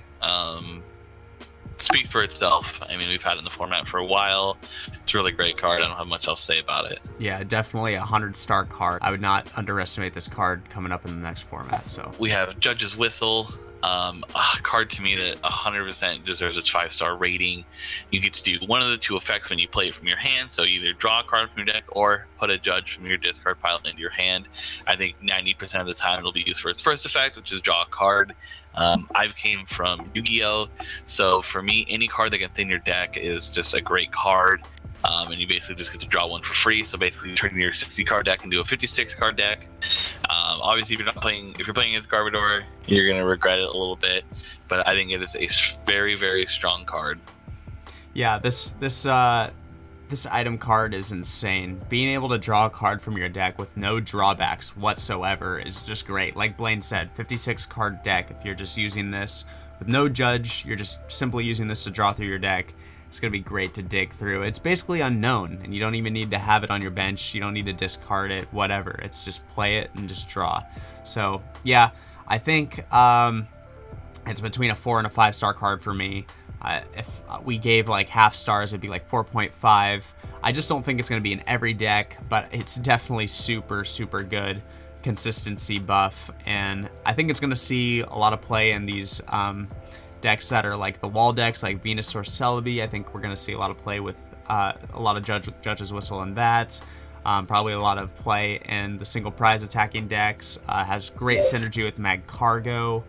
Speaks for itself. I mean, we've had it in the format for a while. It's a really great card. I don't have much else to say about it. Yeah, definitely a 100-star card. I would not underestimate this card coming up in the next format. So we have Judge's Whistle. A card to me that 100% deserves its 5-star rating. You get to do one of the two effects when you play it from your hand, so either draw a card from your deck or put a judge from your discard pile into your hand. I think 90% of the time it'll be used for its first effect, which is draw a card. I came from Yu-Gi-Oh! So for me, any card that gets in your deck is just a great card. And you basically just get to draw one for free. So basically, you turn your 60-card deck into a 56-card deck. Obviously, if you're playing against Garbodor, you're gonna regret it a little bit. But I think it is a very, very strong card. Yeah, this item card is insane. Being able to draw a card from your deck with no drawbacks whatsoever is just great. Like Blaine said, 56-card deck. If you're just using this with no judge, you're just simply using this to draw through your deck. It's going to be great to dig through. It's basically unknown, and you don't even need to have it on your bench. You don't need to discard it, whatever. It's just play it and just draw. So, yeah, I think it's between a 4 and a 5-star card for me. If we gave like half stars, it'd be like 4.5. I just don't think it's going to be in every deck, but it's definitely super, super good consistency buff. And I think it's going to see a lot of play in these decks that are like the wall decks, like Venusaur Celebi. I think we're going to see a lot of play with a lot of Judge's Whistle and that. Probably a lot of play in the single prize attacking decks. Has great synergy with Magcargo.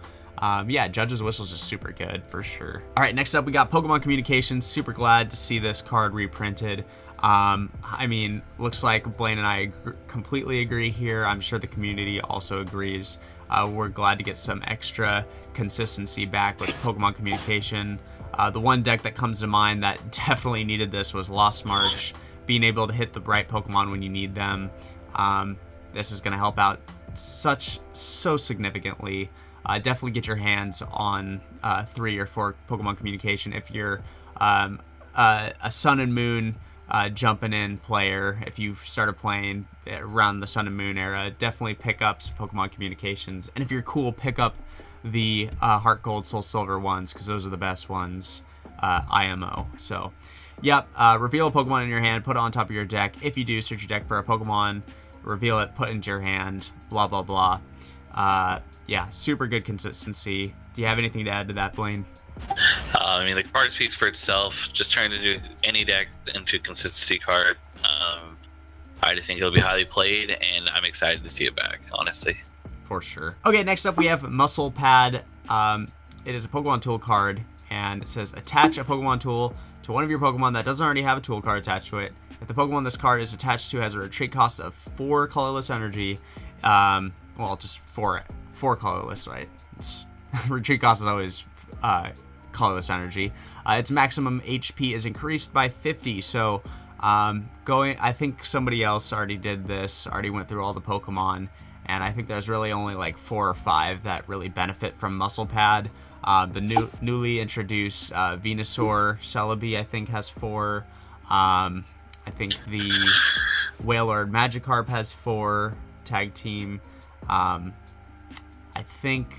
Yeah, Judge's Whistle is just super good for sure. All right, next up we got Pokemon Communications. Super glad to see this card reprinted. I mean, looks like Blaine and I completely agree here. I'm sure the community also agrees. We're glad to get some extra consistency back with Pokemon Communication. The one deck that comes to mind that definitely needed this was Lost March. Being able to hit the right Pokemon when you need them. This is going to help out so significantly. Definitely get your hands on 3 or 4 Pokemon Communication if you're a Sun and Moon jumping in player. If you started playing around the Sun and Moon era, definitely pick up some Pokemon Communications. And if you're cool, pick up the Heart Gold, Soul Silver ones, because those are the best ones, IMO. So, yep, reveal a Pokemon in your hand, put it on top of your deck. If you do, search your deck for a Pokemon, reveal it, put it into your hand, blah, blah, blah. Yeah, super good consistency. Do you have anything to add to that, Blaine? I mean, the card speaks for itself. Just trying to do any deck into a consistency card. I just think it'll be highly played, and I'm excited to see it back, honestly. For sure. Okay, next up we have Muscle Pad. It is a Pokemon tool card, and it says attach a Pokemon tool to one of your Pokemon that doesn't already have a tool card attached to it. If the Pokemon this card is attached to has a retreat cost of 4 colorless energy, well, just 4 colorless, right? Retreat cost is always colorless energy. Its maximum HP is increased by 50. So I think somebody else already did this, already went through all the Pokemon, and I think there's really only like 4 or 5 that really benefit from Muscle Pad. The newly introduced Venusaur Celebi, I think, has 4. I think the WAILORD Magikarp has 4 tag team. I think,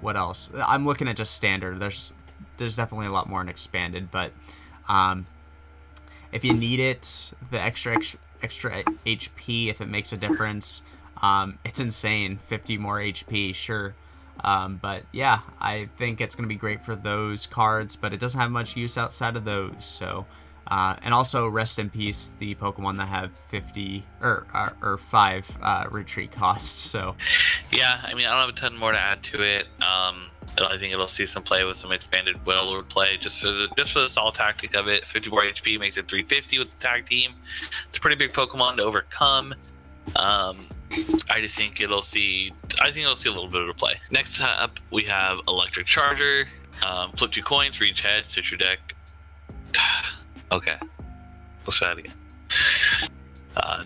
what else? I'm looking at just standard. There's definitely a lot more in expanded, but if you need it, the extra HP, if it makes a difference, it's insane. 50 more HP, sure. But yeah, I think it's going to be great for those cards, but it doesn't have much use outside of those. So, and also rest in peace the Pokemon that have 50 or 5 retreat costs. So yeah, I mean, I don't have a ton more to add to it. I think it'll see some play with some expanded WAILORD play, just for the solid tactic of it. 54 HP makes it 350 with the tag team. It's a pretty big Pokemon to overcome. I just think it'll see a little bit of play. Next up, we have Electric Charger. Flip 2 coins for each head. Switch your deck. Okay, let's try that again.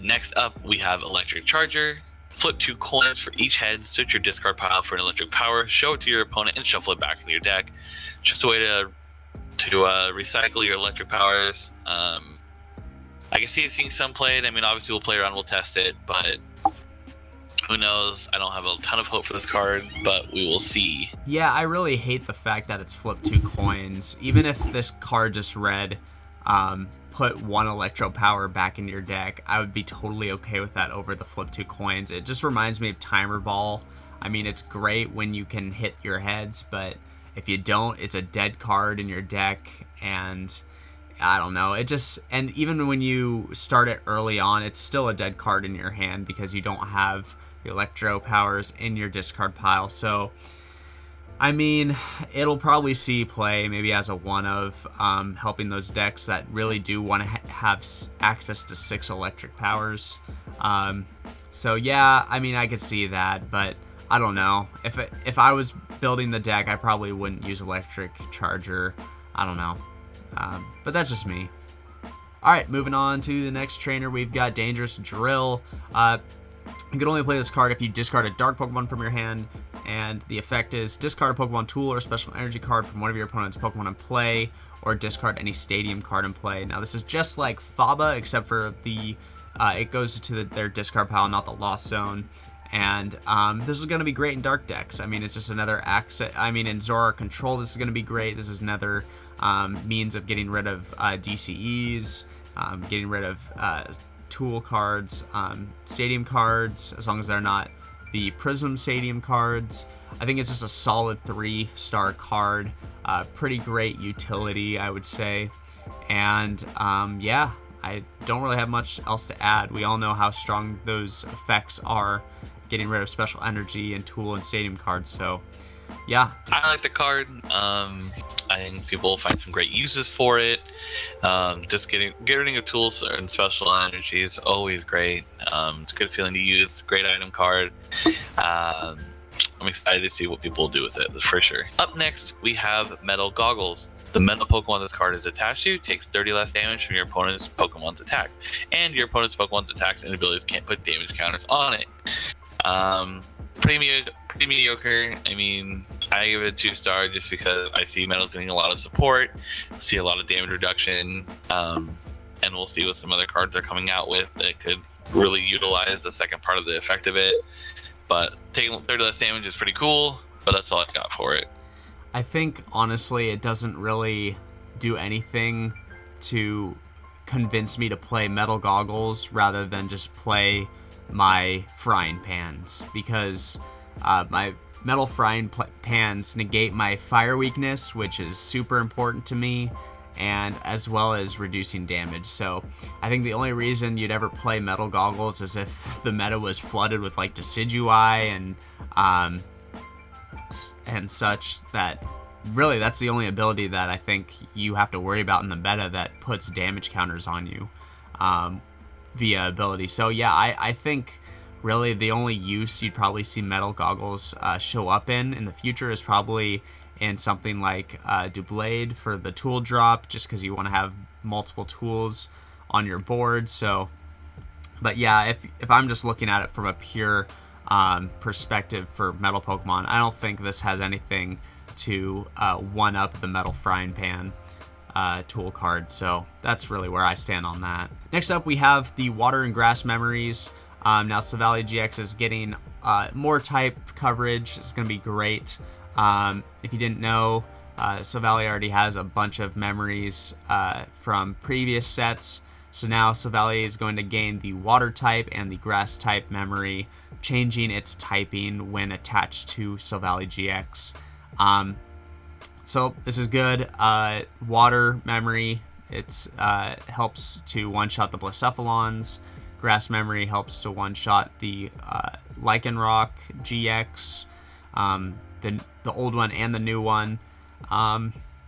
Next up, we have Electric Charger. Flip 2 coins for each head. Switch your discard pile for an electric power. Show it to your opponent and shuffle it back into your deck. Just a way to recycle your electric powers. I can see it seeing some played. I mean, obviously we'll play around, we'll test it, but who knows? I don't have a ton of hope for this card, but we will see. Yeah, I really hate the fact that it's flip 2 coins. Even if this card just read, put 1 electro power back in your deck, I would be totally okay with that over the flip 2 coins. It just reminds me of Timer Ball. I mean, it's great when you can hit your heads, but if you don't, it's a dead card in your deck, and I don't know. And even when you start it early on, it's still a dead card in your hand because you don't have the electro powers in your discard pile. So, I mean, it'll probably see play maybe as a one of, helping those decks that really do want to have access to 6 electric powers. So yeah, I mean, I could see that, but I don't know. If I was building the deck, I probably wouldn't use Electric Charger. I don't know. But that's just me. Alright, moving on to the next trainer, we've got Dangerous Drill. You can only play this card if you discard a Dark Pokemon from your hand, and the effect is discard a Pokemon tool or special energy card from one of your opponent's Pokemon in play, or discard any stadium card in play. Now this is just like Faba, except for it goes to their discard pile, not the Lost Zone. And this is going to be great in dark decks. I mean, it's just another access. I mean, in Zora Control, this is going to be great. This is another means of getting rid of DCEs, getting rid of tool cards, stadium cards, as long as they're not the Prism stadium cards. I think it's just a solid 3-star card. Pretty great utility, I would say. And yeah, I don't really have much else to add. We all know how strong those effects are, getting rid of special energy and tool and stadium cards. So yeah, I like the card. I think people will find some great uses for it. Just getting rid of tools and special energy is always great. It's a good feeling to use. Great item card. I'm excited to see what people will do with it, for sure. Up next, we have Metal Goggles. The metal Pokemon this card is attached to takes 30 less damage from your opponent's Pokemon's attacks, and your opponent's Pokemon's attacks and abilities can't put damage counters on it. Pretty mediocre. I mean, I give it a 2-star just because I see Metal doing a lot of support, see a lot of damage reduction, and we'll see what some other cards are coming out with that could really utilize the second part of the effect of it. But taking 30 less damage is pretty cool, but that's all I got for it. I think, honestly, it doesn't really do anything to convince me to play Metal Goggles rather than just play my frying pans, because my metal frying pans negate my fire weakness, which is super important to me, and as well as reducing damage. So I think the only reason you'd ever play Metal Goggles is if the meta was flooded with like Decidueye and such. That really, that's the only ability that I think you have to worry about in the meta that puts damage counters on you via ability. So yeah, I think really the only use you'd probably see Metal Goggles show up in the future is probably in something like Doublade for the tool drop, just because you want to have multiple tools on your board. So, but yeah, if I'm just looking at it from a pure perspective for metal Pokemon, I don't think this has anything to one up the Metal Frying Pan tool card. So that's really where I stand on that. Next up, we have the Water and Grass Memories. Now Silvally GX is getting more type coverage. It's going to be great. If you didn't know, Silvally already has a bunch of memories from previous sets. So now Silvally is going to gain the water type and the grass type memory, changing its typing when attached to Silvally GX. So this is good. Water memory, it helps to one-shot the Blacephalons. Grass memory helps to one-shot the Lycanroc GX, the old one and the new one.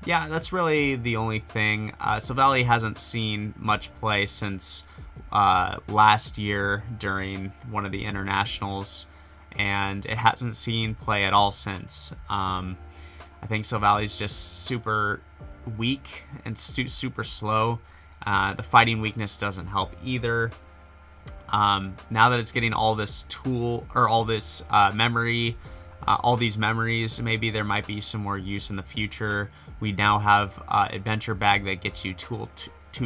Yeah, that's really the only thing. Silvally hasn't seen much play since last year during one of the internationals, and it hasn't seen play at all since. I think Silvally's just super weak and super slow. The fighting weakness doesn't help either. Now that it's getting all this tool or all this memory, all these memories, maybe there might be some more use in the future. We now have Adventure Bag that gets you two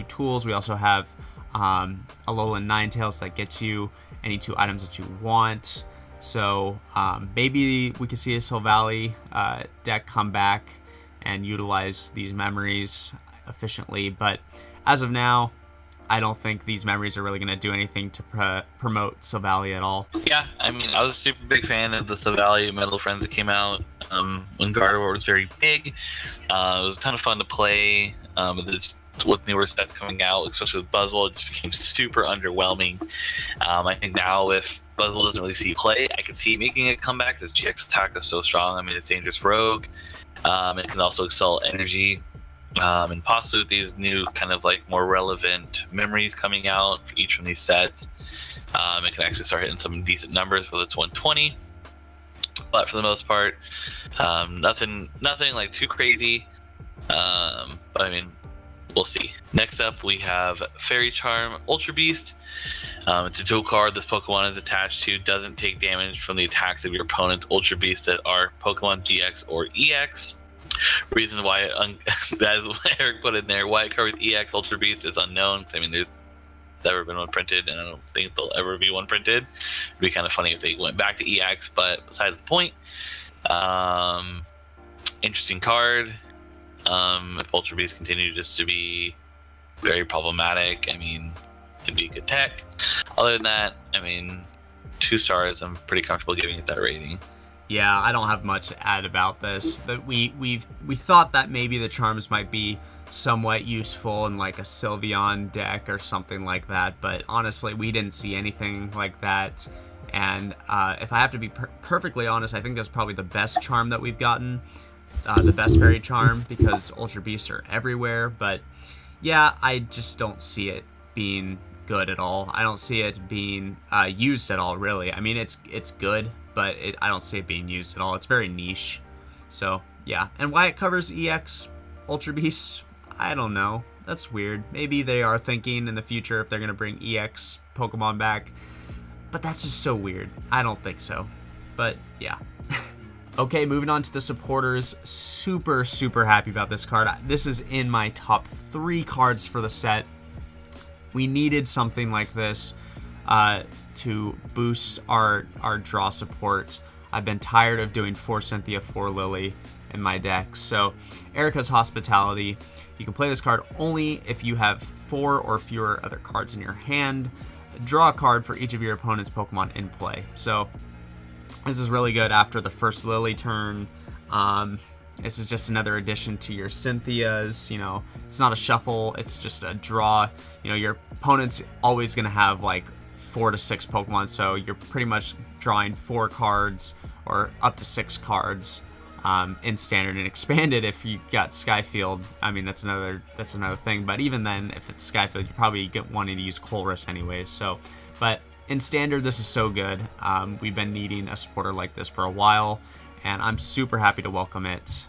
tools. We also have Alolan Ninetales that gets you any 2 items that you want. So maybe we could see a Silvally deck come back and utilize these memories efficiently. But as of now, I don't think these memories are really going to do anything to promote Silvally at all. Yeah, I mean, I was a super big fan of the Silvally Metal Friends that came out when Gardevoir was very big. It was a ton of fun to play. With newer sets coming out, especially with Buzzwole, it just became super underwhelming. I think now if Buzzwole doesn't really see play, I could see it making a comeback because GX attack is so strong. I mean, it's dangerous rogue. It can also excel energy. And possibly with these new kind of like more relevant memories coming out for each from these sets, it can actually start hitting some decent numbers, whether it's 120. But for the most part, nothing like too crazy. But I mean, we'll see. Next up, we have Fairy Charm Ultra Beast. It's a dual card this Pokemon is attached to. Doesn't take damage from the attacks of your opponent's Ultra Beast that are Pokemon GX or EX. Reason why that is what Eric put in there. Why it covers EX Ultra Beast is unknown. I mean, there's never been one printed, and I don't think there'll ever be one printed. It'd be kind of funny if they went back to EX, but besides the point. Interesting card. If Ultra Beast continue just to be very problematic, I mean, it'd be a good tech. Other than that, I mean, 2 stars. I'm pretty comfortable giving it that rating. Yeah, I don't have much to add about this. That we thought that maybe the charms might be somewhat useful in like a Sylveon deck or something like that, but honestly, we didn't see anything like that. And if I have to be perfectly honest, I think that's probably the best charm that we've gotten, the best fairy charm, because Ultra Beasts are everywhere. But yeah, I just don't see it being good at all. I don't see it being used at all, really. I mean, it's good, but I don't see it being used at all. It's very niche. So yeah, and why it covers EX Ultra Beast, I don't know. That's weird. Maybe they are thinking in the future if they're gonna bring EX Pokemon back, but that's just so weird. I don't think so. But yeah. Okay, moving on to the supporters. Super happy about this card. This is in my top 3 cards for the set. We needed something like this to boost our draw support. I've been tired of doing 4 Cynthia, 4 Lily in my deck. So Erica's Hospitality. You can play this card only if you have 4 or fewer other cards in your hand. Draw a card for each of your opponent's Pokemon in play. So this is really good after the first Lily turn. This is just another addition to your Cynthias. You know, it's not a shuffle, it's just a draw. You know, your opponent's always going to have like 4 to 6 Pokemon, so you're pretty much drawing 4 cards or up to 6 cards in standard and expanded. If you got Skyfield, I mean, that's another thing. But even then, if it's Skyfield, you probably get wanting to use Colress anyways. So, but in standard, this is so good. We've been needing a supporter like this for a while, and I'm super happy to welcome it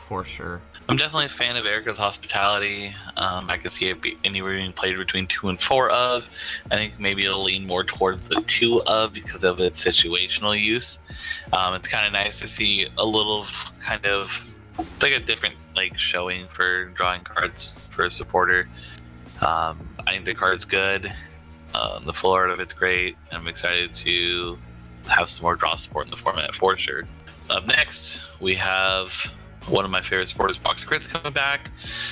for sure. I'm definitely a fan of Erica's Hospitality. I could see it anywhere being played between 2 and 4 of. I think maybe it'll lean more towards the 2 of because of its situational use. It's kind of nice to see a little kind of like a different like showing for drawing cards for a supporter. I think the card's good. The full art of it's great. I'm excited to have some more draw support in the format for sure. Up next, we have one of my favorite supporters, Box Crits, coming back.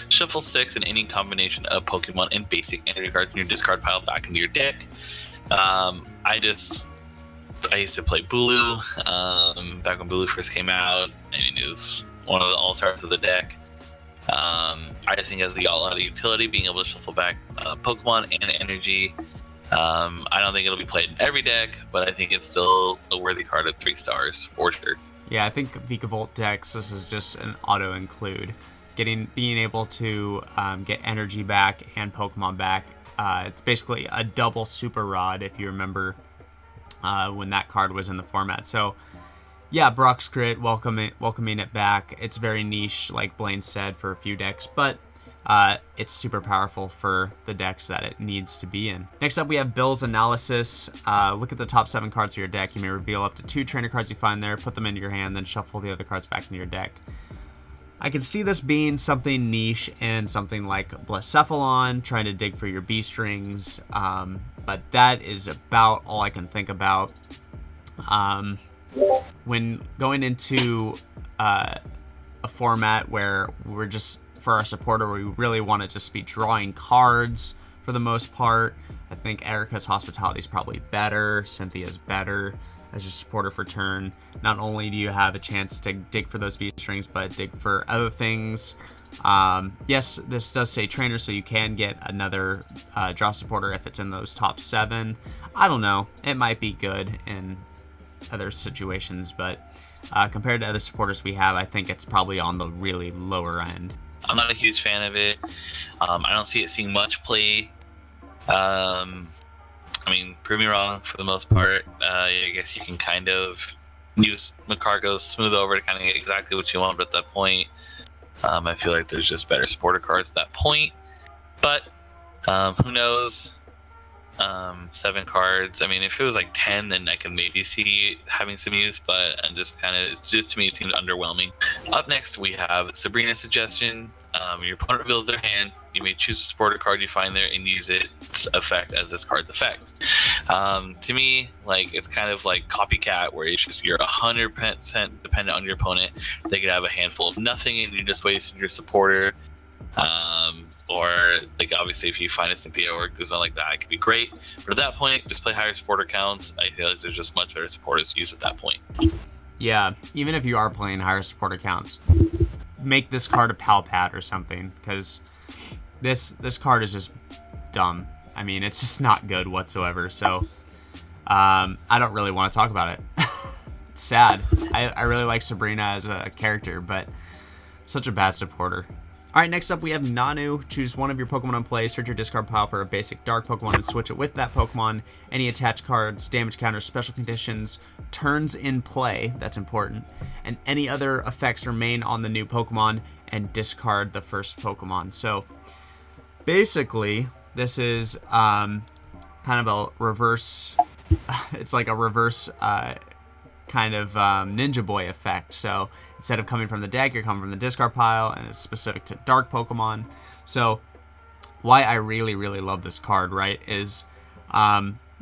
Shuffle 6 and any combination of Pokemon and basic energy cards in your discard pile back into your deck. I used to play Bulu back when Bulu first came out. I mean, it was one of the all-stars of the deck. I just think it has a lot of utility, being able to shuffle back Pokemon and energy. I don't think it'll be played in every deck, but I think it's still a worthy card at 3 stars for sure. Yeah, I think Vikavolt decks, this is just an auto include. Being able to get energy back and Pokemon back. It's basically a double Super Rod, if you remember when that card was in the format. So yeah, Brock's Crit, welcoming it back. It's very niche, like Blaine said, for a few decks, but it's super powerful for the decks that it needs to be in. Next up, we have Bill's Analysis. Look at the top 7 cards of your deck. You may reveal up to 2 trainer cards you find there, put them into your hand, then shuffle the other cards back into your deck. I can see this being something niche and something like Blacephalon, trying to dig for your B strings, but that is about all I can think about. When going into a format where we're just, for our supporter, we really want to just be drawing cards for the most part. I think Erica's Hospitality is probably better. Cynthia's better as your supporter for turn. Not only do you have a chance to dig for those B strings, but dig for other things. Yes, this does say trainer, so you can get another draw supporter if it's in those top 7. I don't know. It might be good in other situations, but compared to other supporters we have, I think it's probably on the really lower end. I'm not a huge fan of it. I don't see it seeing much play. I mean, prove me wrong for the most part. I guess you can kind of use McCargo's Smooth Over to kind of get exactly what you want, but at that point, I feel like there's just better supporter cards at that point. But who knows? 7 cards. I mean, if it was like 10, then I can maybe see having some use, but just to me, it seemed underwhelming. Up next, we have Sabrina's Suggestion. Your opponent reveals their hand. You may choose a supporter card you find there and use its effect as this card's effect. To me, like, it's kind of like Copycat, where it's just you're 100% dependent on your opponent. They could have a handful of nothing, and you're just wasting your supporter. Or, like, obviously, if you find a Cynthia or Guzman like that, it could be great. But at that point, just play higher supporter counts. I feel like there's just much better supporters to use at that point. Yeah, even if you are playing higher supporter counts, make this card a pal pad or something, because this card is just dumb. I mean, it's just not good whatsoever. So I don't really want to talk about it. It's sad. I really like Sabrina as a character, but such a bad supporter. All right, next up we have Nanu. Choose one of your Pokemon in play, search your discard pile for a basic dark Pokemon and switch it with that Pokemon. Any attached cards, damage counters, special conditions, turns in play, that's important, and any other effects remain on the new Pokemon, and discard the first Pokemon. So basically, this is kind of a reverse, it's like a reverse kind of Ninja Boy effect. So instead of coming from the deck, you're coming from the discard pile, and it's specific to dark Pokemon. So why I really, really love this card, right, is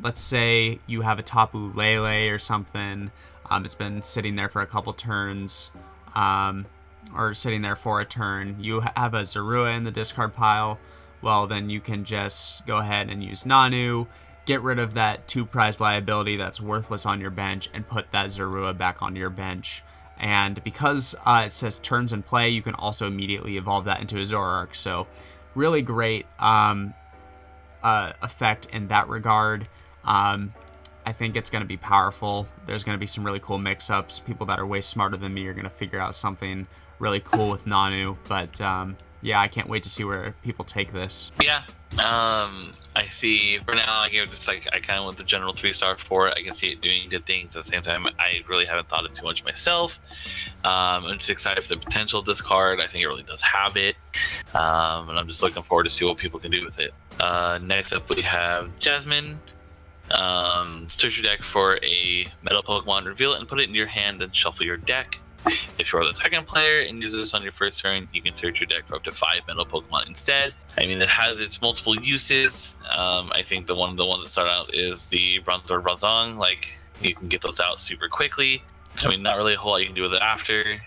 let's say you have a Tapu Lele or something. It's been sitting there for a couple turns, or sitting there for a turn. You have a Zorua in the discard pile. Well, then you can just go ahead and use Nanu, get rid of that 2 prize liability that's worthless on your bench, and put that Zorua back on your bench. And because it says turns in play, you can also immediately evolve that into a Zoroark. So really great effect in that regard. I think it's going to be powerful. There's going to be some really cool mix-ups. People that are way smarter than me are going to figure out something really cool with Nanu. But yeah, I can't wait to see where people take this. Yeah. I see, for now, I kind of went the general 3-star for it. I can see it doing good things. At the same time, I really haven't thought of too much myself. I'm just excited for the potential of this card. I think it really does have it. And I'm just looking forward to see what people can do with it. Next up, we have Jasmine. Search your deck for a metal Pokemon, reveal it and put it in your hand, then shuffle your deck. If you're the second player and use this on your first turn, you can search your deck for up to 5 metal Pokemon instead. I mean, it has its multiple uses. I think the ones that start out is the Bronzor Bronzong. Like, you can get those out super quickly. I mean, not really a whole lot you can do with it after.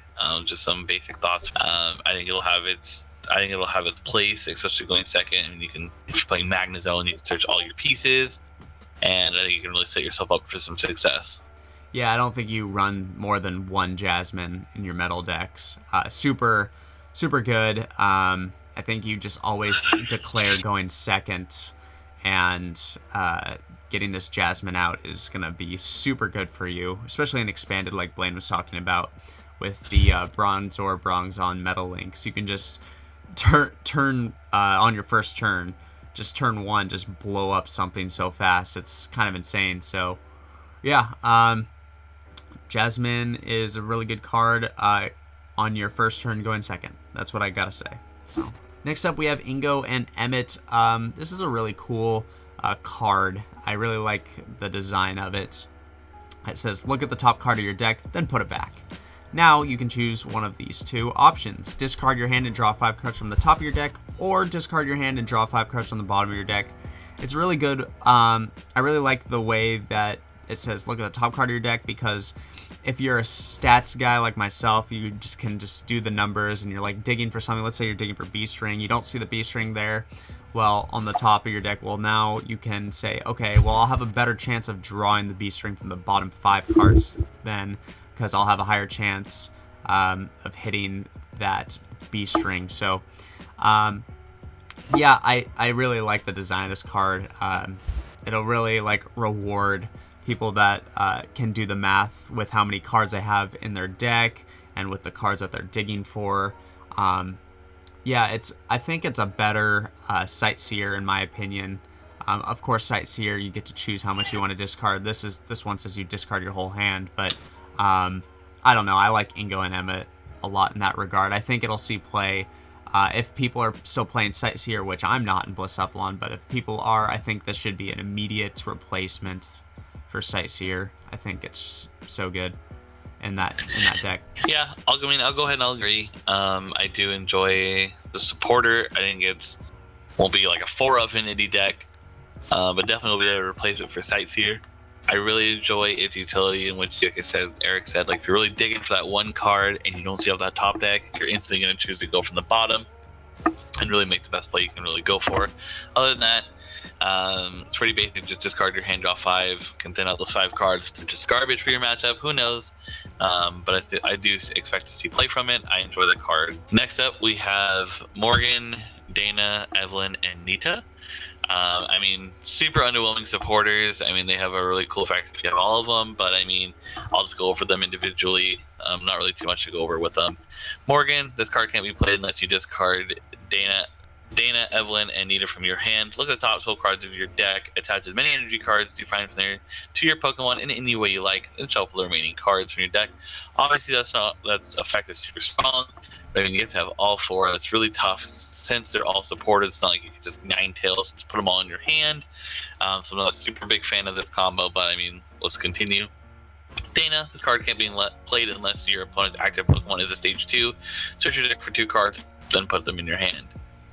Just some basic thoughts. I think it'll have its place, especially going second. And you can, if you're playing Magnezone, you can search all your pieces, and I think you can really set yourself up for some success. Yeah, I don't think you run more than one Jasmine in your metal decks. Super good. I think you just always declare going second, and getting this Jasmine out is going to be super good for you, especially in expanded like Blaine was talking about with the Bronzor Bronzong Metal Links. You can just turn on your first turn, just turn one, just blow up something so fast. It's kind of insane. So yeah, Jasmine is a really good card on your first turn going second. That's what I gotta say. So next up we have Ingo and Emmett. This is a really cool card. I really like the design of it. It says, look at the top card of your deck, then put it back. Now you can choose one of these two options. Discard your hand and draw 5 cards from the top of your deck, or discard your hand and draw 5 cards from the bottom of your deck. It's really good. I really like the way that it says look at the top card of your deck, because if you're a stats guy like myself, you can do the numbers, and you're like digging for something. Let's say you're digging for B-string, you don't see the B-string there. Well, on the top of your deck, well, now you can say, okay, well, I'll have a better chance of drawing the B-string from the bottom 5 cards then, because I'll have a higher chance of hitting that B-string. So yeah, I really like the design of this card. It'll really like reward people that can do the math with how many cards they have in their deck and with the cards that they're digging for. Yeah, I think it's a better Sightseer in my opinion. Of course, Sightseer, you get to choose how much you want to discard. This one says you discard your whole hand, but I don't know. I like Ingo and Emmett a lot in that regard. I think it'll see play if people are still playing Sightseer, which I'm not in Bliss Epsilon, but if people are, I think this should be an immediate replacement for Sightseer. I think it's so good in that deck. Yeah, I'll go ahead and I'll agree. I do enjoy the supporter. I think won't be like a 4-Affinity deck, but definitely will be able to replace it for Sightseer. I really enjoy its utility, in which, like I said, Eric said, like if you're really digging for that one card and you don't see off that top deck, you're instantly going to choose to go from the bottom and really make the best play you can really go for. Other than that, it's pretty basic. Just discard your hand, draw 5, can thin out those 5 cards to just garbage for your matchup. Who knows? But I do expect to see play from it. I enjoy the card. Next up, we have Morgan, Dana, Evelyn, and Nita. I mean, super underwhelming supporters. I mean, they have a really cool effect if you have all of them, but I mean, I'll just go over them individually. Not really too much to go over with them. Morgan, this card can't be played unless you discard Dana, Evelyn, and Nita from your hand. Look at the top 12 cards of your deck. Attach as many energy cards as you find from there to your Pokemon in any way you like, and shuffle the remaining cards from your deck. Obviously, that effect is super strong. But I mean, you have to have all 4. That's really tough since they're all supported. It's not like you can just Ninetales, just put them all in your hand. So I'm not a super big fan of this combo, but I mean, let's continue. Dana, this card can't be played unless your opponent's active Pokemon is a stage 2. Search your deck for 2 cards, then put them in your hand.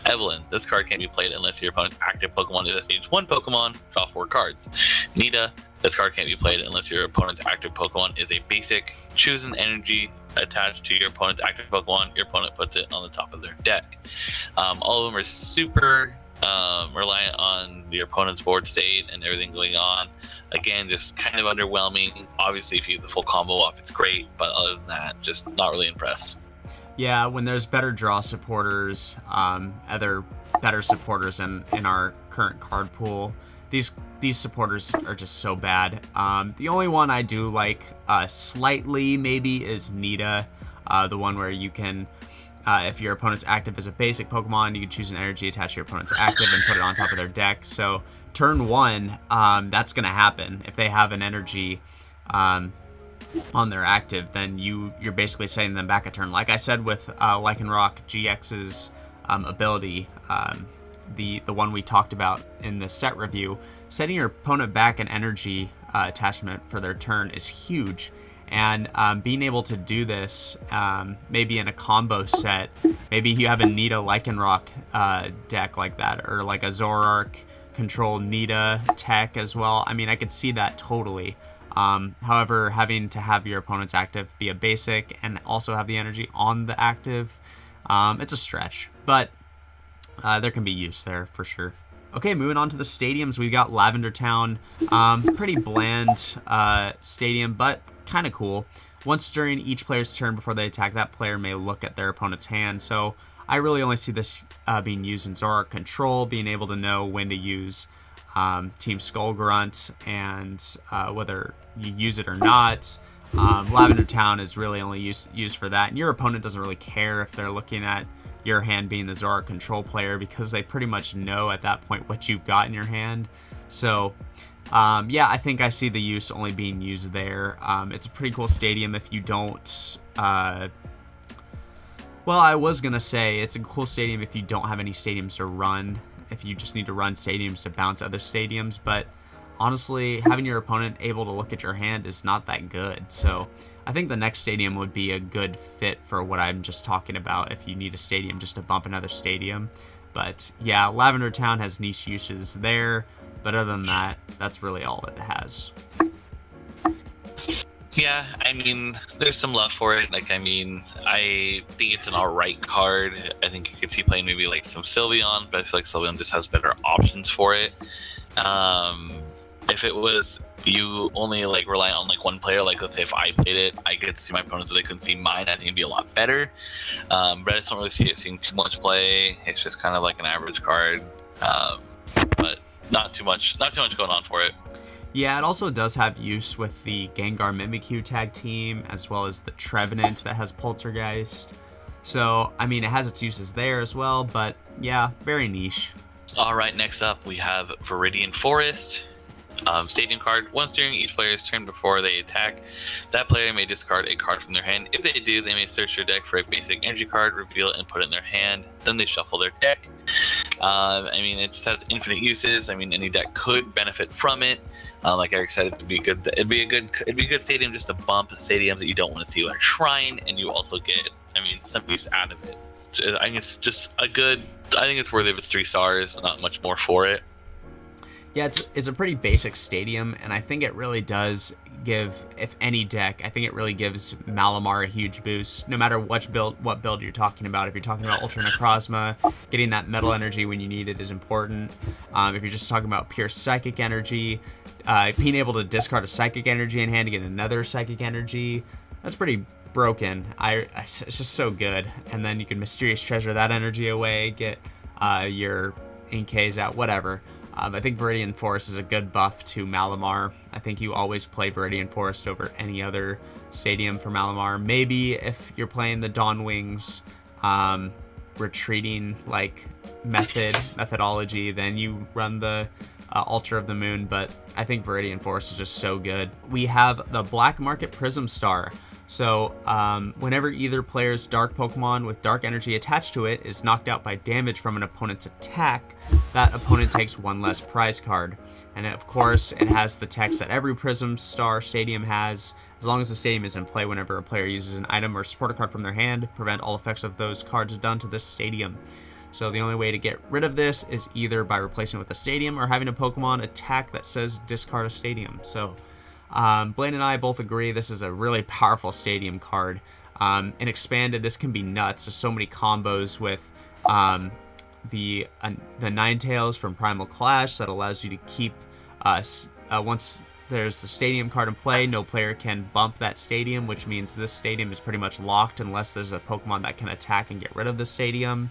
Evelyn, this card can't be played unless your opponent's active Pokemon is a stage 1 Pokemon. Draw 4 cards. Nita, this card can't be played unless your opponent's active Pokemon is a basic. Choose an energy attached to your opponent's active Pokemon. Your opponent puts it on the top of their deck. All of them are super reliant on your opponent's board state and everything going on. Again, just kind of underwhelming. Obviously, if you get the full combo up, it's great. But other than that, just not really impressed. Yeah, when there's better draw supporters, other better supporters in our current card pool, these supporters are just so bad. The only one I do like slightly maybe is Nita, the one where you can, if your opponent's active as a basic Pokemon, you can choose an energy attached to your opponent's active and put it on top of their deck. So turn 1, that's going to happen. If they have an energy on their active, then you're basically setting them back a turn. Like I said with Lycanroc GX's ability, the one we talked about in the set review, setting your opponent back an energy attachment for their turn is huge. And being able to do this, maybe in a combo set, maybe you have a Nita Lycanroc deck like that, or like a Zoroark control Nita tech as well. I mean, I could see that totally. However, having to have your opponent's active be a basic and also have the energy on the active, it's a stretch, but there can be use there for sure. Okay, moving on to the stadiums, we've got Lavender Town. Pretty bland stadium, but kind of cool. Once during each player's turn before they attack, that player may look at their opponent's hand. So I really only see this being used in Zoroark control, being able to know when to use Team Skullgrunt and whether you use it or not. Lavender Town is really only used for that, and your opponent doesn't really care if they're looking at your hand being the Zoroark control player, because they pretty much know at that point what you've got in your hand. So yeah, I think I see the use only being used there. It's a pretty cool stadium if you don't well, I was gonna say it's a cool stadium if you don't have any stadiums to run, if you just need to run stadiums to bounce other stadiums, but honestly, having your opponent able to look at your hand is not that good. So I think the next stadium would be a good fit for what I'm just talking about if you need a stadium just to bump another stadium. But yeah, Lavender Town has niche uses there, but other than that, that's really all it has. Yeah, I mean, there's some love for it. Like, I mean, I think it's an alright card. I think you could see playing maybe like some Sylveon, but I feel like Sylveon just has better options for it. If it was you only like rely on like one player, like let's say if I played it, I get to see my opponents, but they couldn't see mine, I think it'd be a lot better. But I just don't really see it seeing too much play. It's just kind of like an average card, but not too much going on for it. Yeah, it also does have use with the Gengar Mimikyu tag team, as well as the Trevenant that has Poltergeist. So, I mean, it has its uses there as well, but yeah, very niche. Alright, next up we have Viridian Forest. Stadium card. Once during each player's turn before they attack, that player may discard a card from their hand. If they do, they may search their deck for a basic energy card, reveal it, and put it in their hand. Then they shuffle their deck. I mean, it just has infinite uses. I mean, any deck could benefit from it. Like Eric said, it'd be a good stadium just to bump stadiums that you don't want to see like Shrine, and you also get, I mean, some use out of it. I think it's just a good. I think it's worthy of its 3 stars. Not much more for it. Yeah, it's a pretty basic stadium, and I think it really does give, if any deck, I think it really gives Malamar a huge boost, no matter what build you're talking about. If you're talking about Ultra Necrozma, getting that metal energy when you need it is important. If you're just talking about pure psychic energy, being able to discard a psychic energy in hand to get another psychic energy, that's pretty broken. It's just so good. And then you can Mysterious Treasure that energy away, get your Inkays out, whatever. I think Viridian Forest is a good buff to Malamar. I think you always play Viridian Forest over any other stadium for Malamar. Maybe if you're playing the Dawn Wings retreating like methodology, then you run the Altar of the Moon, but I think Viridian Forest is just so good. We have the Black Market Prism Star. So whenever either player's dark Pokemon with dark energy attached to it is knocked out by damage from an opponent's attack, that opponent takes 1 less prize card. And of course, it has the text that every Prism Star stadium has. As long as the stadium is in play whenever a player uses an item or supporter card from their hand, prevent all effects of those cards done to this stadium. So the only way to get rid of this is either by replacing it with a stadium or having a Pokemon attack that says discard a stadium. So Blaine and I both agree this is a really powerful stadium card. In Expanded, this can be nuts. There's so many combos with the Ninetales from Primal Clash that allows you to keep once there's the stadium card in play, no player can bump that stadium, which means this stadium is pretty much locked unless there's a Pokemon that can attack and get rid of the stadium.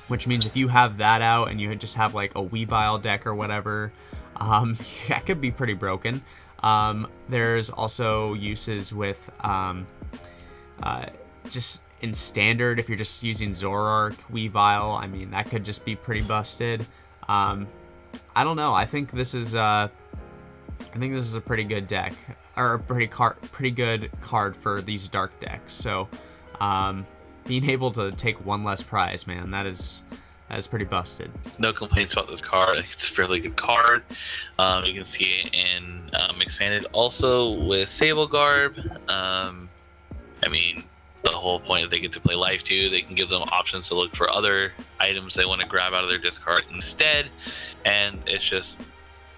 Which means if you have that out and you just have like a Weavile deck or whatever, that could be pretty broken. There's also uses with just in Standard, if you're just using Zoroark, Weavile, I mean, that could just be pretty busted. I don't know. I think this is a pretty good deck, or a pretty good card for these dark decks. So being able to take 1 less prize, man, that is That's pretty busted. No complaints about this card. I think it's a fairly good card. You can see it in expanded also with Sable Garb. I mean, the whole point is they get to play Life too. They can give them options to look for other items they want to grab out of their discard instead, and it's just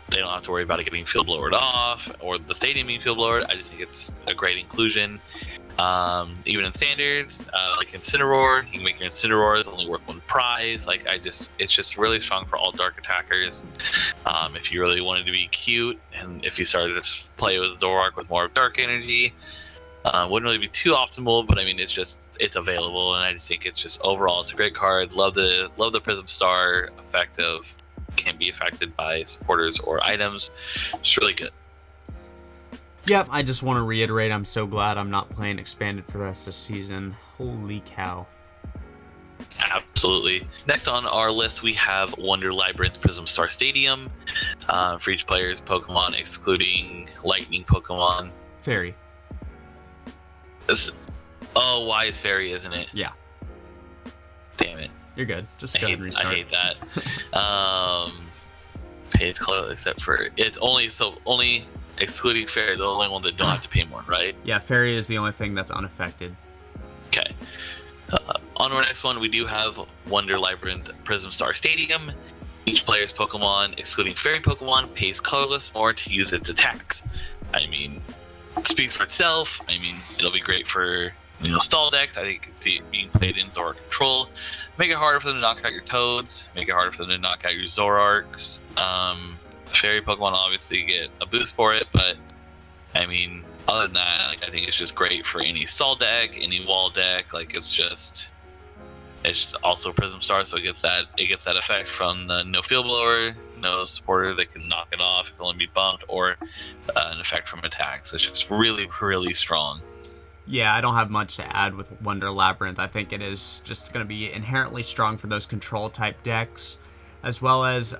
they don't have to worry about it getting field lowered off or the stadium being field lowered. I just think it's a great inclusion. Even in standard, like Incineroar, you can make your Incineroars only worth 1 prize. Like it's just really strong for all dark attackers. If you really wanted to be cute, and if you started to play with Zoroark with more dark energy, wouldn't really be too optimal, but I mean it's available, and I just think it's just overall it's a great card. Love the Prism Star effect of can't be affected by supporters or items. It's really good. Yep, I just want to reiterate, I'm so glad I'm not playing expanded for the rest of the season. Holy cow. Absolutely. Next on our list, we have Wonder Labyrinth Prism Star Stadium. For each player's Pokemon, excluding Lightning Pokemon. Fairy. Oh, Wise Fairy, isn't it? Yeah. Damn it. You're good. Just go ahead and restart. I hate that. Pays close, except for it's only excluding Fairy, the only one that don't have to pay more, right? Yeah, Fairy is the only thing that's unaffected. Okay. On our next one, we do have Wonder Labyrinth Prism Star Stadium. Each player's Pokemon, excluding Fairy Pokemon, pays colorless more to use its attacks. I mean, it speaks for itself. I mean, it'll be great for stall decks. I think you can see it being played in Zoroark Control. Make it harder for them to knock out your Toads. Make it harder for them to knock out your Zoroarks. Fairy Pokemon obviously get a boost for it, but I mean, other than that, like, I think it's just great for any stall deck, any wall deck. Like it's also Prism Star, so it gets that effect from the no field blower, no supporter that can knock it off, it can only be bumped, or an effect from attack. So it's just really, really strong. Yeah, I don't have much to add with Wonder Labyrinth. I think it is just going to be inherently strong for those control type decks, as well as,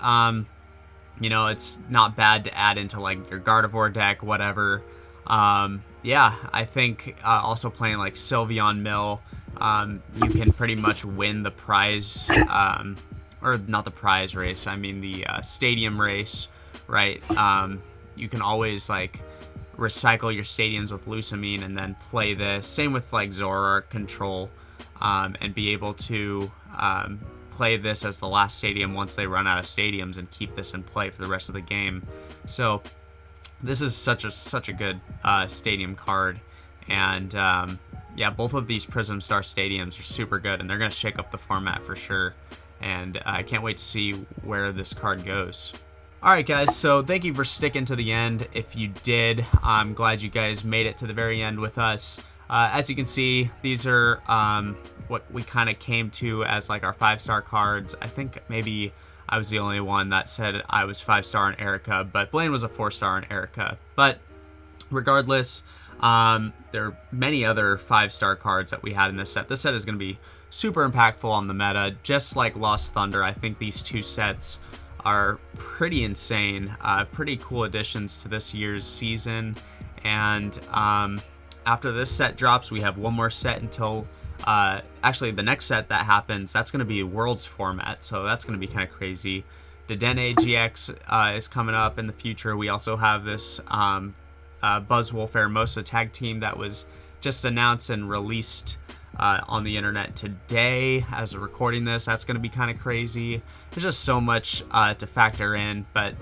it's not bad to add into like your Gardevoir deck, whatever. Yeah, I think also playing like Sylveon Mill, you can pretty much win the prize, or not the prize race, I mean the stadium race, right? You can always like recycle your stadiums with Lusamine and then play this. Same with like Zoroark Control, and be able to play this as the last stadium once they run out of stadiums and keep this in play for the rest of the game. So this is such a good stadium card, and yeah, both of these Prism Star Stadiums are super good, and they're going to shake up the format for sure, and I can't wait to see where this card goes. Alright guys, so thank you for sticking to the end. If you did, I'm glad you guys made it to the very end with us. As you can see, these are what we kind of came to as like our 5-star cards. I think maybe I was the only one that said I was 5-star on Erica, but Blaine was a 4-star on Erica. But regardless, there are many other 5-star cards that we had in this set. This set is going to be super impactful on the meta, just like Lost Thunder. I think these two sets are pretty insane, pretty cool additions to this year's season. And after this set drops, we have one more set until actually the next set that happens, that's going to be Worlds format, so that's going to be kind of crazy. Dedenne GX is coming up in the future. We also have this Buzzwolf Hermosa tag team that was just announced and released on the internet today as we're recording this. That's going to be kind of crazy. There's just so much to factor in, but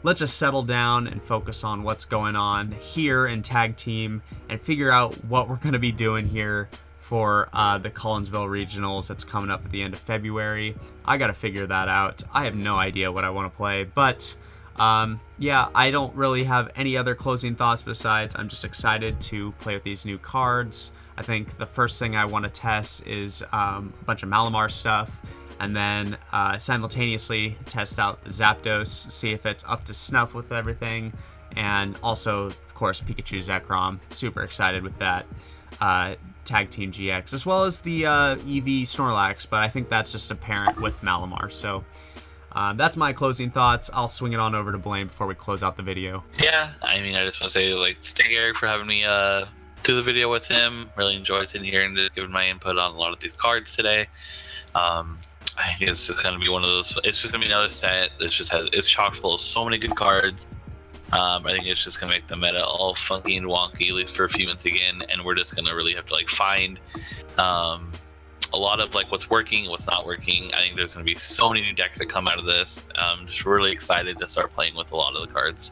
let's just settle down and focus on what's going on here in tag team and figure out what we're going to be doing here for the Collinsville Regionals that's coming up at the end of February. I got to figure that out. I have no idea what I want to play, but yeah, I don't really have any other closing thoughts besides I'm just excited to play with these new cards. I think the first thing I want to test is a bunch of Malamar stuff, and then simultaneously test out the ZAPDOS, see if it's up to snuff with everything, and also, of course, Pikachu ZEKROM. Super excited with that. Tag Team GX, as well as the EV Snorlax, but I think that's just apparent with Malamar. So that's my closing thoughts. I'll swing it on over to Blaine before we close out the video. Yeah, I mean, I just want to say, like, thank Eric for having me do the video with him. Really enjoyed sitting here and just giving my input on a lot of these cards today. I think it's just gonna be one of those. It's just gonna be another set that just has, it's chock full of so many good cards. I think it's just gonna make the meta all funky and wonky, at least for a few months again, and we're just gonna really have to like find a lot of like what's working and what's not working. I think there's gonna be so many new decks that come out of this. I'm just really excited to start playing with a lot of the cards.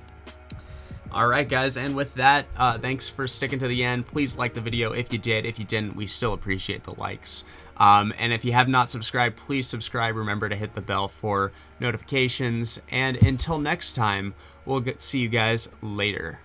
All right, guys, and with that, thanks for sticking to the end. Please like the video if you did. If you didn't, we still appreciate the likes. And if you have not subscribed, please subscribe. Remember to hit the bell for notifications. And until next time, we'll see you guys later.